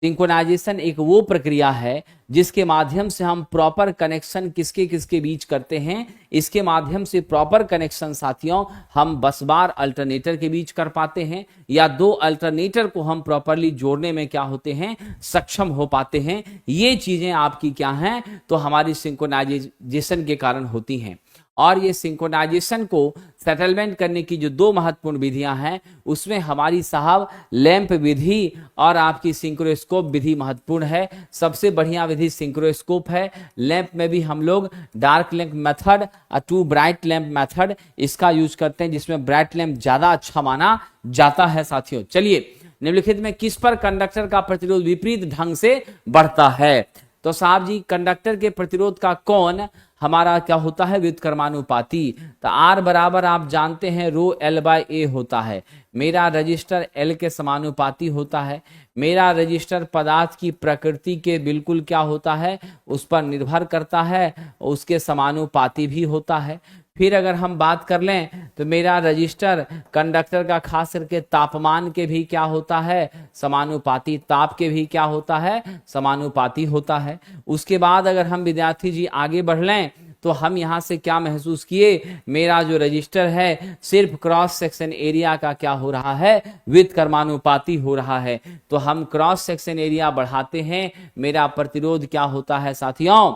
सिंक्रोनाइजेशन एक वो प्रक्रिया है जिसके माध्यम से हम प्रॉपर कनेक्शन किसके किसके बीच करते हैं। इसके माध्यम से प्रॉपर कनेक्शन साथियों हम बस बार अल्टरनेटर के बीच कर पाते हैं या दो अल्टरनेटर को हम प्रॉपरली जोड़ने में क्या होते हैं, सक्षम हो पाते हैं। ये चीजें आपकी क्या हैं, तो हमारी सिंक्रोनाइजेशन के कारण होती हैं। और ये सिंक्रोनाइजेशन को सेटलमेंट करने की जो दो महत्वपूर्ण विधियां हैं उसमें हमारी साहब लैंप विधि और आपकी सिंक्रोस्कोप विधि महत्वपूर्ण है। सबसे बढ़िया विधि सिंक्रोस्कोप है। लैंप में भी हम लोग डार्क लैंप मेथड और टू ब्राइट लैंप मेथड इसका यूज करते हैं, जिसमें ब्राइट लैंप ज्यादा अच्छा माना जाता है साथियों। चलिए, निम्नलिखित में किस पर कंडक्टर का प्रतिरोध विपरीत ढंग से बढ़ता है? तो साहब जी कंडक्टर के प्रतिरोध का कोण हमारा क्या होता है, व्युत्क्रमानुपाती। तो R बराबर आप जानते हैं रो L/A होता है। मेरा रजिस्टर L के समानुपाती होता है। मेरा रजिस्टर पदार्थ की प्रकृति के बिल्कुल क्या होता है, उस पर निर्भर करता है, उसके समानुपाती भी होता है। फिर अगर हम बात कर लें तो मेरा रजिस्टर कंडक्टर का खास करके तापमान के भी क्या होता है, समानुपाती, ताप के भी क्या होता है, समानुपाती होता है। उसके बाद अगर हम विद्यार्थी जी आगे बढ़ लें तो हम यहां से क्या महसूस किए, मेरा जो रजिस्टर है सिर्फ क्रॉस सेक्शन एरिया का क्या हो रहा है, व्युत्क्रमानुपाती हो रहा है। तो हम क्रॉस सेक्शन एरिया बढ़ाते हैं, मेरा प्रतिरोध क्या होता है साथियों,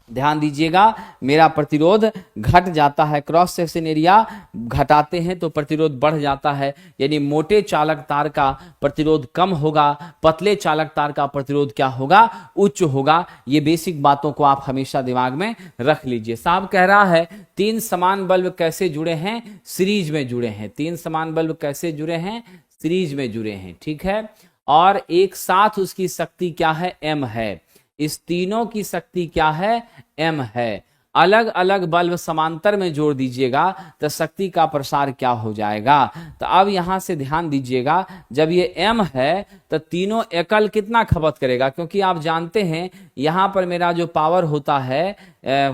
ध्यान दीजिएगा, मेरा प्रतिरोध घट जाता है। क्रॉस सेक्शन एरिया घटाते हैं तो प्रतिरोध बढ़ जाता है। यानी मोटे चालक तार का प्रतिरोध कम होगा, पतले चालक तार का प्रतिरोध क्या होगा, उच्च होगा। ये बेसिक बातों को आप हमेशा दिमाग में रख लीजिए। साहब कह रहा है तीन समान बल्ब कैसे जुड़े हैं, सीरीज में जुड़े हैं। तीन समान बल्ब कैसे जुड़े हैं, सीरीज में जुड़े हैं, ठीक है। और एक साथ उसकी शक्ति क्या है, m है। इस तीनों की शक्ति क्या है, m है। अलग अलग बल्ब समांतर में जोड़ दीजिएगा तो शक्ति का प्रसार क्या हो जाएगा। तो अब यहां से ध्यान दीजिएगा, जब ये m है तो तीनों एकल कितना खपत करेगा, क्योंकि आप जानते हैं यहां पर मेरा जो पावर होता है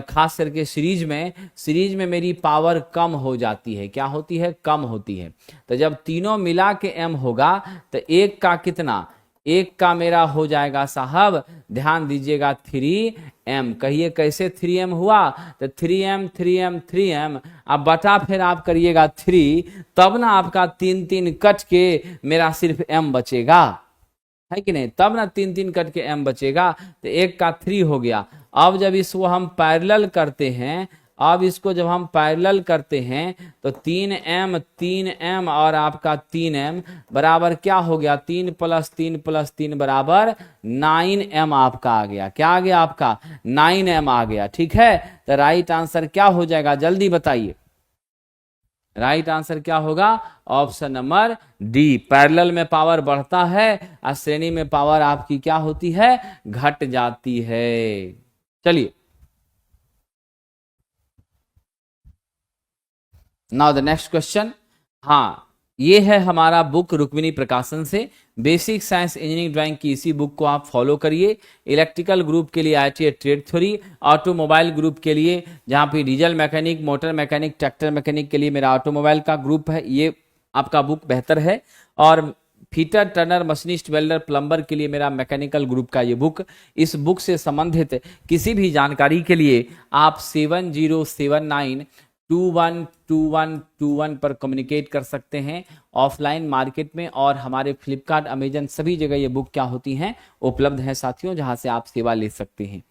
खास करके सीरीज में मेरी पावर कम हो जाती है। क्या होती है, कम होती है। तो जब तीनों मिला के m होगा तो एक का कितना, एक का मेरा हो जाएगा साहब, ध्यान दीजिएगा 3m। कहिए कैसे 3m हुआ, तो 3m। अब बटा फिर आप करिएगा 3, तब ना आपका 3 कट के मेरा सिर्फ m बचेगा, है कि नहीं, तब ना 3 कट के m बचेगा। तो एक का 3 हो गया। अब जब इसको हम पैरेलल करते हैं, अब इसको जब हम पैरेलल करते हैं तो 3m और आपका 3m बराबर क्या हो गया, 3 + 3 बराबर 9m आपका आ गया। क्या आ गया आपका, 9m आ गया, ठीक है। तो राइट आंसर क्या हो जाएगा, जल्दी बताइए। राइट आंसर क्या होगा, ऑप्शन नंबर डी। पैरेलल में पावर बढ़ता है और श्रेणी में पावर आपकी क्या होती है, घट जाती है। चलिए, नाउ द नेक्स्ट क्वेश्चन। हाँ, ये है हमारा बुक रुक्मिणी प्रकाशन से, बेसिक साइंस इंजीनियरिंग ड्राइंग की। इसी बुक को आप फॉलो करिए। इलेक्ट्रिकल ग्रुप के लिए IIT trade theory, automobile group के लिए जहाँ पे diesel mechanic, motor mechanic, tractor mechanic के लिए मेरा ऑटोमोबाइल का ग्रुप है, ये आपका बुक बेहतर है। और fitter, Turner, machinist, welder, plumber के लिए मेरा मैकेनिकल ग्रुप का ये बुक। इस बुक से संबंधित किसी भी जानकारी के लिए आप 7079212121 पर कम्युनिकेट कर सकते हैं ऑफलाइन मार्केट में, और हमारे फ्लिपकार्ट, अमेजन सभी जगह ये बुक क्या होती हैं, उपलब्ध है साथियों, जहां से आप सेवा ले सकते हैं।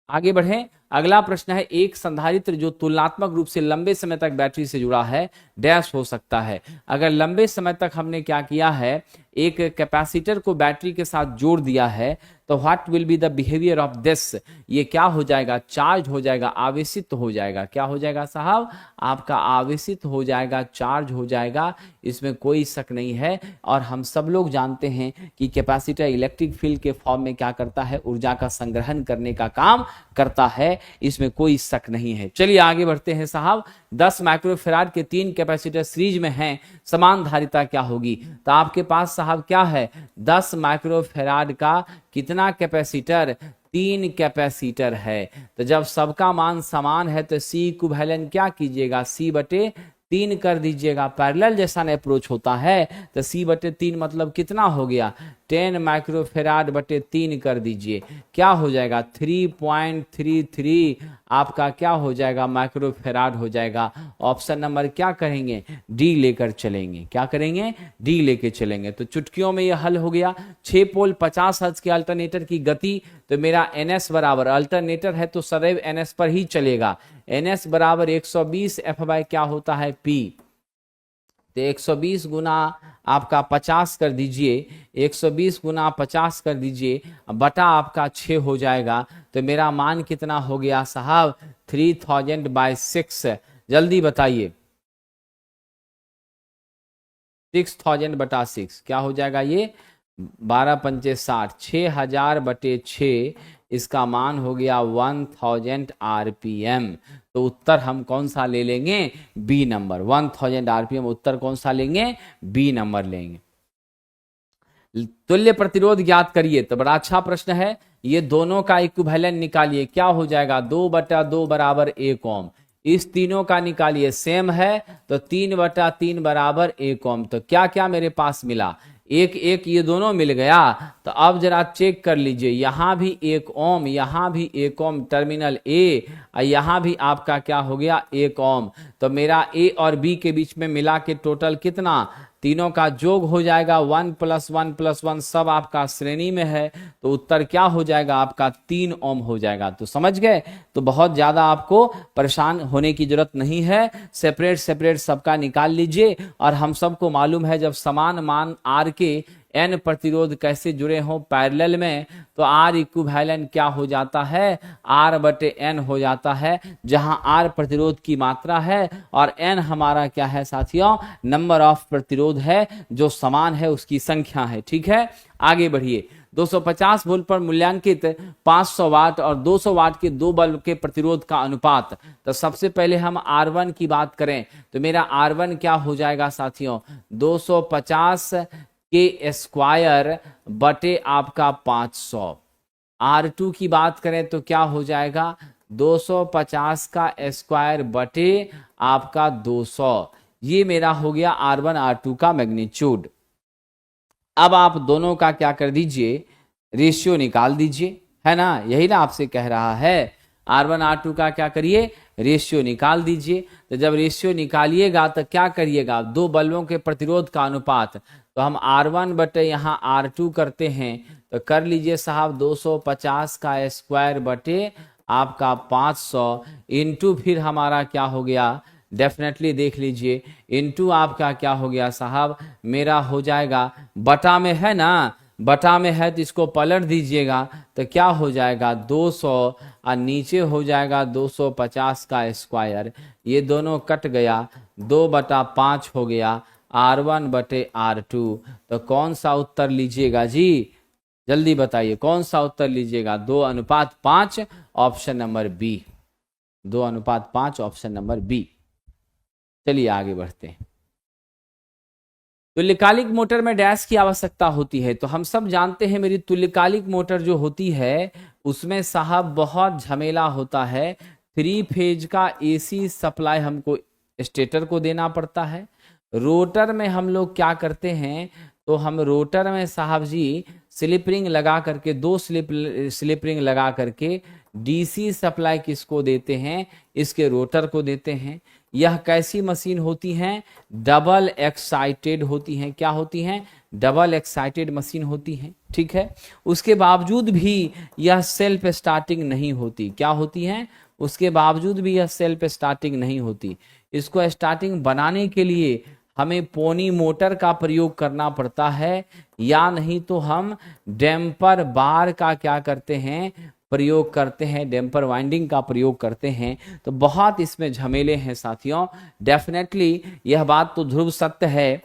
आगे बढ़ें। अगला प्रश्न है, एक संधारित्र जो तुलनात्मक रूप से लंबे समय तक बैटरी से जुड़ा है डैश हो सकता है। अगर लंबे समय तक हमने क्या किया है, एक कैपेसिटर को बैटरी के साथ जोड़ दिया है, तो what will be the behaviour of this, ये क्या हो जाएगा, चार्ज हो जाएगा, आवेशित हो जाएगा। क्या हो जाएगा साहब, आपका आवेशित हो जाएगा, चार्ज हो जाएगा, इसमें कोई शक नहीं है। और हम सब लोग जानते हैं कि कैपेसिटर इलेक्ट्रिक फील्ड के फॉर्म में क्या करता है, ऊर्जा का संग्रहण करने का काम करता है, इसमें कोई शक नहीं है। चलिए आगे बढ़ते हैं साहब। 10 माइक्रोफैराड के 3 कैपेसिटर सीरीज में हैं, समान धारिता क्या होगी। तो आपके पास साहब क्या है, 10 माइक्रोफैराड का कितना कैपेसिटर, 3 कैपेसिटर है। तो जब सबका मान समान है तो सी इक्विवेलेंट क्या कीजिएगा, C/3 कर दीजिएगा। पैरेलल जैसा अप्रोच होता है तो C/3 मतलब कितना हो गया, 10 माइक्रोफैराड बटे 3 कर दीजिए, क्या हो जाएगा 3.33 आपका क्या हो जाएगा, माइक्रोफैराड हो जाएगा। ऑप्शन नंबर क्या करेंगे, डी लेकर चलेंगे। क्या करेंगे, डी लेकर चलेंगे। तो चुटकियों में ये हल हो गया। 6 पोल 50 हर्ट्ज के अल्टरनेटर की गति, तो मेरा NS बराबर, अल्टरनेटर है तो सदैव NS पर ही चलेगा, NS बराबर 120 F/, क्या होता है P। तो 120 गुना आपका 50 कर दीजिए, 120 गुना 50 कर दीजिए, बटा आपका 6 हो जाएगा। तो मेरा मान कितना हो गया साहब, 3000/6। जल्दी बताइए, 6000 बटा 6 क्या हो जाएगा, ये 12 पंचे 60, 6000/6, इसका मान हो गया 1000 RPM। तो उत्तर हम कौन सा ले लेंगे, बी नंबर, 1000 RPM उत्तर कौन सा लेंगे, बी नंबर लेंगे। तुल्य प्रतिरोध ज्ञात करिए, तो बड़ा अच्छा प्रश्न है। ये दोनों का इक्विवेलेंट निकालिए, क्या हो जाएगा, 2/2 बराबर 1 ओम। इस तीनों का निकालिए, सेम है तो 3/3 बराबर 1 ओम। तो क्या क्या मेरे पास मिला, 1 ये दोनों मिल गया। तो अब जरा चेक कर लीजिए, यहां भी 1 ओम, यहां भी 1 ओम, टर्मिनल ए, और यहां भी आपका क्या हो गया 1 ओम। तो मेरा ए और बी के बीच में मिला के टोटल कितना, तीनों का जोग हो जाएगा 1 + 1 + 1, सब आपका श्रेणी में है। तो उत्तर क्या हो जाएगा आपका 3 ओम हो जाएगा। तो समझ गए, तो बहुत ज्यादा आपको परेशान होने की जरूरत नहीं है, सेपरेट सेपरेट सबका निकाल लीजिए। और हम सबको मालूम है, जब समान मान आर के n प्रतिरोध कैसे जुड़े हों पैरेलल में, तो R इक्विवेलेंट क्या हो जाता है, R/n हो जाता है, जहां R प्रतिरोध की मात्रा है और n हमारा क्या है साथियों, नंबर ऑफ प्रतिरोध है, जो समान है उसकी संख्या है। ठीक है, आगे बढ़िए। 250 वोल्ट पर मूल्यांकित 500 वाट और 200 वाट के 2 बल्ब के प्रतिरोध का अनुपात। तो सबसे पहले हम R1 की बात करें, तो मेरा R1 क्या हो जाएगा साथियों, 250 के स्क्वायर बटे आपका 500। R2 की बात करें तो क्या हो जाएगा, 250 का स्क्वायर बटे आपका 200। ये मेरा हो गया R1 R2 का मैग्नीट्यूड। अब आप दोनों का क्या कर दीजिए, रेशियो निकाल दीजिए, है ना, यही ना आपसे कह रहा है। R1 R2 का क्या करिए, रेशियो निकाल दीजिए। तो जब रेशियो निकालिएगा तो क्या करिएगा, 2 बल्बों के प्रतिरोध का अनुपात, तो हम R1 बटे यहाँ R2 करते हैं। तो कर लीजिए साहब, 250 का स्क्वायर बटे आपका 500 इंटू, फिर हमारा क्या हो गया, डेफिनेटली देख लीजिए, इंटू आपका क्या हो गया साहब, मेरा हो जाएगा, बटा में है ना, बटा में है तो इसको पलट दीजिएगा, तो क्या हो जाएगा 200 और नीचे हो जाएगा 250 का स्क्वायर। ये दोनों कट गया, 2/5 हो गया, R1 बटे R2। तो कौन सा उत्तर लीजिएगा जी, जल्दी बताइए कौन सा उत्तर लीजिएगा, 2:5, option number B, 2:5, option number B. चलिए आगे बढ़ते हैं। तुल्यकालिक मोटर में डैश की आवश्यकता होती है, तो हम सब जानते हैं मेरी तुल्यकालिक मोटर जो होती है उसमें साहब बहुत झमेला होता है। 3 फेज का AC सप्लाई हमको स्टेटर को देना पड़ता है। रोटर में हम लोग क्या करते हैं, तो हम रोटर में साहब जी स्लिप रिंग लगा करके, 2 स्लिप रिंग लगा करके DC सप्लाई किसको देते हैं, इसके रोटर को देते हैं। यह कैसी मशीन होती हैं? डबल एक्साइटेड होती हैं। क्या होती हैं? डबल एक्साइटेड मशीन होती हैं। ठीक है, उसके बावजूद भी यह सेल्फ स्टार्टिंग नहीं होती। क्या होती हैं? उसके बावजूद भी यह सेल्फ स्टार्टिंग नहीं होती। इसको स्टार्टिंग बनाने के लिए हमें पोनी मोटर का प्रयोग करना पड़ता है, या नहीं तो हम डैम्पर बार का क्या करते हैं? प्रयोग करते हैं, डैम्पर वाइंडिंग का प्रयोग करते हैं। तो बहुत इसमें झमेले हैं साथियों। डेफिनेटली यह बात तो ध्रुव सत्य है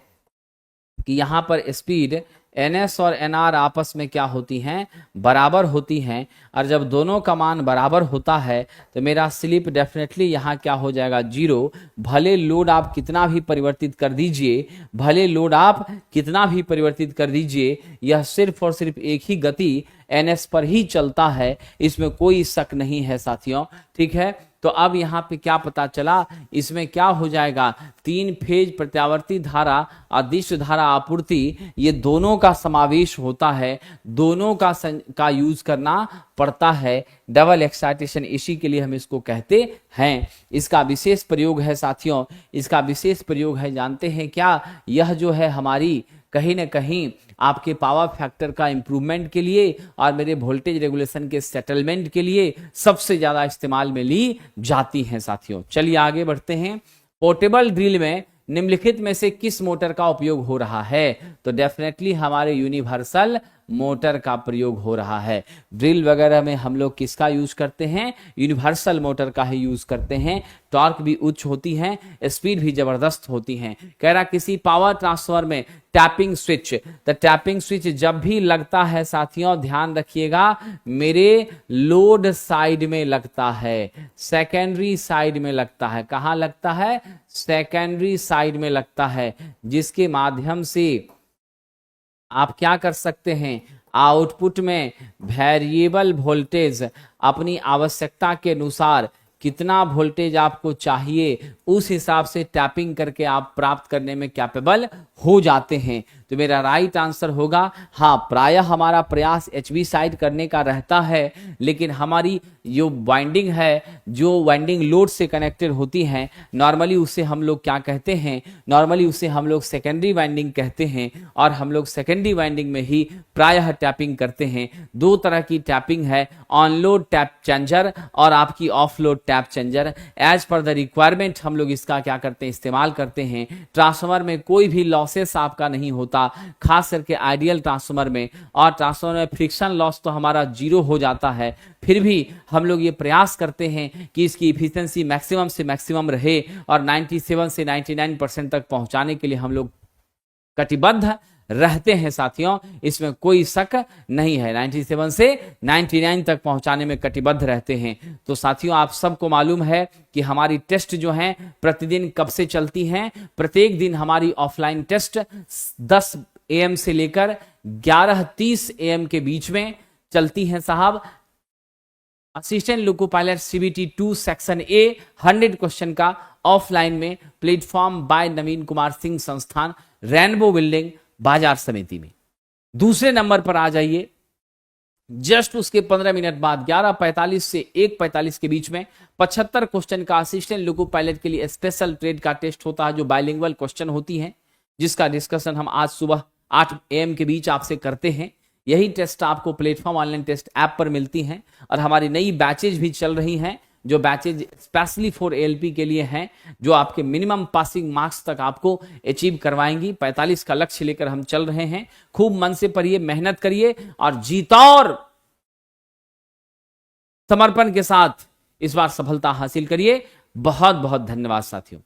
कि यहाँ पर स्पीड NS और NR आपस में क्या होती हैं? बराबर होती हैं। और जब दोनों का मान बराबर होता है तो मेरा स्लिप डेफिनेटली यहाँ क्या हो जाएगा? 0। भले लोड आप कितना भी परिवर्तित कर दीजिए, भले लोड आप कितना भी परिवर्तित कर दीजिए, यह सिर्फ और सिर्फ एक ही गति NS पर ही चलता है, इसमें कोई शक नहीं है साथियों। ठीक है, तो अब यहाँ पे क्या पता चला? इसमें क्या हो जाएगा? 3 फेज प्रत्यावर्ती धारा, अदिश धारा आपूर्ति, ये दोनों का समावेश होता है, दोनों का यूज करना पड़ता है। डबल एक्साइटेशन, इसी के लिए हम इसको कहते हैं। इसका विशेष प्रयोग है साथियों, इसका विशेष प्रयोग है, जानते हैं क्या? यह जो है हमारी कहीं ना कहीं आपके पावर फैक्टर का इंप्रूवमेंट के लिए और मेरे वोल्टेज रेगुलेशन के सेटलमेंट के लिए सबसे ज्यादा इस्तेमाल में ली जाती हैं साथियों। चलिए आगे बढ़ते हैं। पोर्टेबल ड्रिल में निम्नलिखित में से किस मोटर का उपयोग हो रहा है? तो डेफिनेटली हमारे यूनिवर्सल मोटर का प्रयोग हो रहा है। ड्रिल वगैरह में हम लोग किसका यूज करते हैं? यूनिवर्सल मोटर का ही यूज करते हैं। टॉर्क भी उच्च होती है, स्पीड भी जबरदस्त होती है। कह रहा किसी पावर ट्रांसफर में टैपिंग स्विच, तो टैपिंग स्विच जब भी लगता है साथियों, ध्यान रखिएगा, मेरे लोड साइड में लगता है, सेकेंडरी साइड में लगता है। कहां लगता है? सेकेंडरी साइड में लगता है, जिसके माध्यम से आप क्या कर सकते हैं? आउटपुट में वेरिएबल वोल्टेज, अपनी आवश्यकता के अनुसार कितना वोल्टेज आपको चाहिए उस हिसाब से टैपिंग करके आप प्राप्त करने में कैपेबल हो जाते हैं। तो मेरा राइट आंसर होगा हाँ, प्रायः हमारा प्रयास HV साइड करने का रहता है, लेकिन हमारी जो वाइंडिंग है, जो वाइंडिंग लोड से कनेक्टेड होती है, नॉर्मली उसे हम लोग क्या कहते हैं? नॉर्मली उसे हम लोग सेकेंडरी वाइंडिंग कहते हैं, और हम लोग सेकेंडरी वाइंडिंग में ही प्रायः टैपिंग करते हैं। 2 तरह की टैपिंग है, ऑन लोड टैप चेंजर और आपकी off load tap changer. As per the requirement हम लोग इसका क्या करते हैं? इस्तेमाल करते हैं। ट्रांसफार्मर में कोई भी लॉसेस आपका नहीं होता, खास करके आइडियल ट्रांसफार्मर में, और ट्रांसफार्मर में फ्रिक्शन लॉस तो हमारा 0 हो जाता है। फिर भी हम लोग ये प्रयास करते हैं कि इसकी इफिशिएंसी मैक्सिमम से मैक्सिमम रहे, और 97 से 99% तक पहुंचाने के लिए हम लोग कटिबद्ध रहते हैं साथियों। इसमें कोई शक नहीं है, 97 से 99 तक पहुंचाने में कटिबद्ध रहते हैं। तो साथियों, आप सबको मालूम है कि हमारी टेस्ट जो है प्रतिदिन कब से चलती हैं? प्रत्येक दिन हमारी ऑफलाइन टेस्ट 10 AM से लेकर 11:30 AM के बीच में चलती हैं साहब। Assistant loco pilot CBT 2 section A 100 question का ऑफलाइन में प्लेटफॉर्म बाय नवीन कुमार सिंह संस्थान, रेनबो बिल्डिंग, बाजार समिति में। दूसरे नंबर पर आ जाइए, जस्ट उसके 15 मिनट बाद 11:45 से 1:45 के बीच में 75 क्वेश्चन का असिस्टेंट लोको पायलट के लिए स्पेशल ट्रेड का टेस्ट होता है, जो बाइलिंगुअल क्वेश्चन होती है, जिसका डिस्कशन हम आज सुबह 8 AM के बीच आपसे करते हैं। यही टेस्ट आपको प्लेटफॉर्म ऑनलाइन टेस्ट ऐप पर मिलती हैं, और हमारी नई बैचेज भी चल रही हैं, जो बैचेज स्पेशली फॉर ALP के लिए हैं, जो आपके मिनिमम पासिंग मार्क्स तक आपको अचीव करवाएंगी। 45 का लक्ष्य लेकर हम चल रहे हैं। खूब मन से पढ़िए, मेहनत करिए, और जीतौर समर्पण के साथ इस बार सफलता हासिल करिए। बहुत बहुत धन्यवाद साथियों।